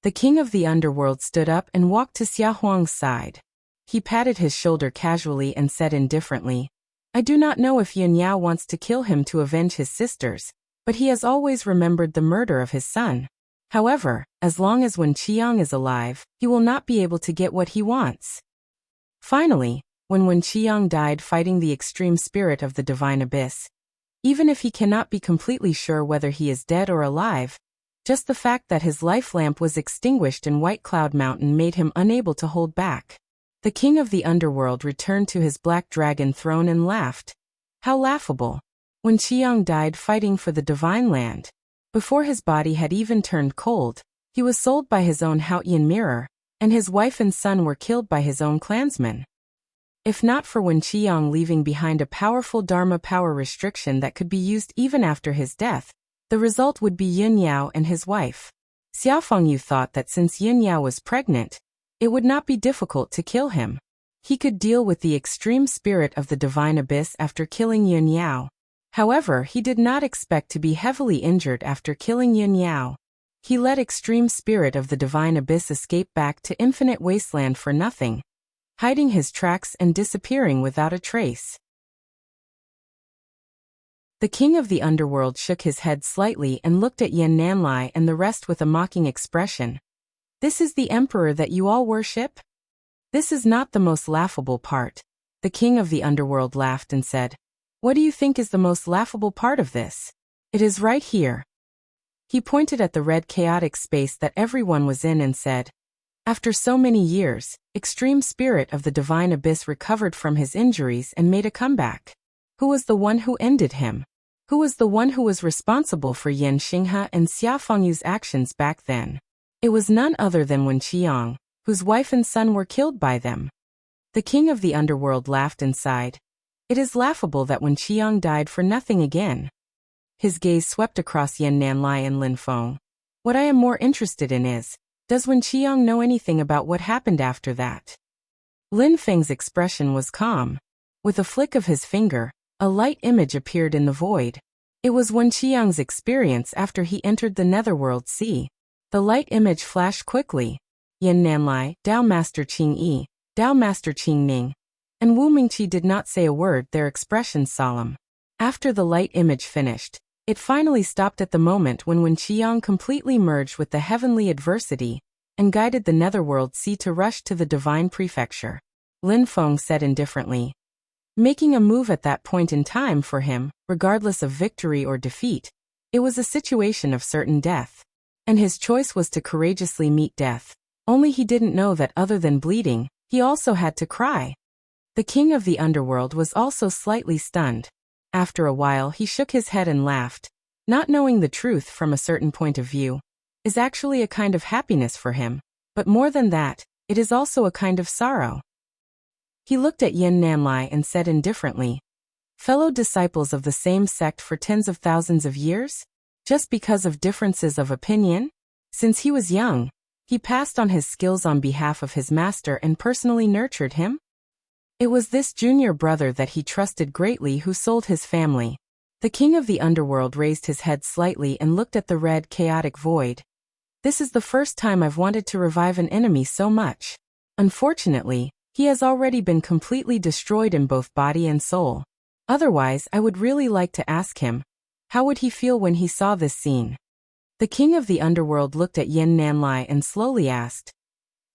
The king of the underworld stood up and walked to Xia Huang's side. He patted his shoulder casually and said indifferently, "I do not know if Yun Yao wants to kill him to avenge his sisters, but he has always remembered the murder of his son. However, as long as Wen Qiang is alive, he will not be able to get what he wants." Finally, when Wen Qiang died fighting the extreme spirit of the divine abyss, even if he cannot be completely sure whether he is dead or alive, just the fact that his life lamp was extinguished in White Cloud Mountain made him unable to hold back. The king of the underworld returned to his black dragon throne and laughed. How laughable! Wen Qiang died fighting for the divine land. Before his body had even turned cold, he was sold by his own Haotian mirror, and his wife and son were killed by his own clansmen. If not for Wen Qiang leaving behind a powerful Dharma power restriction that could be used even after his death, the result would be Yun Yao and his wife. Xia Fengyu thought that since Yun Yao was pregnant, it would not be difficult to kill him. He could deal with the extreme spirit of the divine abyss after killing Yun Yao. However, he did not expect to be heavily injured after killing Yun Yao. He let extreme spirit of the divine abyss escape back to infinite wasteland for nothing, hiding his tracks and disappearing without a trace. The king of the underworld shook his head slightly and looked at Yin Nanlai and the rest with a mocking expression. "This is the emperor that you all worship? This is not the most laughable part." The king of the underworld laughed and said, "What do you think is the most laughable part of this?" It is right here. He pointed at the red chaotic space that everyone was in and said, after so many years, extreme spirit of the divine abyss recovered from his injuries and made a comeback. Who was the one who ended him? Who was the one who was responsible for Yan Xinghe and Xia Fengyu's actions back then? It was none other than Wen Qiang, whose wife and son were killed by them. The king of the underworld laughed and sighed. It is laughable that Wen Qiang died for nothing again. His gaze swept across Yan Nanlai and Lin Feng. What I am more interested in is, does Wen Qiang know anything about what happened after that? Lin Feng's expression was calm. With a flick of his finger, a light image appeared in the void. It was Wen Qiang's experience after he entered the Netherworld Sea. The light image flashed quickly. Yan Nanlai, Dao Master Qing Yi, Dao Master Qing Ning, and Wu Mingqi did not say a word, their expressions solemn. After the light image finished, it finally stopped at the moment when Wen Qiang completely merged with the heavenly adversity and guided the Netherworld Sea to rush to the divine prefecture. Lin Feng said indifferently. Making a move at that point in time for him, regardless of victory or defeat, it was a situation of certain death. And his choice was to courageously meet death. Only he didn't know that other than bleeding, he also had to cry. The king of the underworld was also slightly stunned. After a while he shook his head and laughed. Not knowing the truth from a certain point of view is actually a kind of happiness for him, but more than that, it is also a kind of sorrow. He looked at Yan Nanlai and said indifferently, fellow disciples of the same sect for tens of thousands of years? Just because of differences of opinion? Since he was young, he passed on his skills on behalf of his master and personally nurtured him? It was this junior brother that he trusted greatly who sold his family. The king of the underworld raised his head slightly and looked at the red, chaotic void. This is the first time I've wanted to revive an enemy so much. Unfortunately, he has already been completely destroyed in both body and soul. Otherwise, I would really like to ask him, how would he feel when he saw this scene? The king of the underworld looked at Yan Nanlai and slowly asked,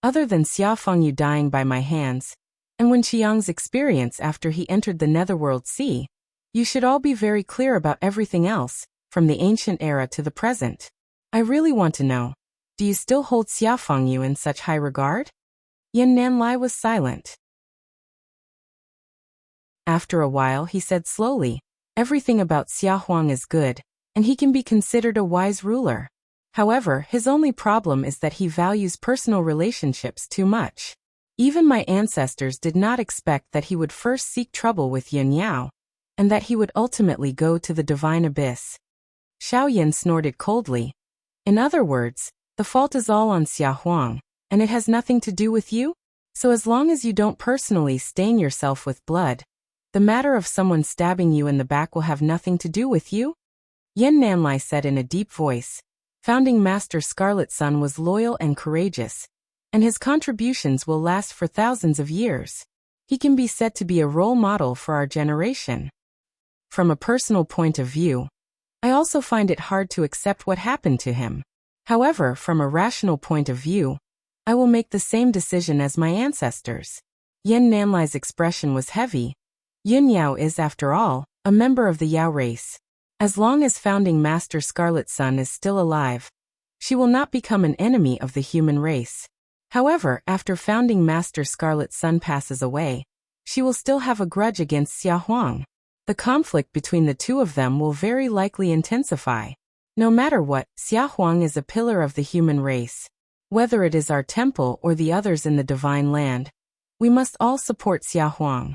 other than Xia Fenyu dying by my hands, and Wen Qiang's experience after he entered the Netherworld Sea, you should all be very clear about everything else, from the ancient era to the present. I really want to know, do you still hold Xia Fenyu in such high regard? Yan Nanlai was silent. After a while he said slowly, everything about Xia Huang is good, and he can be considered a wise ruler. However, his only problem is that he values personal relationships too much. Even my ancestors did not expect that he would first seek trouble with Yin Yao, and that he would ultimately go to the divine abyss. Xiao Yin snorted coldly. In other words, the fault is all on Xia Huang, and it has nothing to do with you? So as long as you don't personally stain yourself with blood, the matter of someone stabbing you in the back will have nothing to do with you? Yan Nanlai said in a deep voice. Founding Master Scarlet's son was loyal and courageous, and his contributions will last for thousands of years. He can be said to be a role model for our generation. From a personal point of view, I also find it hard to accept what happened to him. However, from a rational point of view, I will make the same decision as my ancestors. Yan Nanlai's expression was heavy. Yin Yao is, after all, a member of the Yao race. As long as Founding Master Scarlet's son is still alive, she will not become an enemy of the human race. However, after Founding Master Scarlet's son passes away, she will still have a grudge against Xia Huang. The conflict between the two of them will very likely intensify. No matter what, Xia Huang is a pillar of the human race. Whether it is our temple or the others in the divine land, we must all support Xia Huang.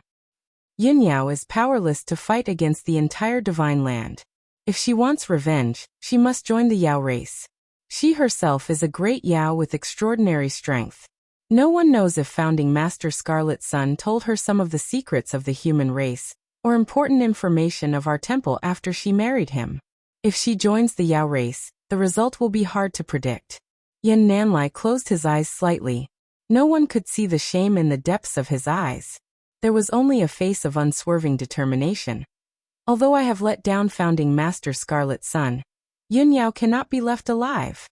Yin Yao is powerless to fight against the entire divine land. If she wants revenge, she must join the Yao race. She herself is a great Yao with extraordinary strength. No one knows if Founding Master Scarlet's son told her some of the secrets of the human race, or important information of our temple after she married him. If she joins the Yao race, the result will be hard to predict. Yan Nanlai closed his eyes slightly. No one could see the shame in the depths of his eyes. There was only a face of unswerving determination. Although I have let down Founding Master Scarlet's son, Yin Yao cannot be left alive.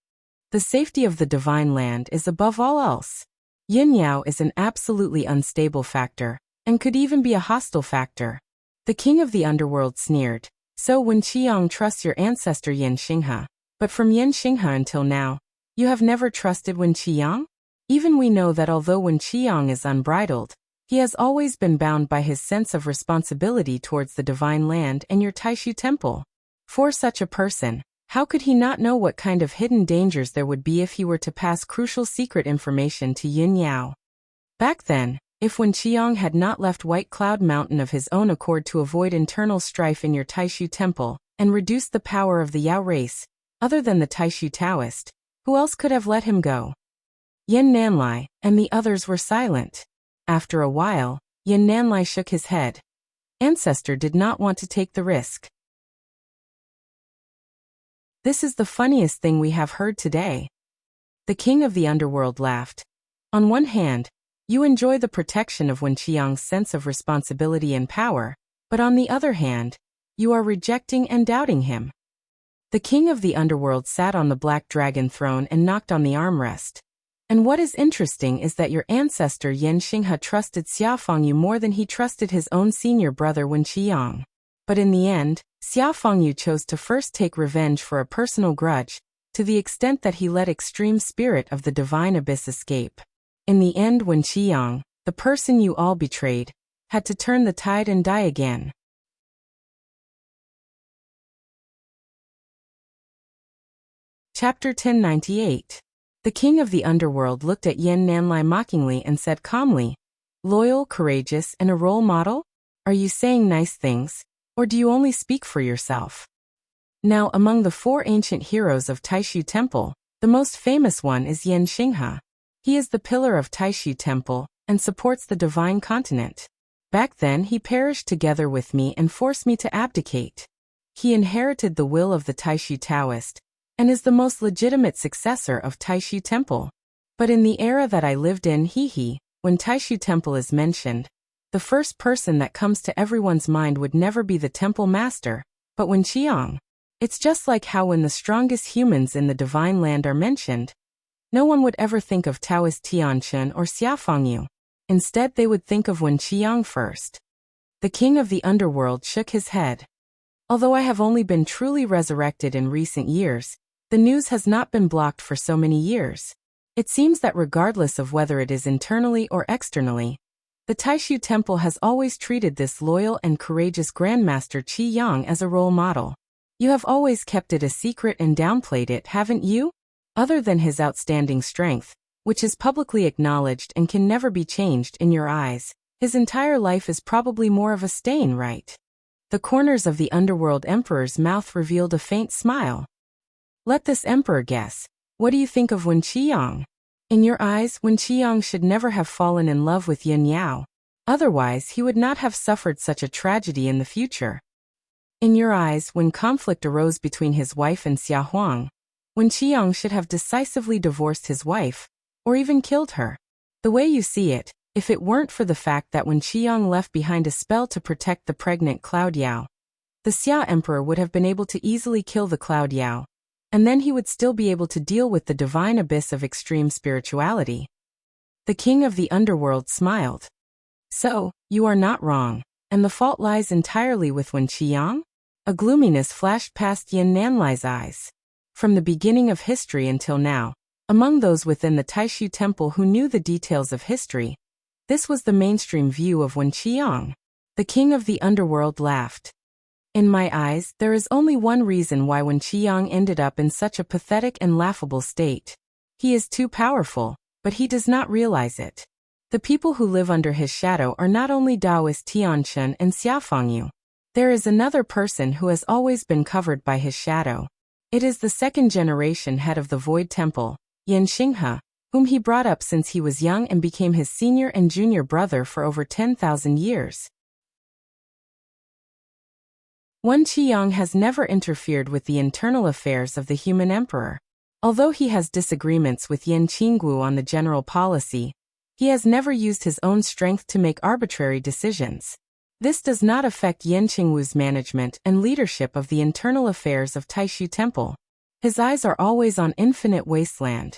The safety of the divine land is above all else. Yin Yao is an absolutely unstable factor, and could even be a hostile factor. The king of the underworld sneered. So Wen Qiang trusts your ancestor Yan Xinghe, but from Yan Xinghe until now, you have never trusted Wen Qiang? Even we know that although Wen Qiang is unbridled, he has always been bound by his sense of responsibility towards the divine land and your Taishu temple. For such a person, how could he not know what kind of hidden dangers there would be if he were to pass crucial secret information to Yin Yao? Back then, if Wen Qiang had not left White Cloud Mountain of his own accord to avoid internal strife in your Taishu temple and reduce the power of the Yao race, other than the Taishu Taoist, who else could have let him go? Yin Nanlai and the others were silent. After a while, Yin Nanlai shook his head. Ancestor did not want to take the risk. This is the funniest thing we have heard today. The king of the underworld laughed. On one hand, you enjoy the protection of Wen Qiang's sense of responsibility and power, but on the other hand, you are rejecting and doubting him. The king of the underworld sat on the black dragon throne and knocked on the armrest. And what is interesting is that your ancestor Yan Xinghe trusted Xia Fangyu more than he trusted his own senior brother Wen Qiang. But in the end, Xia Fangyu chose to first take revenge for a personal grudge, to the extent that he let extreme spirit of the divine abyss escape. In the end, Wen Qiang, the person you all betrayed, had to turn the tide and die again. Chapter 1098. The king of the underworld looked at Yin Nanlai mockingly and said calmly, "Loyal, courageous, and a role model? Are you saying nice things, or do you only speak for yourself?" Now, among the 4 ancient heroes of Taishu Temple, the most famous one is Yan Xinghe. He is the pillar of Taishu Temple and supports the divine continent. Back then he perished together with me and forced me to abdicate. He inherited the will of the Taishu Taoist, and is the most legitimate successor of Taishu Temple. But in the era that I lived in, when Taishu Temple is mentioned, the first person that comes to everyone's mind would never be the temple master, but Wen Qiang. It's just like how when the strongest humans in the divine land are mentioned, no one would ever think of Taoist Tianchen or Xia Fangyu. Instead they would think of Wen Qiang first. The king of the underworld shook his head. Although I have only been truly resurrected in recent years, the news has not been blocked for so many years. It seems that regardless of whether it is internally or externally, the Taishu Temple has always treated this loyal and courageous Grandmaster Qi Yang as a role model. You have always kept it a secret and downplayed it, haven't you? Other than his outstanding strength, which is publicly acknowledged and can never be changed in your eyes, his entire life is probably more of a stain, right? The corners of the underworld emperor's mouth revealed a faint smile. Let this emperor guess. What do you think of Wen Qiang? In your eyes, Wen Qiang should never have fallen in love with Yin Yao. Otherwise, he would not have suffered such a tragedy in the future. In your eyes, when conflict arose between his wife and Xia Huang, Wen Qiang should have decisively divorced his wife, or even killed her. The way you see it, if it weren't for the fact that Wen Qiang left behind a spell to protect the pregnant Cloud Yao, the Xia Emperor would have been able to easily kill the Cloud Yao, and then he would still be able to deal with the divine abyss of extreme spirituality. The king of the underworld smiled. So, you are not wrong, and the fault lies entirely with Wen Qiang? A gloominess flashed past Yin Nanlai's eyes. From the beginning of history until now, among those within the Taishu Temple who knew the details of history, this was the mainstream view of Wen Qiang. The king of the underworld laughed. In my eyes, there is only one reason why Wen Qiang ended up in such a pathetic and laughable state. He is too powerful, but he does not realize it. The people who live under his shadow are not only Taoist Tianchen and Xia Fangyu. There is another person who has always been covered by his shadow. It is the second-generation head of the Void Temple, Yan Xinghe, whom he brought up since he was young and became his senior and junior brother for over 10,000 years. Wen Qiang has never interfered with the internal affairs of the human emperor. Although he has disagreements with Yan Qinggu on the general policy, he has never used his own strength to make arbitrary decisions. This does not affect Yan Qinggu's management and leadership of the internal affairs of Taishu Temple. His eyes are always on infinite wasteland.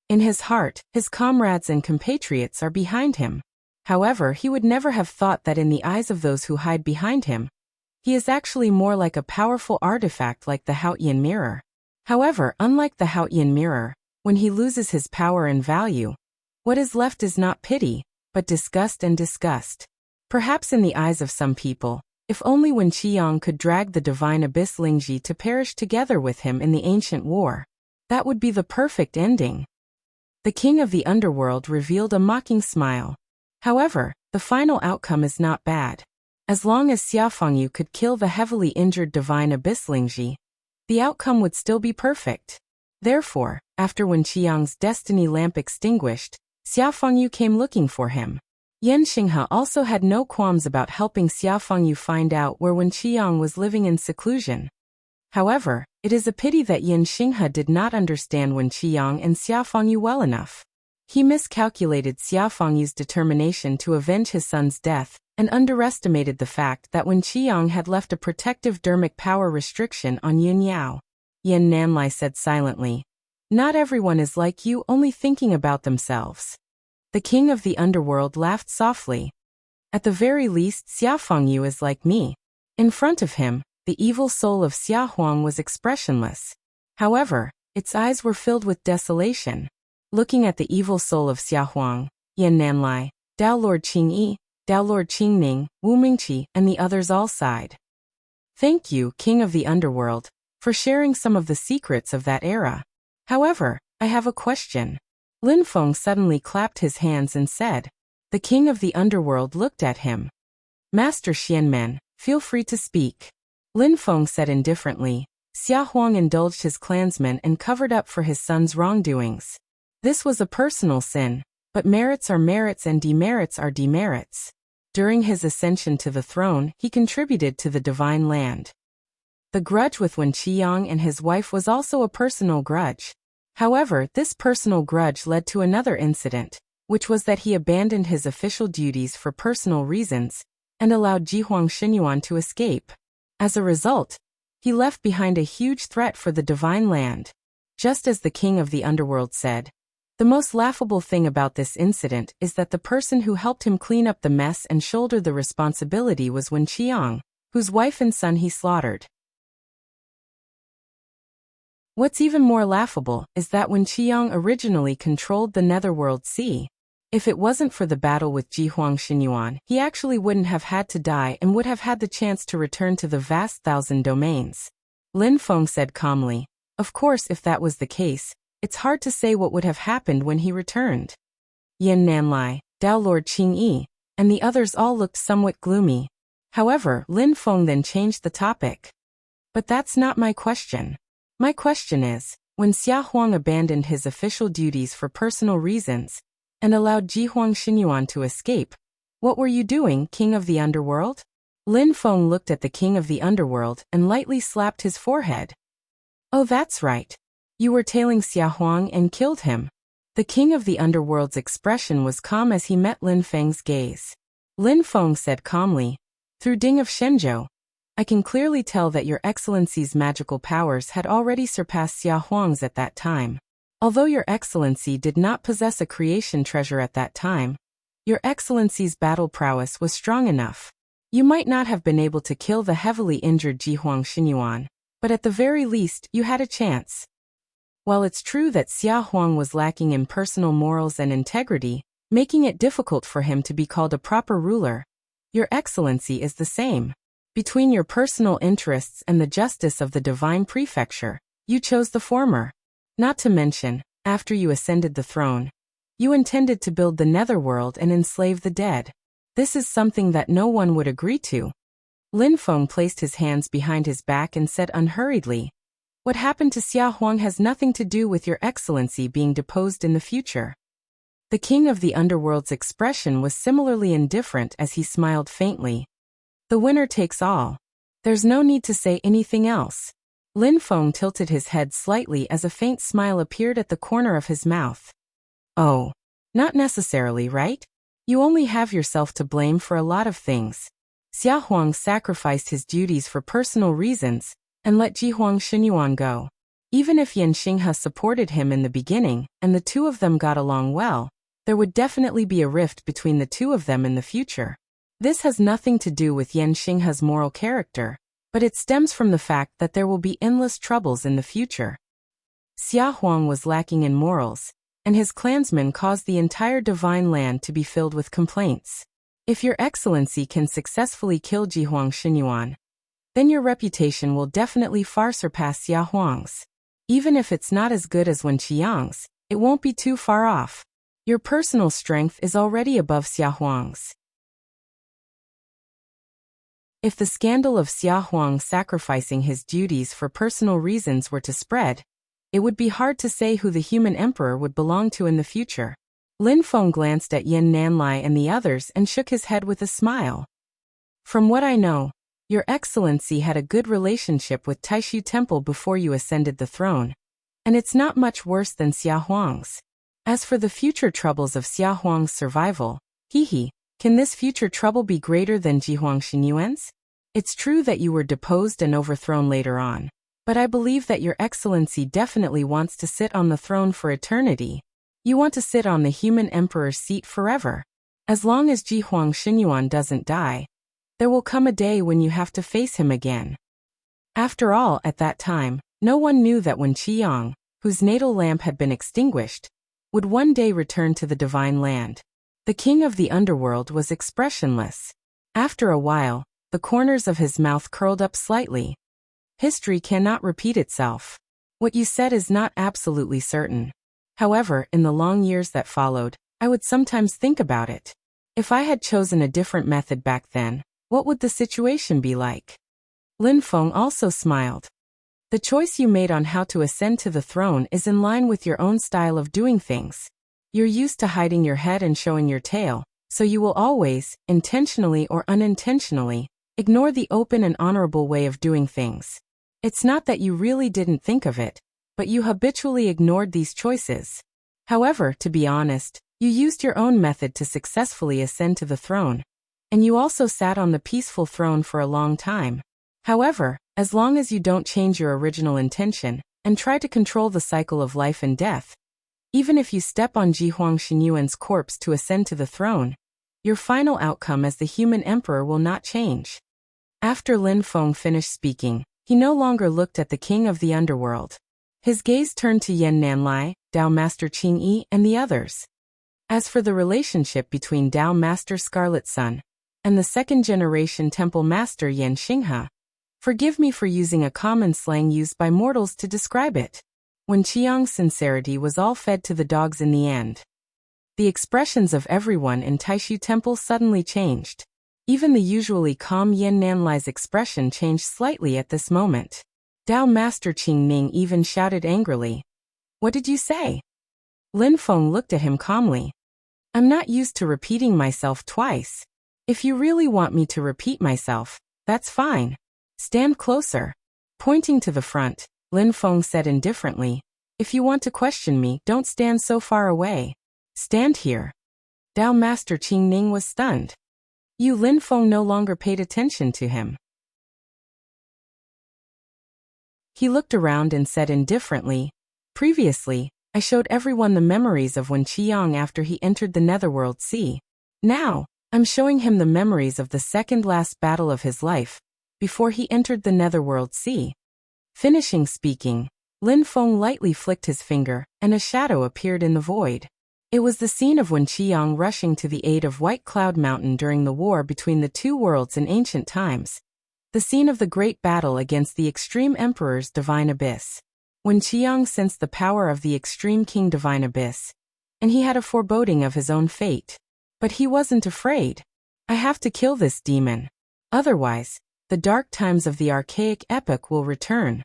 In his heart, his comrades and compatriots are behind him. However, he would never have thought that in the eyes of those who hide behind him, He is actually more like a powerful artifact like the Haotian mirror. However, unlike the Haotian mirror, when he loses his power and value, what is left is not pity, but disgust and disgust. Perhaps in the eyes of some people, if only Wen Qiang could drag the divine abyss Lingji to perish together with him in the ancient war, that would be the perfect ending. The king of the underworld revealed a mocking smile. However, the final outcome is not bad. As long as Xia Fengyu could kill the heavily injured divine abyss Lingji, the outcome would still be perfect. Therefore, after Wen Qiang's destiny lamp extinguished, Xia Fengyu came looking for him. Yan Xinghe also had no qualms about helping Xia Fengyu find out where Wen Qiang was living in seclusion. However, it is a pity that Yan Xinghe did not understand Wen Qiang and Xia Fengyu well enough. He miscalculated Xia Fengyu's determination to avenge his son's death, and underestimated the fact that Wen Qiang had left a protective dermic power restriction on Yun Yao. Yan Nanlai said silently, "Not everyone is like you, only thinking about themselves." The king of the underworld laughed softly. "At the very least, Xia Fengyu is like me." In front of him, the evil soul of Xia Huang was expressionless. However, its eyes were filled with desolation. Looking at the evil soul of Xia Huang, Yan Nanlai, Dao Lord Qingyi, Dao Lord Qingning, Wu Mingqi, and the others all sighed. "Thank you, king of the underworld, for sharing some of the secrets of that era. However, I have a question." Lin Feng suddenly clapped his hands and said. The king of the underworld looked at him. "Master Xianmen, feel free to speak." Lin Feng said indifferently. Xia Huang indulged his clansmen and covered up for his son's wrongdoings. This was a personal sin, but merits are merits and demerits are demerits. During his ascension to the throne, he contributed to the divine land. The grudge with Wen Qiang and his wife was also a personal grudge. However, this personal grudge led to another incident, which was that he abandoned his official duties for personal reasons, and allowed Jihuang Xinyuan to escape. As a result, he left behind a huge threat for the divine land. Just as the king of the underworld said, the most laughable thing about this incident is that the person who helped him clean up the mess and shoulder the responsibility was Wen Qiang, whose wife and son he slaughtered. What's even more laughable is that Wen Qiang originally controlled the Netherworld Sea. If it wasn't for the battle with Jihuang Xinyuan, he actually wouldn't have had to die and would have had the chance to return to the vast thousand domains. Lin Feng said calmly, "Of course, if that was the case, it's hard to say what would have happened when he returned." Yan Nanlai, Dao Lord Qingyi, and the others all looked somewhat gloomy. However, Lin Feng then changed the topic. "But that's not my question. My question is, when Xia Huang abandoned his official duties for personal reasons, and allowed Jihuang Xinyuan to escape, what were you doing, king of the underworld?" Lin Feng looked at the king of the underworld and lightly slapped his forehead. "Oh, that's right. You were tailing Xia Huang and killed him." The king of the underworld's expression was calm as he met Lin Feng's gaze. Lin Feng said calmly, "Through Ding of Shenzhou, I can clearly tell that your excellency's magical powers had already surpassed Xia Huang's at that time. Although your excellency did not possess a creation treasure at that time, your excellency's battle prowess was strong enough. You might not have been able to kill the heavily injured Jihuang Xinyuan, but at the very least, you had a chance. While it's true that Xia Huang was lacking in personal morals and integrity, making it difficult for him to be called a proper ruler, your excellency is the same. Between your personal interests and the justice of the divine prefecture, you chose the former. Not to mention, after you ascended the throne, you intended to build the netherworld and enslave the dead. This is something that no one would agree to." Lin Feng placed his hands behind his back and said unhurriedly, "What happened to Xia Huang has nothing to do with your excellency being deposed in the future." The king of the underworld's expression was similarly indifferent as he smiled faintly. "The winner takes all. There's no need to say anything else." Lin Feng tilted his head slightly as a faint smile appeared at the corner of his mouth. "Oh, not necessarily, right? You only have yourself to blame for a lot of things. Xia Huang sacrificed his duties for personal reasons and let Jihuang Xinyuan go. Even if Yan Xinghe supported him in the beginning and the two of them got along well, there would definitely be a rift between the two of them in the future. This has nothing to do with Yan Xinghe's moral character, but it stems from the fact that there will be endless troubles in the future. Xia Huang was lacking in morals, and his clansmen caused the entire divine land to be filled with complaints. If your excellency can successfully kill Jihuang Xinyuan, then your reputation will definitely far surpass Xia Huang's. Even if it's not as good as Wen Qiang's, it won't be too far off. Your personal strength is already above Xia Huang's. If the scandal of Xia Huang sacrificing his duties for personal reasons were to spread, it would be hard to say who the human emperor would belong to in the future. Lin Feng glanced at Yin Nanlai and the others and shook his head with a smile. From what I know, Your Excellency had a good relationship with Taishu Temple before you ascended the throne, and it's not much worse than Xia Huang's. As for the future troubles of Xia Huang's survival, can this future trouble be greater than Jihuang Xinyuan's? It's true that you were deposed and overthrown later on, but I believe that Your Excellency definitely wants to sit on the throne for eternity. You want to sit on the human emperor's seat forever. As long as Jihuang Xinyuan doesn't die, there will come a day when you have to face him again. After all, at that time, no one knew that Wen Qiang, whose natal lamp had been extinguished, would one day return to the divine land. The king of the underworld was expressionless. After a while, the corners of his mouth curled up slightly. History cannot repeat itself. What you said is not absolutely certain. However, in the long years that followed, I would sometimes think about it. If I had chosen a different method back then, what would the situation be like? Lin Feng also smiled. The choice you made on how to ascend to the throne is in line with your own style of doing things. You're used to hiding your head and showing your tail, so you will always, intentionally or unintentionally, ignore the open and honorable way of doing things. It's not that you really didn't think of it, but you habitually ignored these choices. However, to be honest, you used your own method to successfully ascend to the throne, and you also sat on the peaceful throne for a long time. However, as long as you don't change your original intention and try to control the cycle of life and death, even if you step on Jihuang Xinyuan's corpse to ascend to the throne, your final outcome as the human emperor will not change. After Lin Feng finished speaking, he no longer looked at the king of the underworld. His gaze turned to Yan Nanlai, Dao Master Qing Yi, and the others. As for the relationship between Dao Master Scarlet Sun and the second-generation Temple Master Yan Xinghe, forgive me for using a common slang used by mortals to describe it. Wen Qiang's sincerity was all fed to the dogs in the end. The expressions of everyone in Taishu Temple suddenly changed. Even the usually calm Yan Nanlai's expression changed slightly at this moment. Dao Master Qing Ning even shouted angrily, "What did you say?" Lin Feng looked at him calmly. "I'm not used to repeating myself twice. If you really want me to repeat myself, that's fine. Stand closer." Pointing to the front, Lin Feng said indifferently, "If you want to question me, don't stand so far away. Stand here." Dao Master Qing Ning was stunned. Lin Feng no longer paid attention to him. He looked around and said indifferently, "Previously, I showed everyone the memories of Wen Qiang after he entered the Netherworld Sea. Now, I'm showing him the memories of the second-last battle of his life, before he entered the Netherworld Sea." Finishing speaking, Lin Feng lightly flicked his finger, and a shadow appeared in the void. It was the scene of Wen Qiang rushing to the aid of White Cloud Mountain during the war between the two worlds in ancient times. The scene of the great battle against the Extreme Emperor's Divine Abyss. Wen Qiang sensed the power of the Extreme King Divine Abyss, and he had a foreboding of his own fate. But he wasn't afraid. "I have to kill this demon. Otherwise, the dark times of the archaic epoch will return."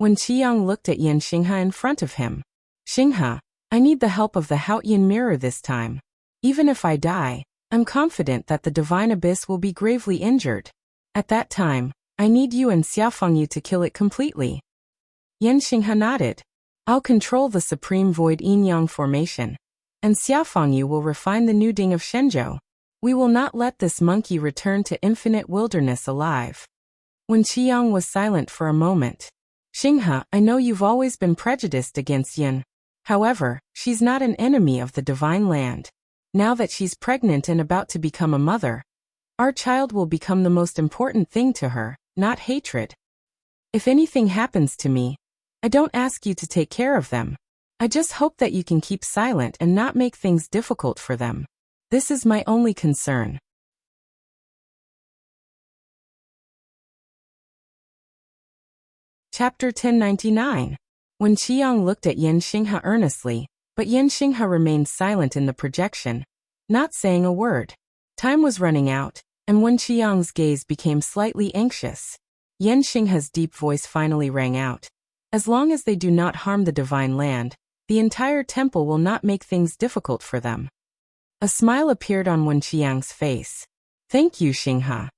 Wen Qiang looked at Yan Xinghe in front of him. "Xinghe, I need the help of the Haotian mirror this time. Even if I die, I'm confident that the Divine Abyss will be gravely injured. At that time, I need you and Xiafangyu to kill it completely." Yan Xinghe nodded. "I'll control the Supreme Void Yin-Yang formation, and Xiafangyu will refine the New Ding of Shenzhou. We will not let this monkey return to infinite wilderness alive." Wen Qiang was silent for a moment. "Xinghe, I know you've always been prejudiced against Yin. However, she's not an enemy of the divine land. Now that she's pregnant and about to become a mother, Our child will become the most important thing to her, not hatred. If anything happens to me, I don't ask you to take care of them. I just hope that you can keep silent and not make things difficult for them. This is my only concern. Chapter 1099. When Qiang looked at Yan Xinghe earnestly, but Yan Xinghe remained silent in the projection, not saying a word. Time was running out, and when Qiang's gaze became slightly anxious, Yan Xinghe's deep voice finally rang out. As long as they do not harm the divine land, the entire temple will not make things difficult for them. A smile appeared on Wen Qiang's face. Thank you, Xinghe.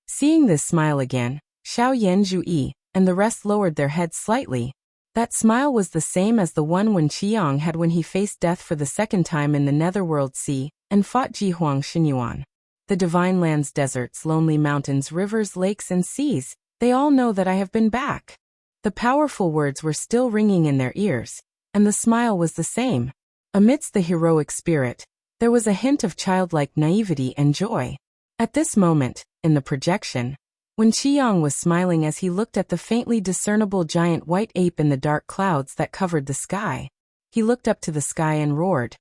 Seeing this smile again, Xiao Yanzhui and the rest lowered their heads slightly. That smile was the same as the one Wen Qiang had when he faced death for the second time in the Netherworld Sea and fought Jihuang Xinyuan. The divine lands, deserts, lonely mountains, rivers, lakes, and seas, they all know that I have been back. The powerful words were still ringing in their ears, and the smile was the same. Amidst the heroic spirit, there was a hint of childlike naivety and joy. At this moment, in the projection, when Qiang was smiling as he looked at the faintly discernible giant white ape in the dark clouds that covered the sky, he looked up to the sky and roared,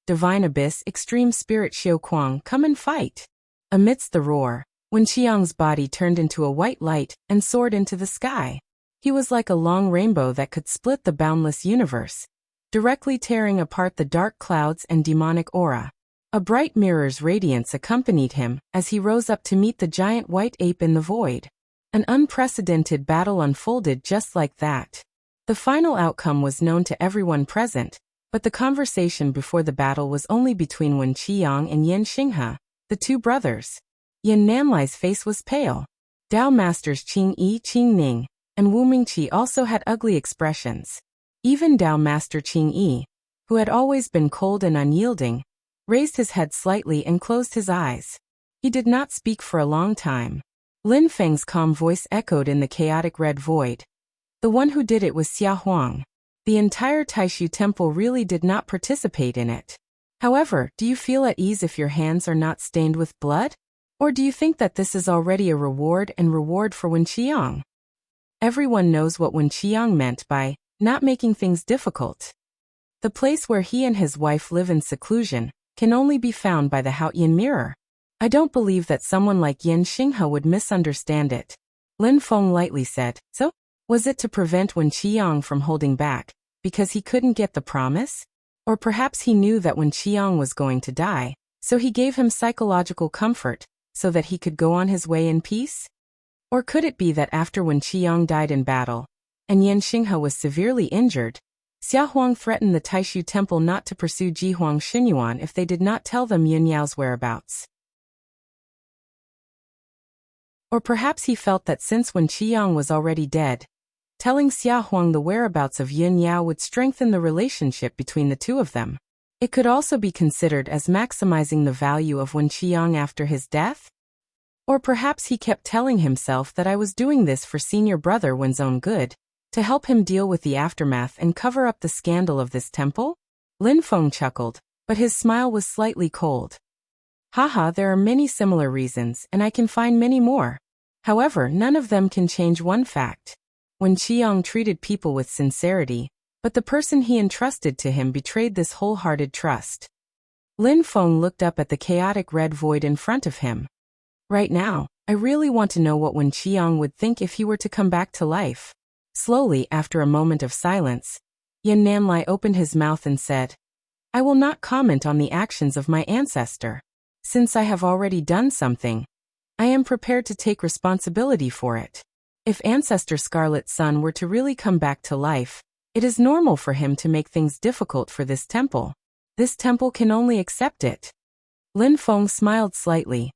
"Divine Abyss, Extreme Spirit Xiao Kuang, come and fight!" Amidst the roar, when Qiang's body turned into a white light and soared into the sky, he was like a long rainbow that could split the boundless universe, directly tearing apart the dark clouds and demonic aura. A bright mirror's radiance accompanied him as he rose up to meet the giant white ape in the void. An unprecedented battle unfolded just like that. The final outcome was known to everyone present, but the conversation before the battle was only between Wen Qiang and Yan Xinghe, the two brothers. Yan Nanlai's face was pale. Dao Masters Qing Yi, Qing Ning, and Wu Mingqi also had ugly expressions. Even Dao Master Qing Yi, who had always been cold and unyielding, raised his head slightly and closed his eyes. He did not speak for a long time. Lin Feng's calm voice echoed in the chaotic red void. The one who did it was Xia Huang. The entire Taishu temple really did not participate in it. However, do you feel at ease if your hands are not stained with blood? Or do you think that this is already a reward for Wen Qiang? Everyone knows what Wen Qiang meant by not making things difficult. The place where he and his wife live in seclusion can only be found by the Haoyan mirror. I don't believe that someone like Yan Xinghe would misunderstand it. Lin Feng lightly said, so, was it to prevent Wen Qiang from holding back, because he couldn't get the promise? Or perhaps he knew that Wen Qiang was going to die, so he gave him psychological comfort, so that he could go on his way in peace? Or could it be that after Wen Qiang died in battle, and Yan Xinghe was severely injured, Xia Huang threatened the Taishu temple not to pursue Jihuang Xinyuan if they did not tell them Yun Yao's whereabouts? Or perhaps he felt that since Wen Qiang was already dead, telling Xia Huang the whereabouts of Yun Yao would strengthen the relationship between the two of them. It could also be considered as maximizing the value of Wen Qiang after his death? Or perhaps he kept telling himself that I was doing this for senior brother Wen's own good, to help him deal with the aftermath and cover up the scandal of this temple? Lin Feng chuckled, but his smile was slightly cold. Haha, there are many similar reasons, and I can find many more. However, none of them can change one fact. Wen Qiang treated people with sincerity, but the person he entrusted to him betrayed this wholehearted trust. Lin Feng looked up at the chaotic red void in front of him. Right now, I really want to know what Wen Qiang would think if he were to come back to life. Slowly, after a moment of silence, Yan Nanlai opened his mouth and said, I will not comment on the actions of my ancestor. Since I have already done something, I am prepared to take responsibility for it. If Ancestor Scarlet's son were to really come back to life, it is normal for him to make things difficult for this temple. This temple can only accept it. Lin Feng smiled slightly.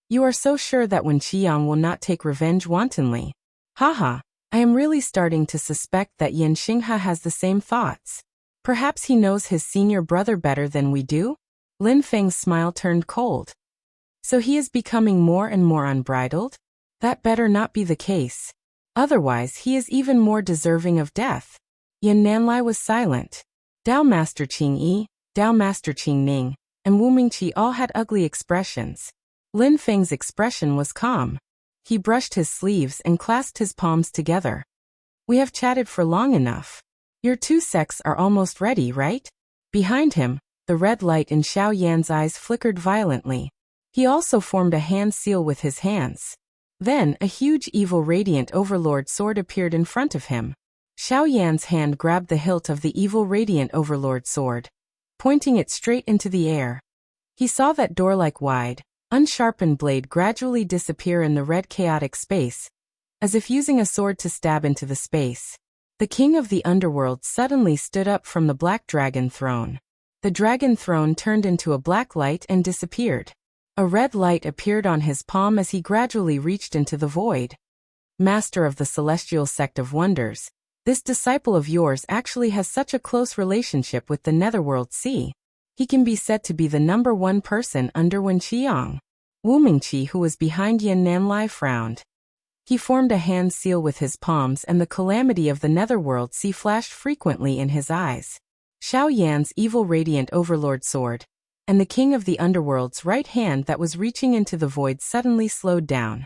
You are so sure that Wen Qiang will not take revenge wantonly. Haha, I am really starting to suspect that Yan Xinghe has the same thoughts. Perhaps he knows his senior brother better than we do? Lin Feng's smile turned cold. So he is becoming more and more unbridled? That better not be the case. Otherwise, he is even more deserving of death. Yan Nanlai was silent. Dao Master Qing Yi, Dao Master Qing Ning, and Wu Mingqi all had ugly expressions. Lin Feng's expression was calm. He brushed his sleeves and clasped his palms together. We have chatted for long enough. Your two sects are almost ready, right? Behind him, the red light in Xiao Yan's eyes flickered violently. He also formed a hand seal with his hands. Then, a huge evil radiant overlord sword appeared in front of him. Xiao Yan's hand grabbed the hilt of the evil radiant overlord sword, pointing it straight into the air. He saw that door-like wide, unsharpened blade gradually disappear in the red chaotic space, as if using a sword to stab into the space. The king of the underworld suddenly stood up from the black dragon throne. The dragon throne turned into a black light and disappeared. A red light appeared on his palm as he gradually reached into the void. Master of the celestial sect of wonders, this disciple of yours actually has such a close relationship with the netherworld sea. He can be said to be the #1 person under Wen Qiang. Wu Mingqi, who was behind Yan Nanlai, frowned. He formed a hand seal with his palms and the calamity of the netherworld sea flashed frequently in his eyes. Xiao Yan's evil radiant overlord sword, and the king of the underworld's right hand that was reaching into the void suddenly slowed down.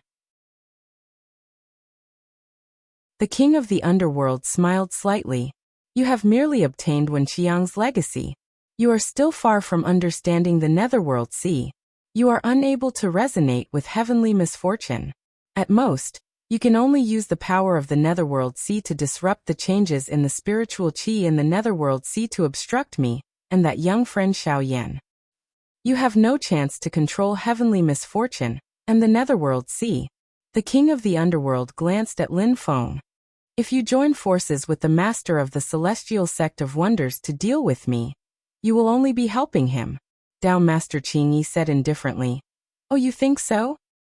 The king of the underworld smiled slightly. You have merely obtained Wen Qiang's legacy. You are still far from understanding the netherworld sea. You are unable to resonate with heavenly misfortune. At most, you can only use the power of the netherworld sea to disrupt the changes in the spiritual qi in the netherworld sea to obstruct me, and that young friend Xiao Yan. You have no chance to control heavenly misfortune, and the netherworld sea. The king of the underworld glanced at Lin Feng. If you join forces with the master of the celestial sect of wonders to deal with me, you will only be helping him. Dao Master Qingyi said indifferently. Oh, you think so?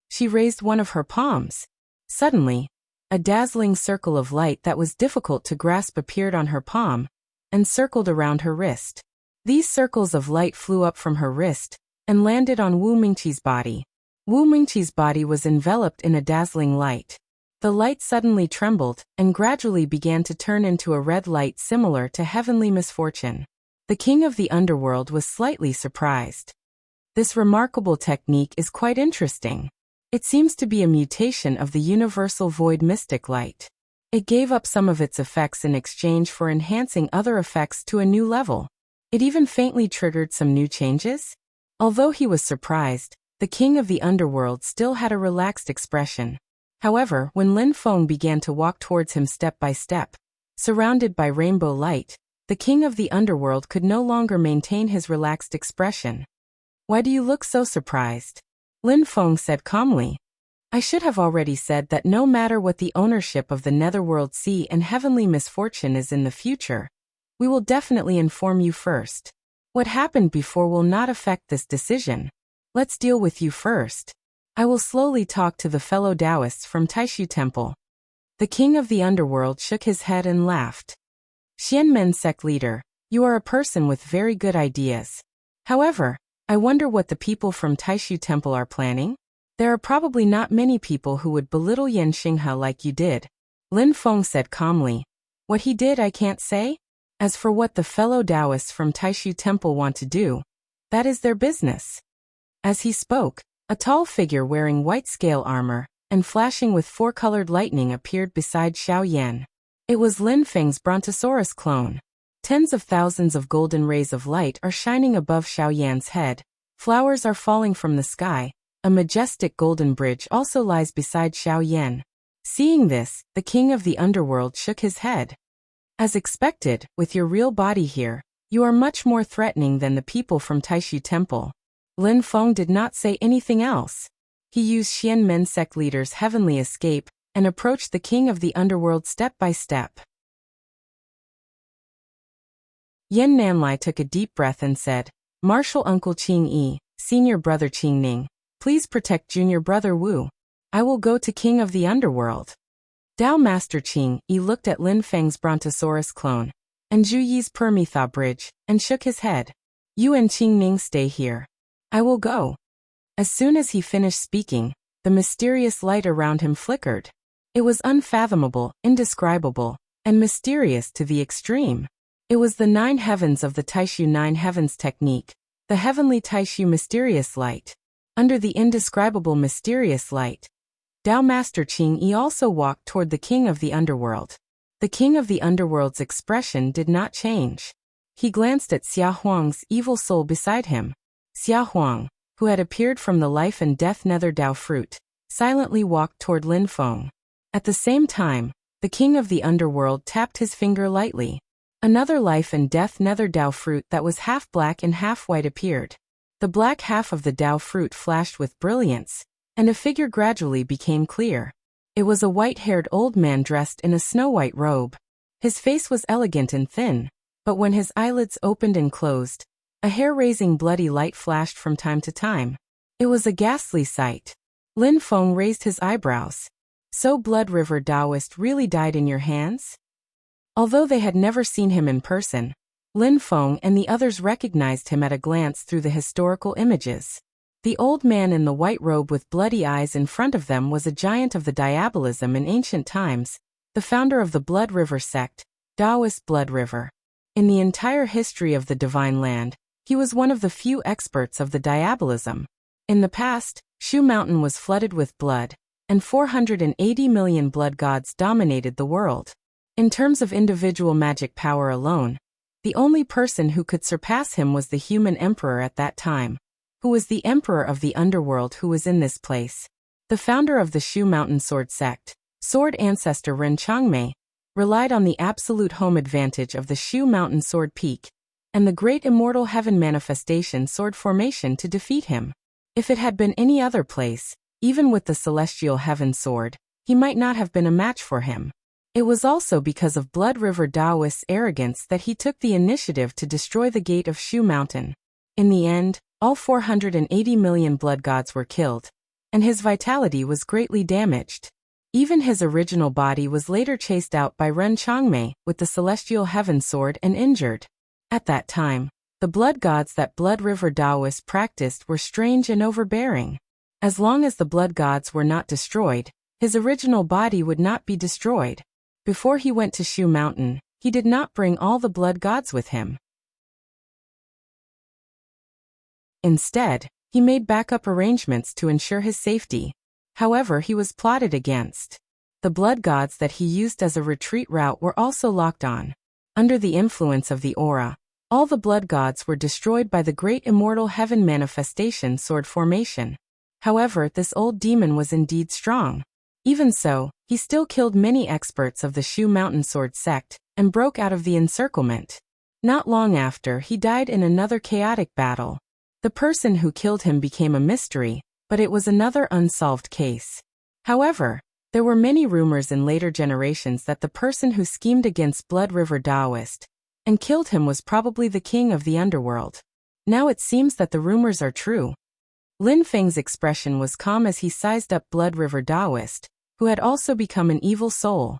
She raised one of her palms. Suddenly, a dazzling circle of light that was difficult to grasp appeared on her palm, and circled around her wrist. These circles of light flew up from her wrist, and landed on Wu Mingqi's body. Wu Mingqi's body was enveloped in a dazzling light. The light suddenly trembled, and gradually began to turn into a red light similar to heavenly misfortune. The king of the underworld was slightly surprised. This remarkable technique is quite interesting. It seems to be a mutation of the universal void mystic light. It gave up some of its effects in exchange for enhancing other effects to a new level. It even faintly triggered some new changes. Although he was surprised, the king of the underworld still had a relaxed expression. However, when Lin Feng began to walk towards him step by step, surrounded by rainbow light, the king of the underworld could no longer maintain his relaxed expression. Why do you look so surprised? Lin Feng said calmly. I should have already said that no matter what the ownership of the netherworld sea and heavenly misfortune is in the future, we will definitely inform you first. What happened before will not affect this decision. Let's deal with you first. I will slowly talk to the fellow Taoists from Taishu Temple. The king of the underworld shook his head and laughed. Xianmen sect leader, you are a person with very good ideas. However, I wonder what the people from Taishu Temple are planning? There are probably not many people who would belittle Yan Xinghe like you did. Lin Feng said calmly. What he did I can't say. As for what the fellow Taoists from Taishu Temple want to do, that is their business. As he spoke, a tall figure wearing white scale armor, and flashing with four-colored lightning appeared beside Xiao Yan. It was Lin Feng's Brontosaurus clone. Tens of thousands of golden rays of light are shining above Xiao Yan's head. Flowers are falling from the sky. A majestic golden bridge also lies beside Xiao Yan. Seeing this, the king of the underworld shook his head. As expected, with your real body here, you are much more threatening than the people from Taishu Temple. Lin Feng did not say anything else. He used Xianmen sect leader's heavenly escape, and approached the king of the underworld step by step. Yan Nanlai took a deep breath and said, Martial Uncle Qing Yi, Senior Brother Qing Ning, please protect Junior Brother Wu. I will go to King of the Underworld. Dao Master Qing Yi looked at Lin Feng's Brontosaurus clone, and Zhu Yi's Permitha bridge, and shook his head. You and Qing Ning stay here. I will go. As soon as he finished speaking, the mysterious light around him flickered. It was unfathomable, indescribable, and mysterious to the extreme. It was the 9 heavens of the Taishu 9 heavens technique, the heavenly Taishu mysterious light. Under the indescribable mysterious light, Tao Master Qing Yi also walked toward the king of the underworld. The king of the underworld's expression did not change. He glanced at Xia Huang's evil soul beside him. Xia Huang, who had appeared from the life and death nether Dao fruit, silently walked toward Lin Feng. At the same time, the king of the underworld tapped his finger lightly. Another life and death nether Dao fruit that was half black and half white appeared. The black half of the Dao fruit flashed with brilliance, and a figure gradually became clear. It was a white-haired old man dressed in a snow-white robe. His face was elegant and thin, but when his eyelids opened and closed, a hair-raising bloody light flashed from time to time. It was a ghastly sight. Lin Feng raised his eyebrows. So Blood River Taoist really died in your hands? Although they had never seen him in person, Lin Feng and the others recognized him at a glance through the historical images. The old man in the white robe with bloody eyes in front of them was a giant of the diabolism in ancient times, the founder of the Blood River sect, Taoist Blood River. In the entire history of the Divine Land, he was one of the few experts of the diabolism. In the past, Shu Mountain was flooded with blood, and 480 million blood gods dominated the world. In terms of individual magic power alone, the only person who could surpass him was the human emperor at that time, who was the emperor of the underworld who was in this place. The founder of the Shu Mountain Sword sect, Sword Ancestor Ren Changmei, relied on the absolute home advantage of the Shu Mountain Sword Peak, and the great immortal heaven manifestation sword formation to defeat him. If it had been any other place, even with the celestial heaven sword, he might not have been a match for him. It was also because of Blood River Taoist's arrogance that he took the initiative to destroy the gate of Shu Mountain. In the end, all 480 million blood gods were killed, and his vitality was greatly damaged. Even his original body was later chased out by Ren Changmei with the celestial heaven sword and injured. At that time, the blood gods that Blood River Taoists practiced were strange and overbearing. As long as the blood gods were not destroyed, his original body would not be destroyed. Before he went to Shu Mountain, he did not bring all the blood gods with him. Instead, he made backup arrangements to ensure his safety. However, he was plotted against. The blood gods that he used as a retreat route were also locked on. Under the influence of the aura, all the blood gods were destroyed by the great immortal heaven manifestation sword formation. However, this old demon was indeed strong. Even so, he still killed many experts of the Shu Mountain Sword sect, and broke out of the encirclement. Not long after, he died in another chaotic battle. The person who killed him became a mystery, but it was another unsolved case. However, there were many rumors in later generations that the person who schemed against Blood River Taoist and killed him was probably the king of the underworld. Now it seems that the rumors are true. Lin Feng's expression was calm as he sized up Blood River Taoist, who had also become an evil soul.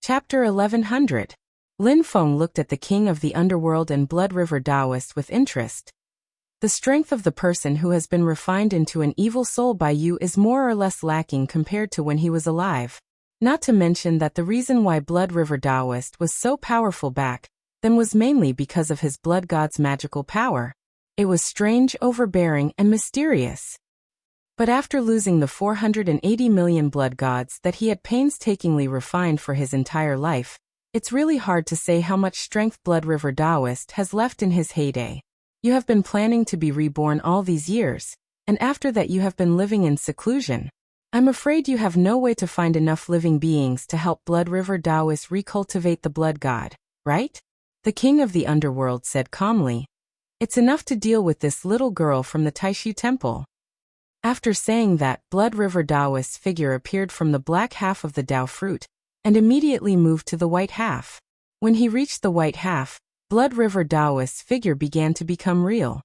Chapter 1100. Lin Feng looked at the king of the underworld and Blood River Taoist with interest. The strength of the person who has been refined into an evil soul by you is more or less lacking compared to when he was alive. Not to mention that the reason why Blood River Taoist was so powerful back then was mainly because of his blood god's magical power. It was strange, overbearing, and mysterious. But after losing the 480 million blood gods that he had painstakingly refined for his entire life, it's really hard to say how much strength Blood River Taoist has left in his heyday. You have been planning to be reborn all these years, and after that you have been living in seclusion. I'm afraid you have no way to find enough living beings to help Blood River Taoist recultivate the blood god, right? The king of the underworld said calmly. It's enough to deal with this little girl from the Taishu temple. After saying that, Blood River Taoist's figure appeared from the black half of the Dao fruit, and immediately moved to the white half. When he reached the white half, Blood River Taoist's figure began to become real.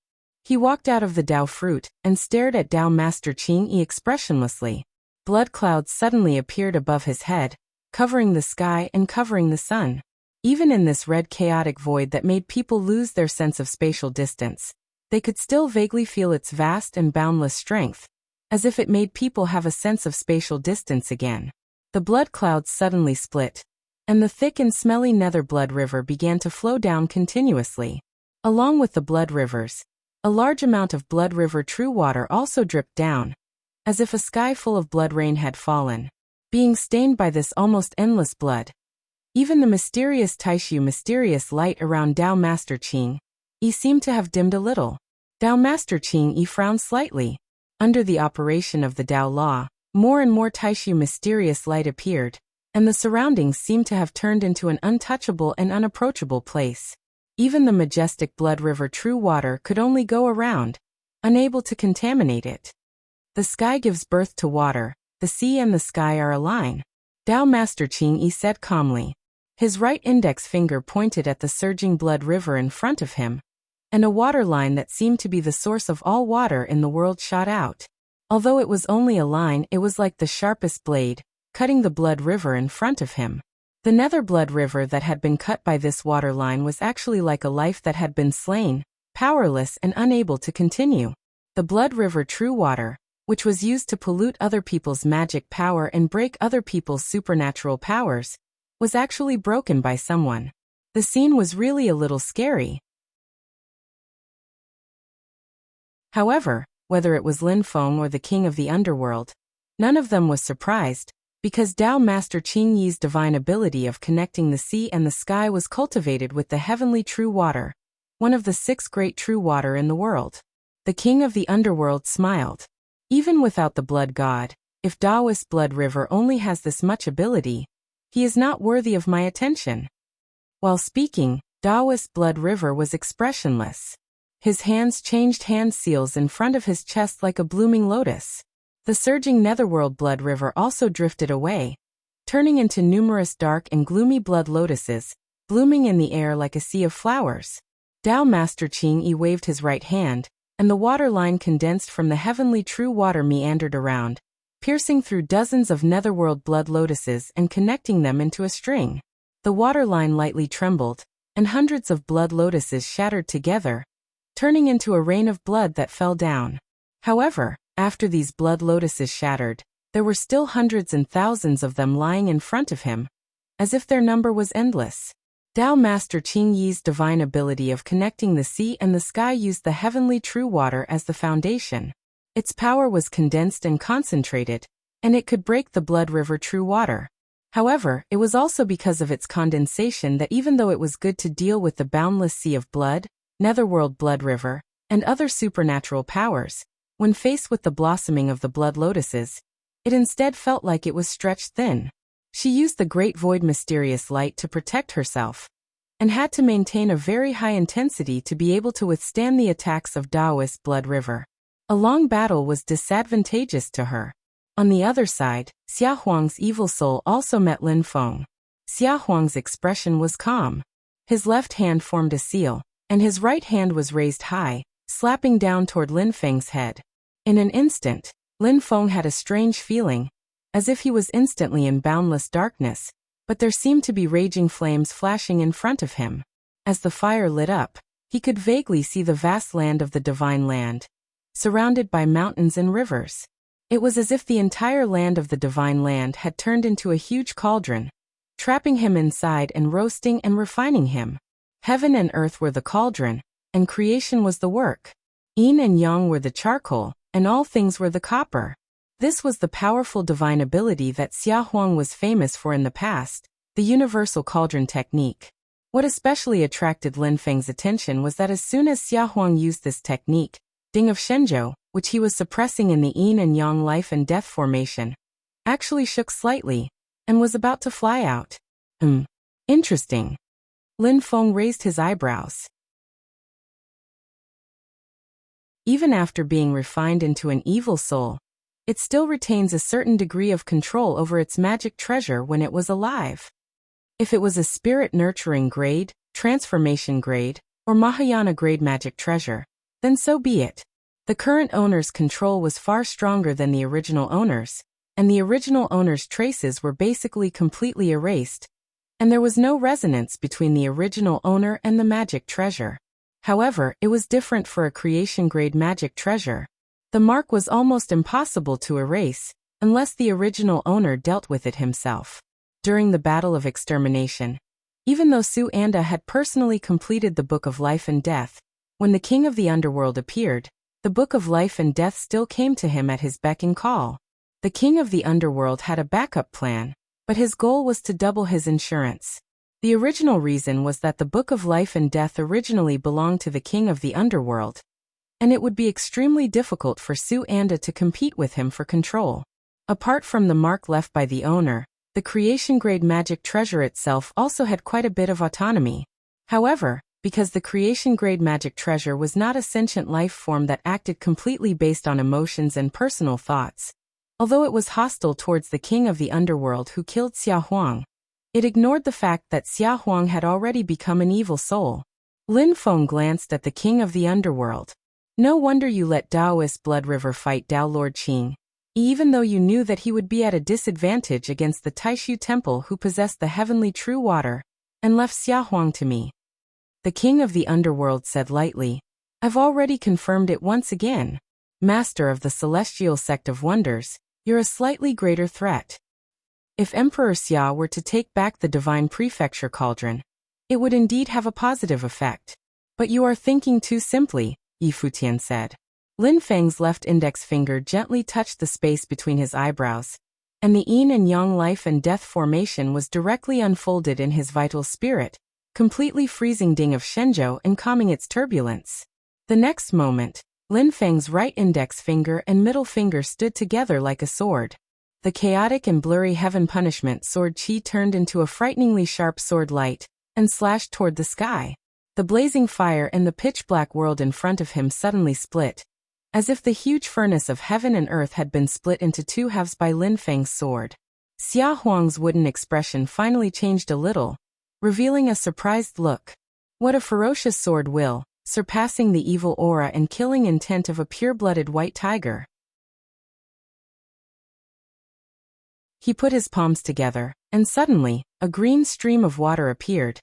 He walked out of the Dao fruit, and stared at Tao Master Qing Yi expressionlessly. Blood clouds suddenly appeared above his head, covering the sky and covering the sun. Even in this red chaotic void that made people lose their sense of spatial distance, they could still vaguely feel its vast and boundless strength, as if it made people have a sense of spatial distance again. The blood clouds suddenly split. and the thick and smelly nether blood river began to flow down continuously. Along with the blood rivers, a large amount of blood river true water also dripped down, as if a sky full of blood rain had fallen, being stained by this almost endless blood. Even the mysterious Taishu mysterious light around Tao Master Qing Yi seemed to have dimmed a little. Tao Master Qing Yi frowned slightly. Under the operation of the Tao law, more and more Taishu mysterious light appeared, and the surroundings seemed to have turned into an untouchable and unapproachable place. Even the majestic blood river true water could only go around, unable to contaminate it. The sky gives birth to water, the sea and the sky are a line. Tao Master Qing Yi said calmly. His right index finger pointed at the surging blood river in front of him, and a water line that seemed to be the source of all water in the world shot out. Although it was only a line, it was like the sharpest blade, cutting the blood river in front of him. The nether blood river that had been cut by this water line was actually like a life that had been slain, powerless and unable to continue. The blood river true water, which was used to pollute other people's magic power and break other people's supernatural powers, was actually broken by someone. The scene was really a little scary. However, whether it was Lin Feng or the king of the underworld, none of them was surprised, because Tao Master Qing Yi's divine ability of connecting the sea and the sky was cultivated with the heavenly true water, one of the 6 great true water in the world. The king of the underworld smiled. Even without the blood god, if Taoist blood river only has this much ability, he is not worthy of my attention. While speaking, Taoist blood river was expressionless. His hands changed hand seals in front of his chest like a blooming lotus. The surging netherworld blood river also drifted away, turning into numerous dark and gloomy blood lotuses, blooming in the air like a sea of flowers. Tao Master Qing Yi waved his right hand, and the water line condensed from the heavenly true water meandered around, piercing through dozens of netherworld blood lotuses and connecting them into a string. The water line lightly trembled, and hundreds of blood lotuses shattered together, turning into a rain of blood that fell down. However, after these blood lotuses shattered, there were still hundreds and thousands of them lying in front of him, as if their number was endless. Tao Master Qing Yi's divine ability of connecting the sea and the sky used the heavenly true water as the foundation. Its power was condensed and concentrated, and it could break the blood river true water. However, it was also because of its condensation that even though it was good to deal with the boundless sea of blood, netherworld blood river, and other supernatural powers, when faced with the blossoming of the blood lotuses, it instead felt like it was stretched thin. She used the great void mysterious light to protect herself, and had to maintain a very high intensity to be able to withstand the attacks of Taoist blood river. A long battle was disadvantageous to her. On the other side, Xia Huang's evil soul also met Lin Feng. Xia Huang's expression was calm. His left hand formed a seal, and his right hand was raised high, slapping down toward Lin Feng's head. In an instant, Lin Feng had a strange feeling, as if he was instantly in boundless darkness, but there seemed to be raging flames flashing in front of him. As the fire lit up, he could vaguely see the vast land of the divine land, surrounded by mountains and rivers. It was as if the entire land of the divine land had turned into a huge cauldron, trapping him inside and roasting and refining him. Heaven and earth were the cauldron, and creation was the work. Yin and yang were the charcoal, and all things were the copper. This was the powerful divine ability that Xia Huang was famous for in the past, the universal cauldron technique. What especially attracted Lin Feng's attention was that as soon as Xia Huang used this technique, Ding of Shenzhou, which he was suppressing in the yin and yang life and death formation, actually shook slightly, and was about to fly out. Interesting. Lin Feng raised his eyebrows. Even after being refined into an evil soul, it still retains a certain degree of control over its magic treasure when it was alive. If it was a spirit nurturing grade, transformation grade, or Mahayana grade magic treasure, then so be it. The current owner's control was far stronger than the original owner's, and the original owner's traces were basically completely erased, and there was no resonance between the original owner and the magic treasure. However, it was different for a creation-grade magic treasure. The mark was almost impossible to erase, unless the original owner dealt with it himself. during the Battle of Extermination. Even though Su Anda had personally completed the Book of Life and Death, when the King of the Underworld appeared, the Book of Life and Death still came to him at his beck and call. The King of the Underworld had a backup plan, but his goal was to double his insurance. The original reason was that the Book of Life and Death originally belonged to the King of the Underworld, and it would be extremely difficult for Su Anda to compete with him for control. Apart from the mark left by the owner, the creation-grade magic treasure itself also had quite a bit of autonomy. However, because the creation-grade magic treasure was not a sentient life form that acted completely based on emotions and personal thoughts, although it was hostile towards the King of the Underworld who killed Xia Huang, it ignored the fact that Xia Huang had already become an evil soul. Lin Feng glanced at the King of the Underworld. No wonder you let Daoist Blood River fight Dao Lord Qing, even though you knew that he would be at a disadvantage against the Taishu Temple who possessed the heavenly true water, and left Xia Huang to me. The King of the Underworld said lightly, I've already confirmed it once again. Master of the Celestial Sect of Wonders, you're a slightly greater threat. If Emperor Xia were to take back the Divine Prefecture Cauldron, it would indeed have a positive effect. But you are thinking too simply, Yi Futian said. Lin Feng's left index finger gently touched the space between his eyebrows, and the yin and yang life and death formation was directly unfolded in his vital spirit, completely freezing Ding of Shenzhou and calming its turbulence. The next moment, Lin Feng's right index finger and middle finger stood together like a sword. The chaotic and blurry heaven punishment sword Qi turned into a frighteningly sharp sword light, and slashed toward the sky. The blazing fire and the pitch-black world in front of him suddenly split, as if the huge furnace of heaven and earth had been split into two halves by Lin Feng's sword. Xia Huang's wooden expression finally changed a little, revealing a surprised look. What a ferocious sword will, surpassing the evil aura and killing intent of a pure-blooded white tiger. He put his palms together, and suddenly, a green stream of water appeared,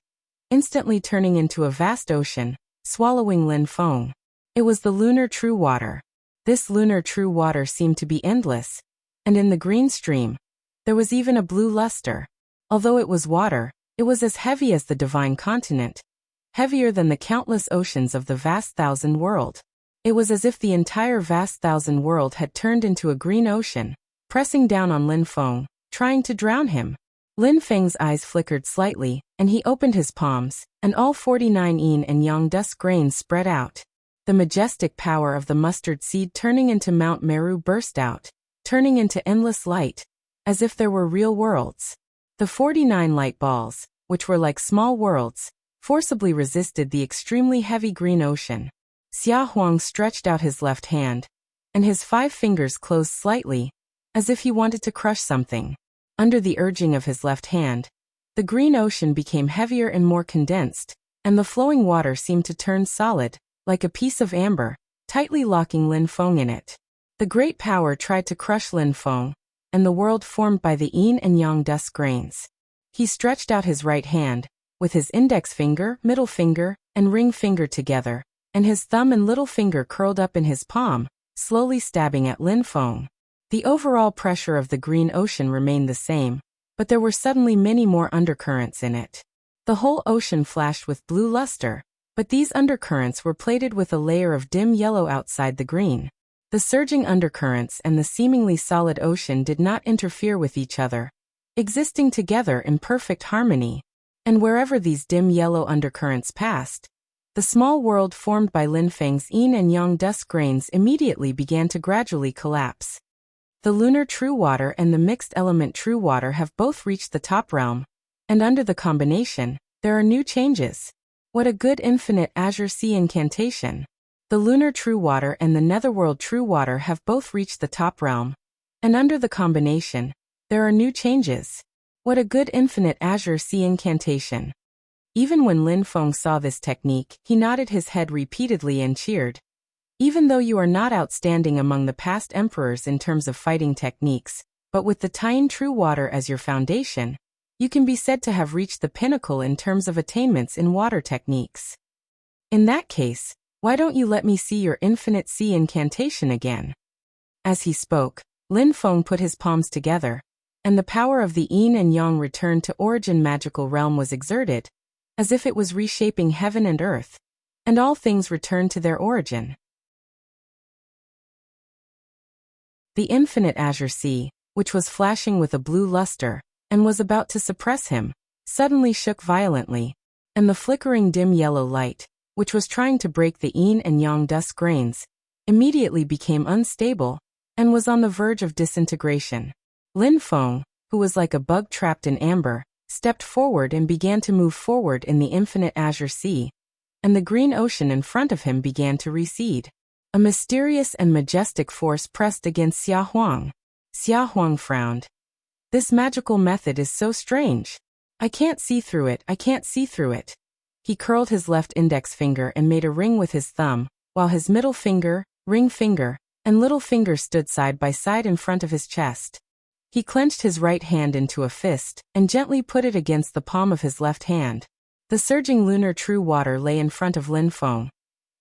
instantly turning into a vast ocean, swallowing Lin Feng. It was the lunar true water. This lunar true water seemed to be endless, and in the green stream, there was even a blue luster. Although it was water, it was as heavy as the divine continent, heavier than the countless oceans of the vast thousand world. It was as if the entire vast thousand world had turned into a green ocean, pressing down on Lin Feng, trying to drown him. Lin Feng's eyes flickered slightly, and he opened his palms, and all 49 yin and yang dust grains spread out. The majestic power of the mustard seed turning into Mount Meru burst out, turning into endless light, as if there were real worlds. The 49 light balls, which were like small worlds, forcibly resisted the extremely heavy green ocean. Xia Huang stretched out his left hand, and his 5 fingers closed slightly, as if he wanted to crush something. Under the urging of his left hand, the green ocean became heavier and more condensed, and the flowing water seemed to turn solid, like a piece of amber, tightly locking Lin Feng in it. The great power tried to crush Lin Feng, and the world formed by the yin and yang dust grains. He stretched out his right hand, with his index finger, middle finger, and ring finger together, and his thumb and little finger curled up in his palm, slowly stabbing at Lin Feng. The overall pressure of the green ocean remained the same, but there were suddenly many more undercurrents in it. The whole ocean flashed with blue luster, but these undercurrents were plated with a layer of dim yellow outside the green. The surging undercurrents and the seemingly solid ocean did not interfere with each other, existing together in perfect harmony. And wherever these dim yellow undercurrents passed, the small world formed by Lin Feng's yin and yang dust grains immediately began to gradually collapse. The lunar true water and the mixed element true water have both reached the top realm, and under the combination, there are new changes. What a good infinite azure sea incantation. The lunar true water and the netherworld true water have both reached the top realm, and under the combination, there are new changes. What a good infinite azure sea incantation. Even when Lin Feng saw this technique, he nodded his head repeatedly and cheered. Even though you are not outstanding among the past emperors in terms of fighting techniques, but with the Taiyin True Water as your foundation, you can be said to have reached the pinnacle in terms of attainments in water techniques. In that case, why don't you let me see your infinite sea incantation again? As he spoke, Lin Feng put his palms together, and the power of the yin and yang returned to origin magical realm was exerted, as if it was reshaping heaven and earth, and all things returned to their origin. The infinite azure sea, which was flashing with a blue luster, and was about to suppress him, suddenly shook violently, and the flickering dim yellow light, which was trying to break the yin and yang dust grains, immediately became unstable, and was on the verge of disintegration. Lin Feng, who was like a bug trapped in amber, stepped forward and began to move forward in the infinite azure sea, and the green ocean in front of him began to recede. A mysterious and majestic force pressed against Xia Huang. Xia Huang frowned. This magical method is so strange. I can't see through it, I can't see through it. He curled his left index finger and made a ring with his thumb, while his middle finger, ring finger, and little finger stood side by side in front of his chest. He clenched his right hand into a fist, and gently put it against the palm of his left hand. The surging lunar true water lay in front of Lin Feng,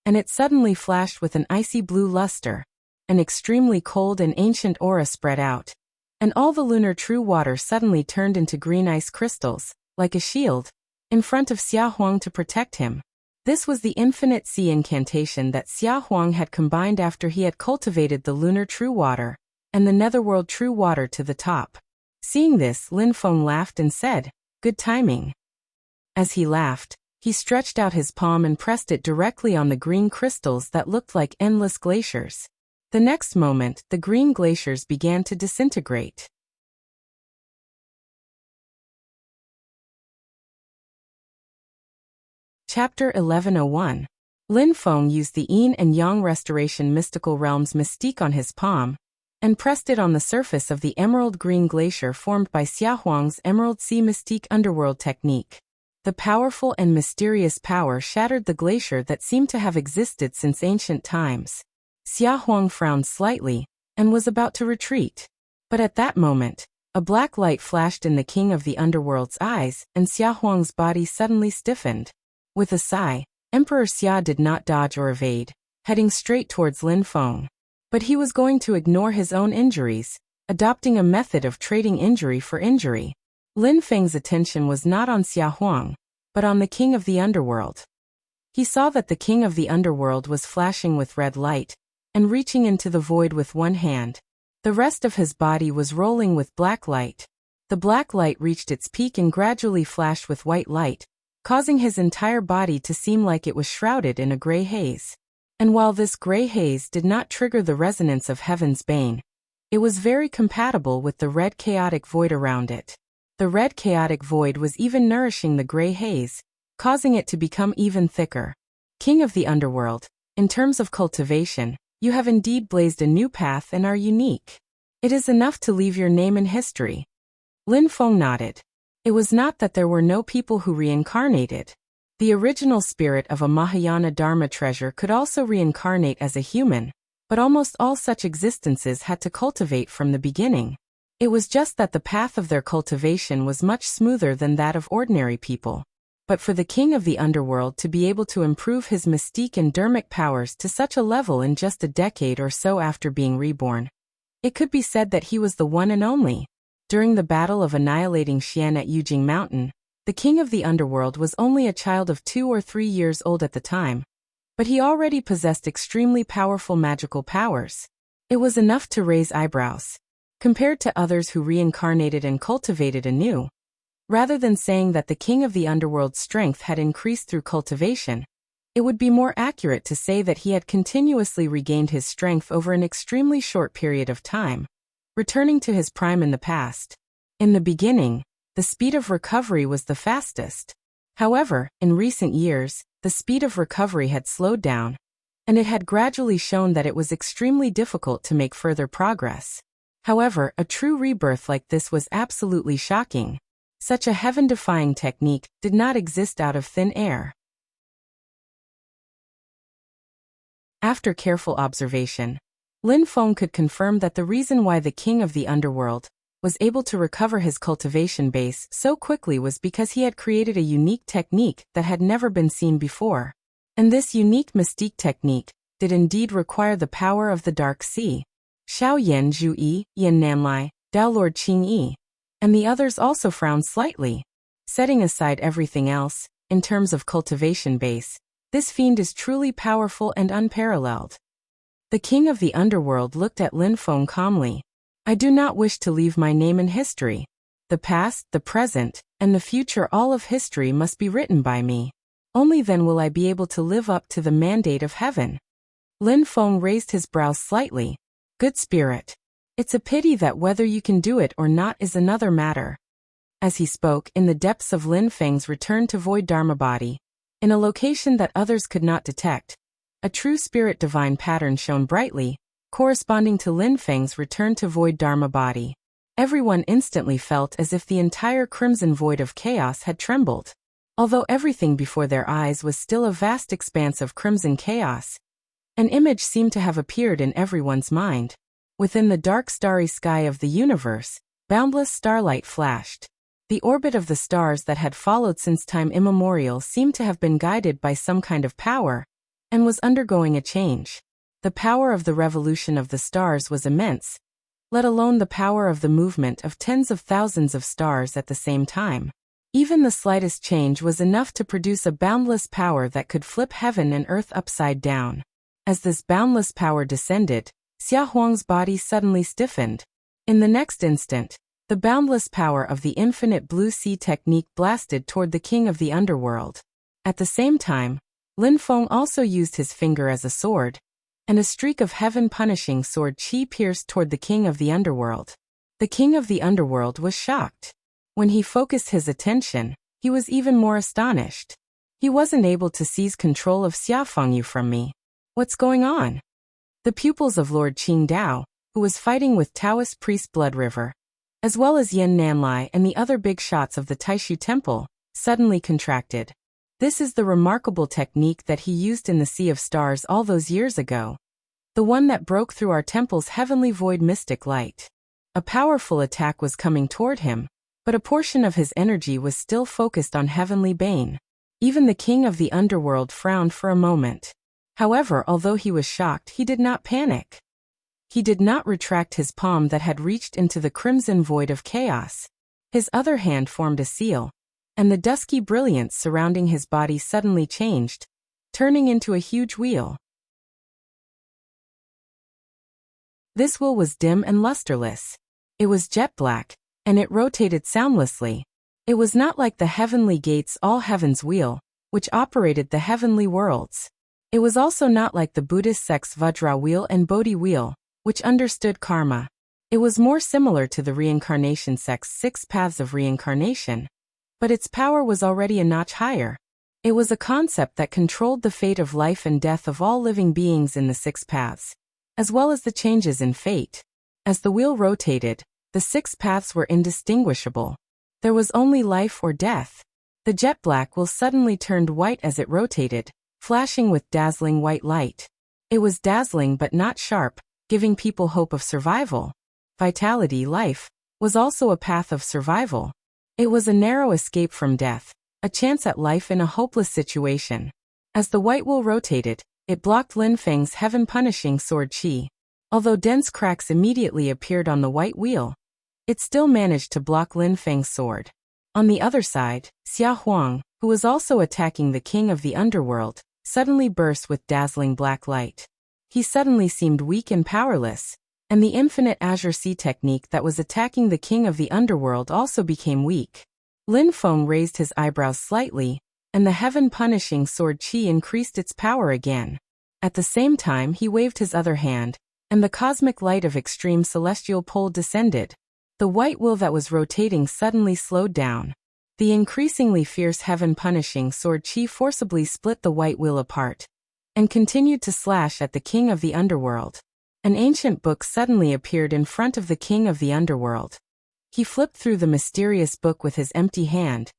and it suddenly flashed with an icy blue luster. An extremely cold and ancient aura spread out, and all the lunar true water suddenly turned into green ice crystals, like a shield, in front of Xia Huang to protect him. This was the infinite sea incantation that Xia Huang had combined after he had cultivated the lunar true water, and the netherworld true water to the top. Seeing this, Lin Feng laughed and said, "Good timing." As he laughed, he stretched out his palm and pressed it directly on the green crystals that looked like endless glaciers. The next moment, the green glaciers began to disintegrate. Chapter 1101. Lin Feng used the yin and yang restoration mystical realms mystique on his palm, and pressed it on the surface of the emerald green glacier formed by Xia Huang's Emerald Sea Mystique Underworld technique. The powerful and mysterious power shattered the glacier that seemed to have existed since ancient times. Xia Huang frowned slightly, and was about to retreat. But at that moment, a black light flashed in the King of the Underworld's eyes, and Xia Huang's body suddenly stiffened. With a sigh, Emperor Xia did not dodge or evade, heading straight towards Lin Feng. But he was going to ignore his own injuries, adopting a method of trading injury for injury. Lin Feng's attention was not on Xia Huang, but on the King of the Underworld. He saw that the King of the Underworld was flashing with red light, and reaching into the void with one hand. The rest of his body was rolling with black light. The black light reached its peak and gradually flashed with white light, causing his entire body to seem like it was shrouded in a gray haze. And while this gray haze did not trigger the resonance of Heaven's Bane, it was very compatible with the red chaotic void around it. The red chaotic void was even nourishing the gray haze, causing it to become even thicker. King of the Underworld, in terms of cultivation, you have indeed blazed a new path and are unique. It is enough to leave your name in history. Lin Feng nodded. It was not that there were no people who reincarnated. The original spirit of a Mahayana Dharma treasure could also reincarnate as a human, but almost all such existences had to cultivate from the beginning. It was just that the path of their cultivation was much smoother than that of ordinary people. But for the King of the Underworld to be able to improve his mystique and dharmic powers to such a level in just a decade or so after being reborn, it could be said that he was the one and only. During the battle of annihilating Xian at Yujing Mountain, the King of the Underworld was only a child of 2 or 3 years old at the time, but he already possessed extremely powerful magical powers. It was enough to raise eyebrows. Compared to others who reincarnated and cultivated anew. Rather than saying that the King of the Underworld's strength had increased through cultivation, it would be more accurate to say that he had continuously regained his strength over an extremely short period of time, returning to his prime in the past. In the beginning, the speed of recovery was the fastest. However, in recent years, the speed of recovery had slowed down, and it had gradually shown that it was extremely difficult to make further progress. However, a true rebirth like this was absolutely shocking. Such a heaven-defying technique did not exist out of thin air. After careful observation, Lin Feng could confirm that the reason why the King of the Underworld was able to recover his cultivation base so quickly was because he had created a unique technique that had never been seen before. And this unique mystique technique did indeed require the power of the Dark Sea. Xiao Yan Zhu Yi, Yin Nanlai, Dao Lord Qing Yi. and the others also frowned slightly. Setting aside everything else, in terms of cultivation base, this fiend is truly powerful and unparalleled. The king of the underworld looked at Lin Feng calmly. I do not wish to leave my name in history. The past, the present, and the future, all of history must be written by me. Only then will I be able to live up to the mandate of heaven. Lin Feng raised his brows slightly. Good spirit. It's a pity that whether you can do it or not is another matter. As he spoke, in the depths of Lin Feng's returned to void Dharma body, in a location that others could not detect, a true spirit divine pattern shone brightly, corresponding to Lin Feng's return to void Dharma body. Everyone instantly felt as if the entire crimson void of chaos had trembled. Although everything before their eyes was still a vast expanse of crimson chaos, an image seemed to have appeared in everyone's mind. Within the dark starry sky of the universe, boundless starlight flashed. The orbit of the stars that had followed since time immemorial seemed to have been guided by some kind of power, and was undergoing a change. The power of the revolution of the stars was immense, let alone the power of the movement of tens of thousands of stars at the same time. Even the slightest change was enough to produce a boundless power that could flip heaven and earth upside down. As this boundless power descended, Xia Huang's body suddenly stiffened. In the next instant, the boundless power of the infinite blue sea technique blasted toward the king of the underworld. At the same time, Lin Feng also used his finger as a sword, and a streak of heaven-punishing sword chi pierced toward the king of the underworld. The king of the underworld was shocked. When he focused his attention, he was even more astonished. He wasn't able to seize control of Xia Fengyu from me. What's going on? The pupils of Lord Qing Dao, who was fighting with Taoist priest Blood River, as well as Yin Nanlai and the other big shots of the Taishu Temple, suddenly contracted. This is the remarkable technique that he used in the Sea of Stars all those years ago. The one that broke through our temple's heavenly void mystic light. A powerful attack was coming toward him, but a portion of his energy was still focused on heavenly bane. Even the king of the underworld frowned for a moment. However, although he was shocked, he did not panic. He did not retract his palm that had reached into the crimson void of chaos. His other hand formed a seal, and the dusky brilliance surrounding his body suddenly changed, turning into a huge wheel. This wheel was dim and lusterless. It was jet black, and it rotated soundlessly. It was not like the heavenly gates all heaven's wheel, which operated the heavenly worlds. It was also not like the Buddhist sect's Vajra wheel and Bodhi wheel, which understood karma. It was more similar to the reincarnation sect's 6 paths of reincarnation, but its power was already a notch higher. It was a concept that controlled the fate of life and death of all living beings in the 6 paths, as well as the changes in fate. As the wheel rotated, the 6 paths were indistinguishable. There was only life or death. The jet black wheel suddenly turned white as it rotated, flashing with dazzling white light. It was dazzling but not sharp, giving people hope of survival. Vitality, life, was also a path of survival. It was a narrow escape from death, a chance at life in a hopeless situation. As the white wheel rotated, it blocked Lin Feng's heaven-punishing sword chi. Although dense cracks immediately appeared on the white wheel, it still managed to block Lin Feng's sword. On the other side, Xia Huang, who was also attacking the king of the underworld, suddenly burst with dazzling black light. He suddenly seemed weak and powerless, and the infinite azure sea technique that was attacking the king of the underworld also became weak. Lin Feng raised his eyebrows slightly, and the heaven-punishing sword chi increased its power again. At the same time he waved his other hand, and the cosmic light of extreme celestial pole descended. The white wheel that was rotating suddenly slowed down. The increasingly fierce heaven-punishing sword chi forcibly split the white wheel apart, and continued to slash at the king of the underworld. An ancient book suddenly appeared in front of the king of the underworld. He flipped through the mysterious book with his empty hand,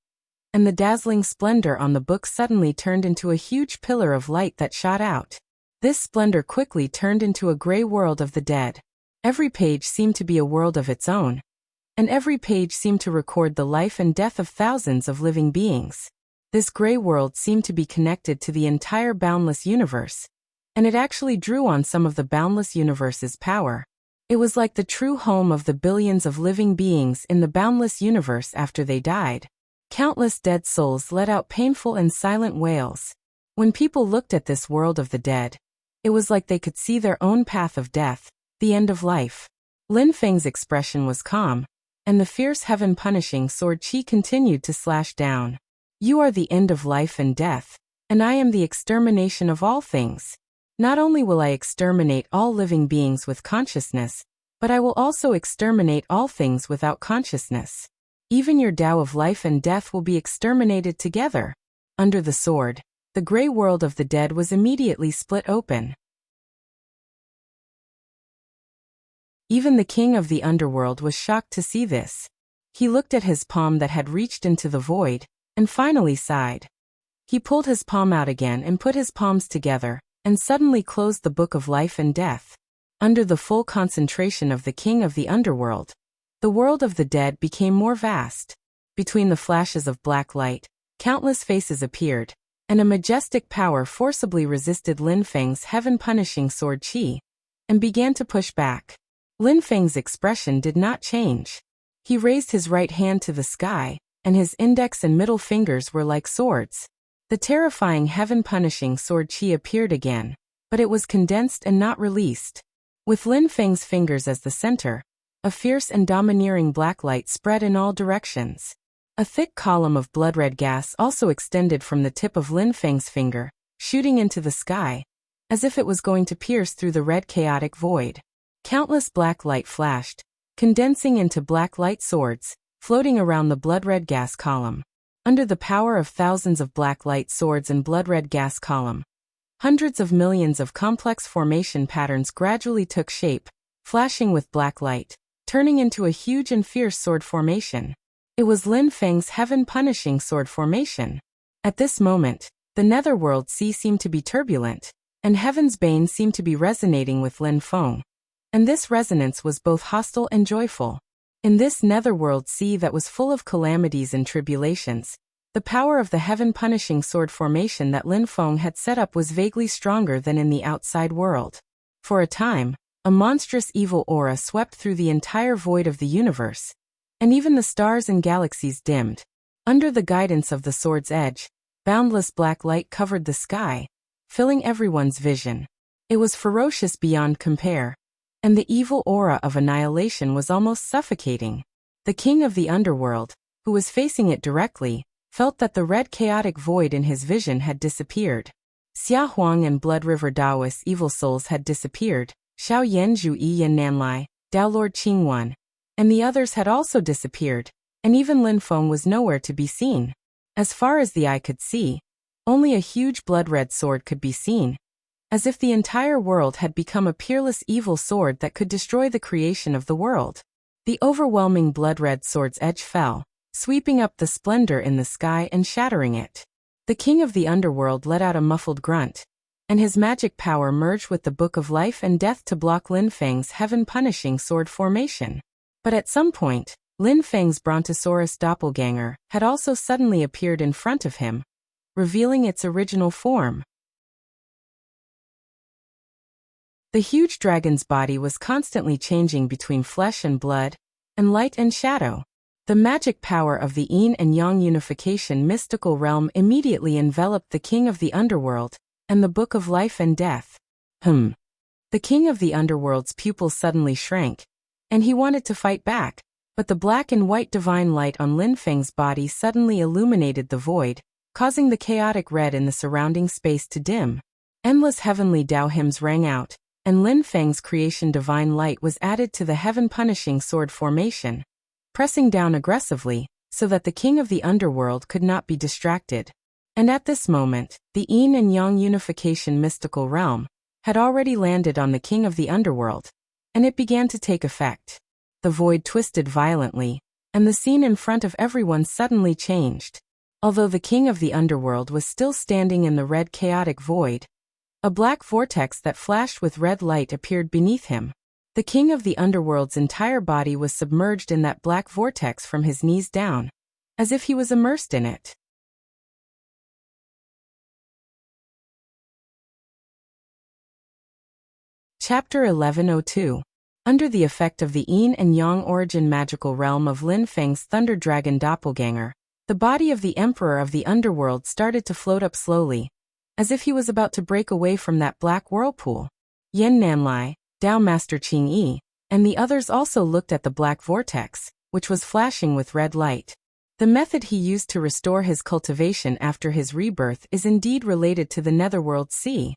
and the dazzling splendor on the book suddenly turned into a huge pillar of light that shot out. This splendor quickly turned into a gray world of the dead. Every page seemed to be a world of its own, and every page seemed to record the life and death of thousands of living beings. This gray world seemed to be connected to the entire boundless universe, and it actually drew on some of the boundless universe's power. It was like the true home of the billions of living beings in the boundless universe after they died. Countless dead souls let out painful and silent wails. When people looked at this world of the dead, it was like they could see their own path of death, the end of life. Lin Feng's expression was calm, and the fierce heaven-punishing sword qi continued to slash down. You are the end of life and death, and I am the extermination of all things. Not only will I exterminate all living beings with consciousness, but I will also exterminate all things without consciousness. Even your Tao of life and death will be exterminated together. Under the sword, the gray world of the dead was immediately split open. Even the king of the underworld was shocked to see this. He looked at his palm that had reached into the void, and finally sighed. He pulled his palm out again and put his palms together, and suddenly closed the book of life and death. Under the full concentration of the king of the underworld, the world of the dead became more vast. Between the flashes of black light, countless faces appeared, and a majestic power forcibly resisted Lin Feng's heaven-punishing sword qi, and began to push back. Lin Feng's expression did not change. He raised his right hand to the sky, and his index and middle fingers were like swords. The terrifying heaven-punishing sword qi appeared again, but it was condensed and not released. With Lin Feng's fingers as the center, a fierce and domineering black light spread in all directions. A thick column of blood-red gas also extended from the tip of Lin Feng's finger, shooting into the sky, as if it was going to pierce through the red chaotic void. Countless black light flashed, condensing into black light swords, floating around the blood-red gas column. Under the power of thousands of black light swords and blood-red gas column, hundreds of millions of complex formation patterns gradually took shape, flashing with black light, turning into a huge and fierce sword formation. It was Lin Feng's heaven-punishing sword formation. At this moment, the netherworld sea seemed to be turbulent, and heaven's bane seemed to be resonating with Lin Feng. And this resonance was both hostile and joyful. In this netherworld sea that was full of calamities and tribulations, the power of the heaven-punishing sword formation that Lin Feng had set up was vaguely stronger than in the outside world. For a time, a monstrous evil aura swept through the entire void of the universe, and even the stars and galaxies dimmed. Under the guidance of the sword's edge, boundless black light covered the sky, filling everyone's vision. It was ferocious beyond compare, and the evil aura of annihilation was almost suffocating. The king of the underworld, who was facing it directly, felt that the red chaotic void in his vision had disappeared. Xia Huang and Blood River Daoist evil souls had disappeared, Xiao Yan Zhu Yi Yan Nanlai, Dao Lord Qingwan, and the others had also disappeared, and even Lin Feng was nowhere to be seen. As far as the eye could see, only a huge blood-red sword could be seen, as if the entire world had become a peerless evil sword that could destroy the creation of the world. The overwhelming blood-red sword's edge fell, sweeping up the splendor in the sky and shattering it. The king of the underworld let out a muffled grunt, and his magic power merged with the book of life and death to block Lin Feng's heaven-punishing sword formation. But at some point, Lin Feng's Brontosaurus doppelganger had also suddenly appeared in front of him, revealing its original form. The huge dragon's body was constantly changing between flesh and blood, and light and shadow. The magic power of the yin and yang unification mystical realm immediately enveloped the king of the underworld, and the book of life and death. The king of the underworld's pupils suddenly shrank, and he wanted to fight back, but the black and white divine light on Lin Feng's body suddenly illuminated the void, causing the chaotic red in the surrounding space to dim. Endless heavenly Tao hymns rang out, and Lin Feng's creation divine light was added to the heaven-punishing sword formation, pressing down aggressively, so that the king of the underworld could not be distracted. And at this moment, the yin and yang unification mystical realm had already landed on the king of the underworld, and it began to take effect. The void twisted violently, and the scene in front of everyone suddenly changed. Although the king of the underworld was still standing in the red chaotic void, a black vortex that flashed with red light appeared beneath him. The king of the underworld's entire body was submerged in that black vortex from his knees down, as if he was immersed in it. Chapter 1102. Under the effect of the yin and yang origin magical realm of Lin Feng's thunder dragon doppelganger, the body of the emperor of the underworld started to float up slowly, as if he was about to break away from that black whirlpool. Yin Nanlai, Dao Master Qing Yi, and the others also looked at the black vortex, which was flashing with red light. The method he used to restore his cultivation after his rebirth is indeed related to the Netherworld Sea.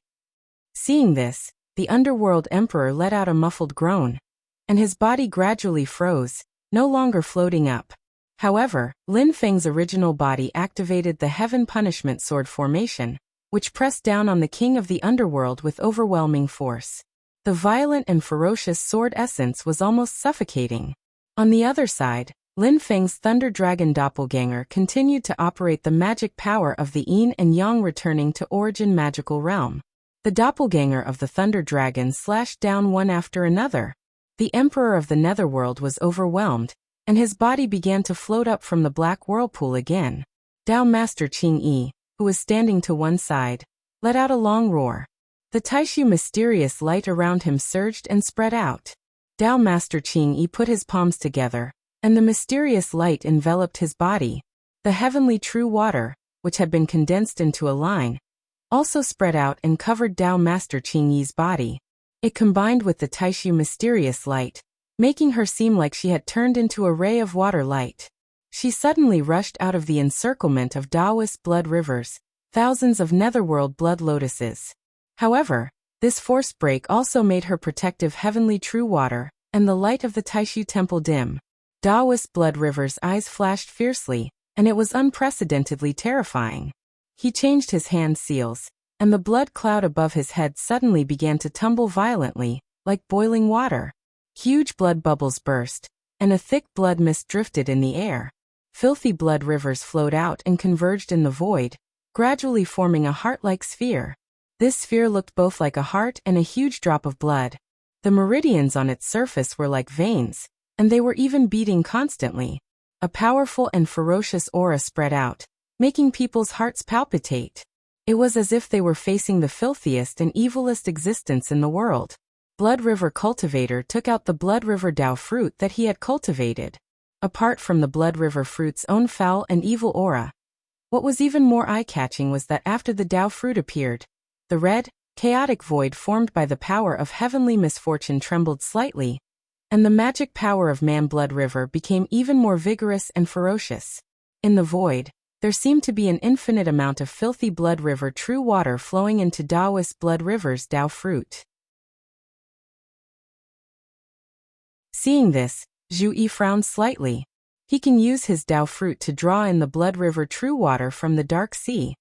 Seeing this, the underworld emperor let out a muffled groan, and his body gradually froze, no longer floating up. However, Lin Feng's original body activated the Heaven Punishment Sword formation, which pressed down on the king of the underworld with overwhelming force. The violent and ferocious sword essence was almost suffocating. On the other side, Lin Feng's Thunder Dragon Doppelganger continued to operate the magic power of the yin and yang returning to origin magical realm. The doppelganger of the Thunder Dragon slashed down one after another. The Emperor of the Netherworld was overwhelmed, and his body began to float up from the black whirlpool again. Dao Master Qing Yi, who was standing to one side, let out a long roar. The Taishu mysterious light around him surged and spread out. Dao Master Qing Yi put his palms together, and the mysterious light enveloped his body. The heavenly true water, which had been condensed into a line, also spread out and covered Dao Master Qing Yi's body. It combined with the Taishu mysterious light, making her seem like she had turned into a ray of water light. She suddenly rushed out of the encirclement of Taoist blood rivers, thousands of netherworld blood lotuses. However, this force break also made her protective heavenly true water, and the light of the Taishu temple dim. Taoist blood river's eyes flashed fiercely, and it was unprecedentedly terrifying. He changed his hand seals, and the blood cloud above his head suddenly began to tumble violently, like boiling water. Huge blood bubbles burst, and a thick blood mist drifted in the air. Filthy blood rivers flowed out and converged in the void, gradually forming a heart-like sphere. This sphere looked both like a heart and a huge drop of blood. The meridians on its surface were like veins, and they were even beating constantly. A powerful and ferocious aura spread out, making people's hearts palpitate. It was as if they were facing the filthiest and evilest existence in the world. Blood River Cultivator took out the Blood River Dao fruit that he had cultivated. Apart from the Blood River fruit's own foul and evil aura, what was even more eye-catching was that after the Dao fruit appeared, the red, chaotic void formed by the power of heavenly misfortune trembled slightly, and the magic power of Man Blood River became even more vigorous and ferocious. In the void, there seemed to be an infinite amount of filthy Blood River true water flowing into Taoist Blood River's Dao fruit. Seeing this, Zhu Yi frowned slightly. He can use his Dao fruit to draw in the Blood River true water from the Dark Sea.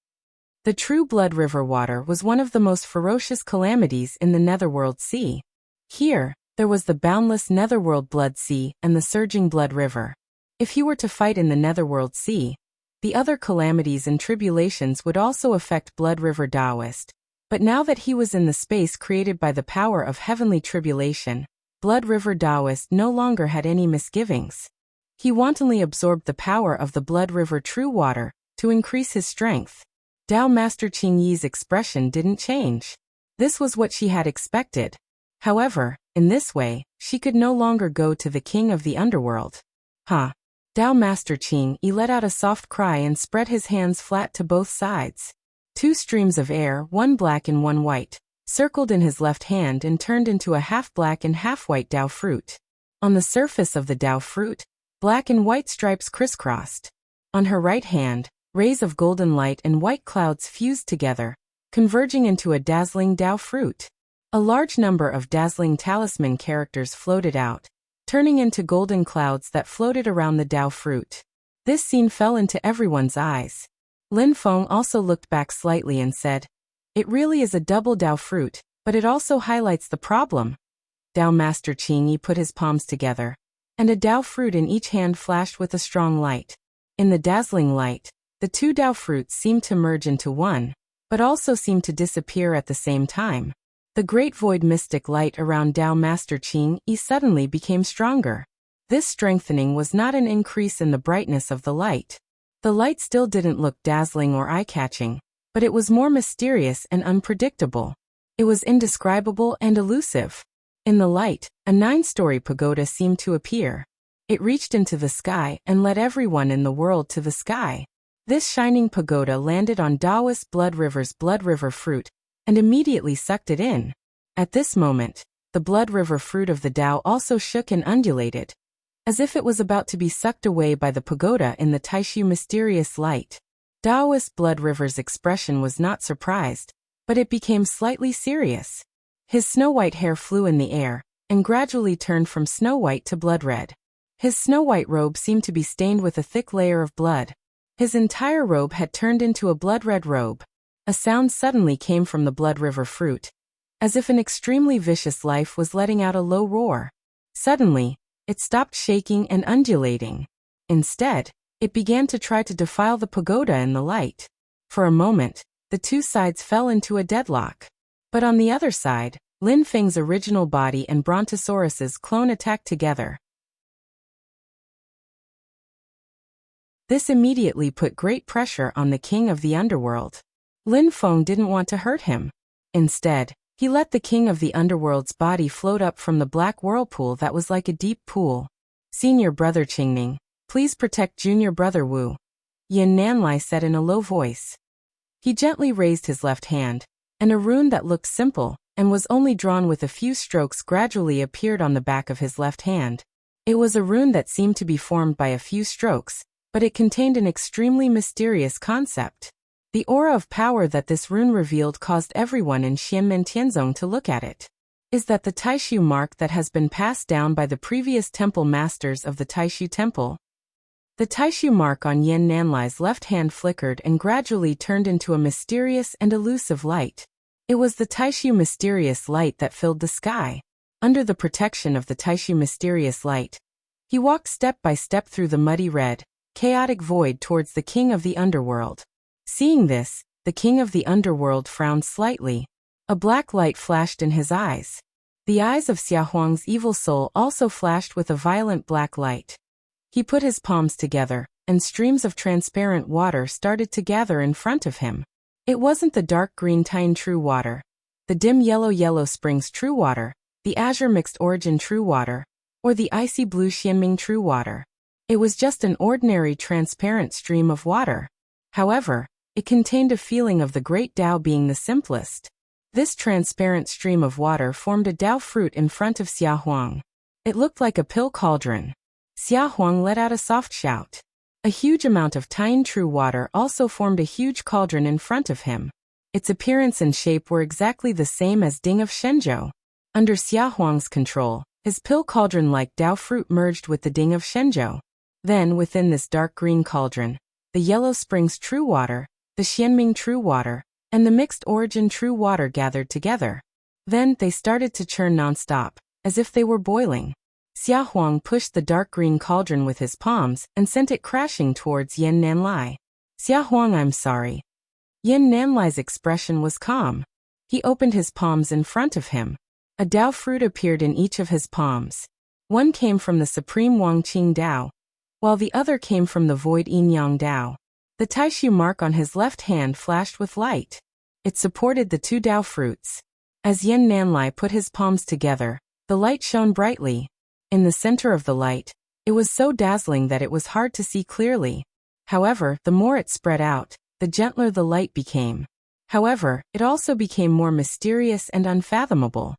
The true Blood River water was one of the most ferocious calamities in the Netherworld Sea. Here, there was the boundless Netherworld Blood Sea and the surging Blood River. If he were to fight in the Netherworld Sea, the other calamities and tribulations would also affect Blood River Taoist. But now that he was in the space created by the power of heavenly tribulation, Blood River Taoist no longer had any misgivings. He wantonly absorbed the power of the Blood River true water to increase his strength. Dao Master Qing Yi's expression didn't change. This was what she had expected. However, in this way, she could no longer go to the king of the underworld. Huh. Dao Master Qing Yi let out a soft cry and spread his hands flat to both sides. Two streams of air, one black and one white, circled in his left hand and turned into a half-black and half-white Dao fruit. On the surface of the Dao fruit, black and white stripes crisscrossed. On her right hand, rays of golden light and white clouds fused together, converging into a dazzling Dao fruit. A large number of dazzling talisman characters floated out, turning into golden clouds that floated around the Dao fruit. This scene fell into everyone's eyes. Lin Feng also looked back slightly and said, "It really is a double Dao fruit, but it also highlights the problem." Dao Master Qing Yi put his palms together, and a Dao fruit in each hand flashed with a strong light. In the dazzling light, the two Dao fruits seemed to merge into one, but also seemed to disappear at the same time. The great void mystic light around Dao Master Qing Yi suddenly became stronger. This strengthening was not an increase in the brightness of the light. The light still didn't look dazzling or eye-catching, but it was more mysterious and unpredictable. It was indescribable and elusive. In the light, a 9-story pagoda seemed to appear. It reached into the sky and led everyone in the world to the sky. This shining pagoda landed on Taoist Blood River's Blood River fruit and immediately sucked it in. At this moment, the Blood River fruit of the Tao also shook and undulated, as if it was about to be sucked away by the pagoda in the Taishu mysterious light. Taoist Blood River's expression was not surprised, but it became slightly serious. His snow-white hair flew in the air and gradually turned from snow-white to blood-red. His snow-white robe seemed to be stained with a thick layer of blood. His entire robe had turned into a blood-red robe. A sound suddenly came from the Blood River fruit, as if an extremely vicious life was letting out a low roar. Suddenly, it stopped shaking and undulating. Instead, it began to try to defile the pagoda in the light. For a moment, the two sides fell into a deadlock. But on the other side, Lin Feng's original body and Brontosaurus's clone attacked together. This immediately put great pressure on the king of the underworld. Lin Feng didn't want to hurt him. Instead, he let the king of the underworld's body float up from the black whirlpool that was like a deep pool. Senior brother Qingning, please protect junior brother Wu, Yin Nanlai said in a low voice. He gently raised his left hand, and a rune that looked simple and was only drawn with a few strokes gradually appeared on the back of his left hand. It was a rune that seemed to be formed by a few strokes, but it contained an extremely mysterious concept. The aura of power that this rune revealed caused everyone in Xianmen Tianzong to look at it. Is that the Taishu mark that has been passed down by the previous temple masters of the Taishu temple? The Taishu mark on Yin Nanlai's left hand flickered and gradually turned into a mysterious and elusive light. It was the Taishu mysterious light that filled the sky. Under the protection of the Taishu mysterious light, he walked step by step through the muddy red, chaotic void towards the king of the underworld. Seeing this, the king of the underworld frowned slightly. A black light flashed in his eyes. The eyes of Xia Huang's evil soul also flashed with a violent black light. He put his palms together, and streams of transparent water started to gather in front of him. It wasn't the dark green Tine True Water, the dim yellow Springs True Water, the azure mixed origin True Water, or the icy blue Xianming True Water. It was just an ordinary transparent stream of water. However, it contained a feeling of the great Tao being the simplest. This transparent stream of water formed a Tao fruit in front of Xia Huang. It looked like a pill cauldron. Xia Huang let out a soft shout. A huge amount of Tine True Water also formed a huge cauldron in front of him. Its appearance and shape were exactly the same as Ding of Shenzhou. Under Xia Huang's control, his pill cauldron-like Tao fruit merged with the Ding of Shenzhou. Then within this dark green cauldron, the Yellow Springs True Water, the Xianming True Water, and the Mixed Origin True Water gathered together. Then they started to churn non-stop, as if they were boiling. Xia Huang pushed the dark green cauldron with his palms and sent it crashing towards Yin Nanlai. Xia Huang, I'm sorry. Yin Nanlai's expression was calm. He opened his palms in front of him. A Tao fruit appeared in each of his palms. One came from the Supreme Wangqing Tao, while the other came from the Void Yin Yang Tao. The Taishu mark on his left hand flashed with light. It supported the two Tao fruits. As Yin Nanlai put his palms together, the light shone brightly. In the center of the light, it was so dazzling that it was hard to see clearly. However, the more it spread out, the gentler the light became. However, it also became more mysterious and unfathomable.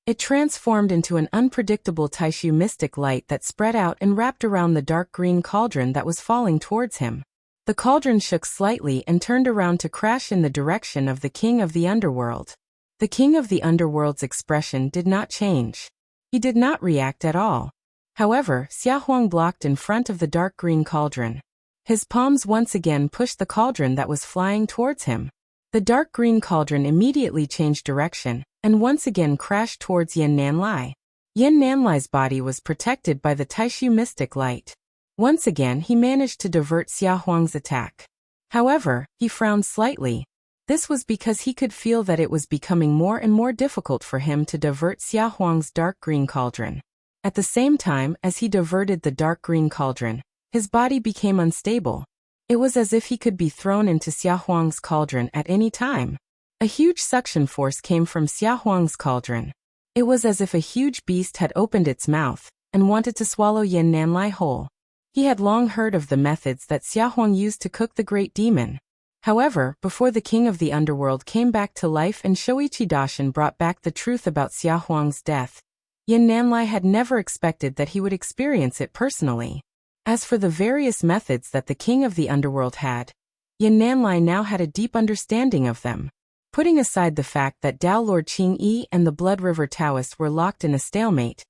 It transformed into an unpredictable Taishu mystic light that spread out and wrapped around the dark green cauldron that was falling towards him. The cauldron shook slightly and turned around to crash in the direction of the king of the underworld. The king of the underworld's expression did not change. He did not react at all. However, Xia Huang blocked in front of the dark green cauldron. His palms once again pushed the cauldron that was flying towards him. The dark green cauldron immediately changed direction, and once again crashed towards Yin Nanlai. Yin Nanlai's body was protected by the Taishu mystic light. Once again he managed to divert Xia Huang's attack. However, he frowned slightly. This was because he could feel that it was becoming more and more difficult for him to divert Xia Huang's dark green cauldron. At the same time as he diverted the dark green cauldron, his body became unstable. It was as if he could be thrown into Xia Huang's cauldron at any time. A huge suction force came from Xia Huang's cauldron. It was as if a huge beast had opened its mouth and wanted to swallow Yin Nanlai whole. He had long heard of the methods that Xia Huang used to cook the great demon. However, before the king of the underworld came back to life and Shoichi Dashin brought back the truth about Xia Huang's death, Yin Nanlai had never expected that he would experience it personally. As for the various methods that the king of the underworld had, Yin Nanlai now had a deep understanding of them. Putting aside the fact that Dao Lord Qing Yi and the Blood River Taoist were locked in a stalemate,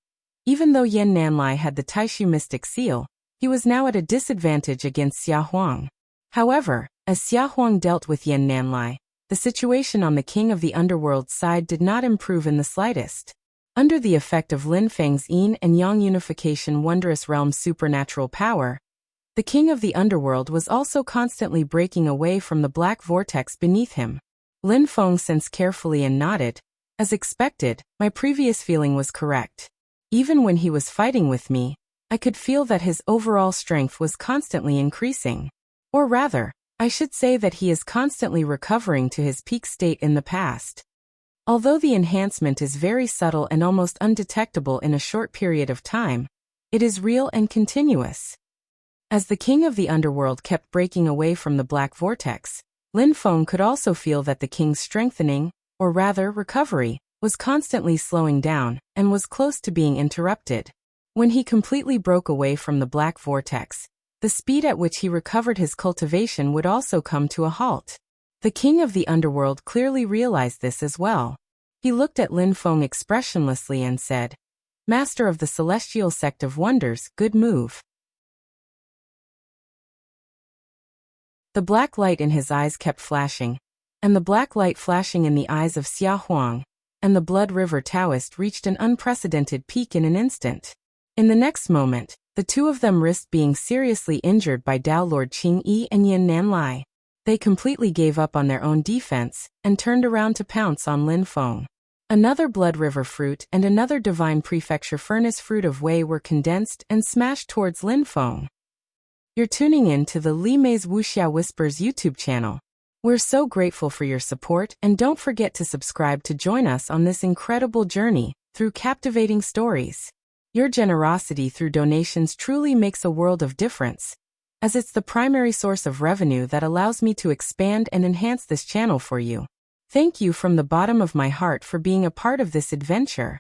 even though Yin Nanlai had the Taishu mystic seal, he was now at a disadvantage against Xia Huang. However, as Xia Huang dealt with Yin Nanlai, the situation on the king of the underworld side did not improve in the slightest. Under the effect of Lin Feng's Yin and Yang unification wondrous realm's supernatural power, the king of the underworld was also constantly breaking away from the black vortex beneath him. Lin Feng sensed carefully and nodded. As expected, my previous feeling was correct. Even when he was fighting with me, I could feel that his overall strength was constantly increasing. Or rather, I should say that he is constantly recovering to his peak state in the past. Although the enhancement is very subtle and almost undetectable in a short period of time, it is real and continuous. As the king of the underworld kept breaking away from the black vortex, Lin Feng could also feel that the king's strengthening, or rather recovery, was constantly slowing down and was close to being interrupted. When he completely broke away from the black vortex, the speed at which he recovered his cultivation would also come to a halt. The king of the underworld clearly realized this as well. He looked at Lin Feng expressionlessly and said, "Master of the Celestial Sect of Wonders, good move." The black light in his eyes kept flashing, and the black light flashing in the eyes of Xia Huang and the Blood River Taoist reached an unprecedented peak in an instant. In the next moment, the two of them risked being seriously injured by Dao Lord Qing Yi and Yin Nanlai. They completely gave up on their own defense and turned around to pounce on Lin Feng. Another Blood River fruit and another Divine Prefecture Furnace fruit of Wei were condensed and smashed towards Lin Feng. You're tuning in to the Li Mei's Wuxia Whispers YouTube channel. We're so grateful for your support, and don't forget to subscribe to join us on this incredible journey through captivating stories. Your generosity through donations truly makes a world of difference, as it's the primary source of revenue that allows me to expand and enhance this channel for you. Thank you from the bottom of my heart for being a part of this adventure.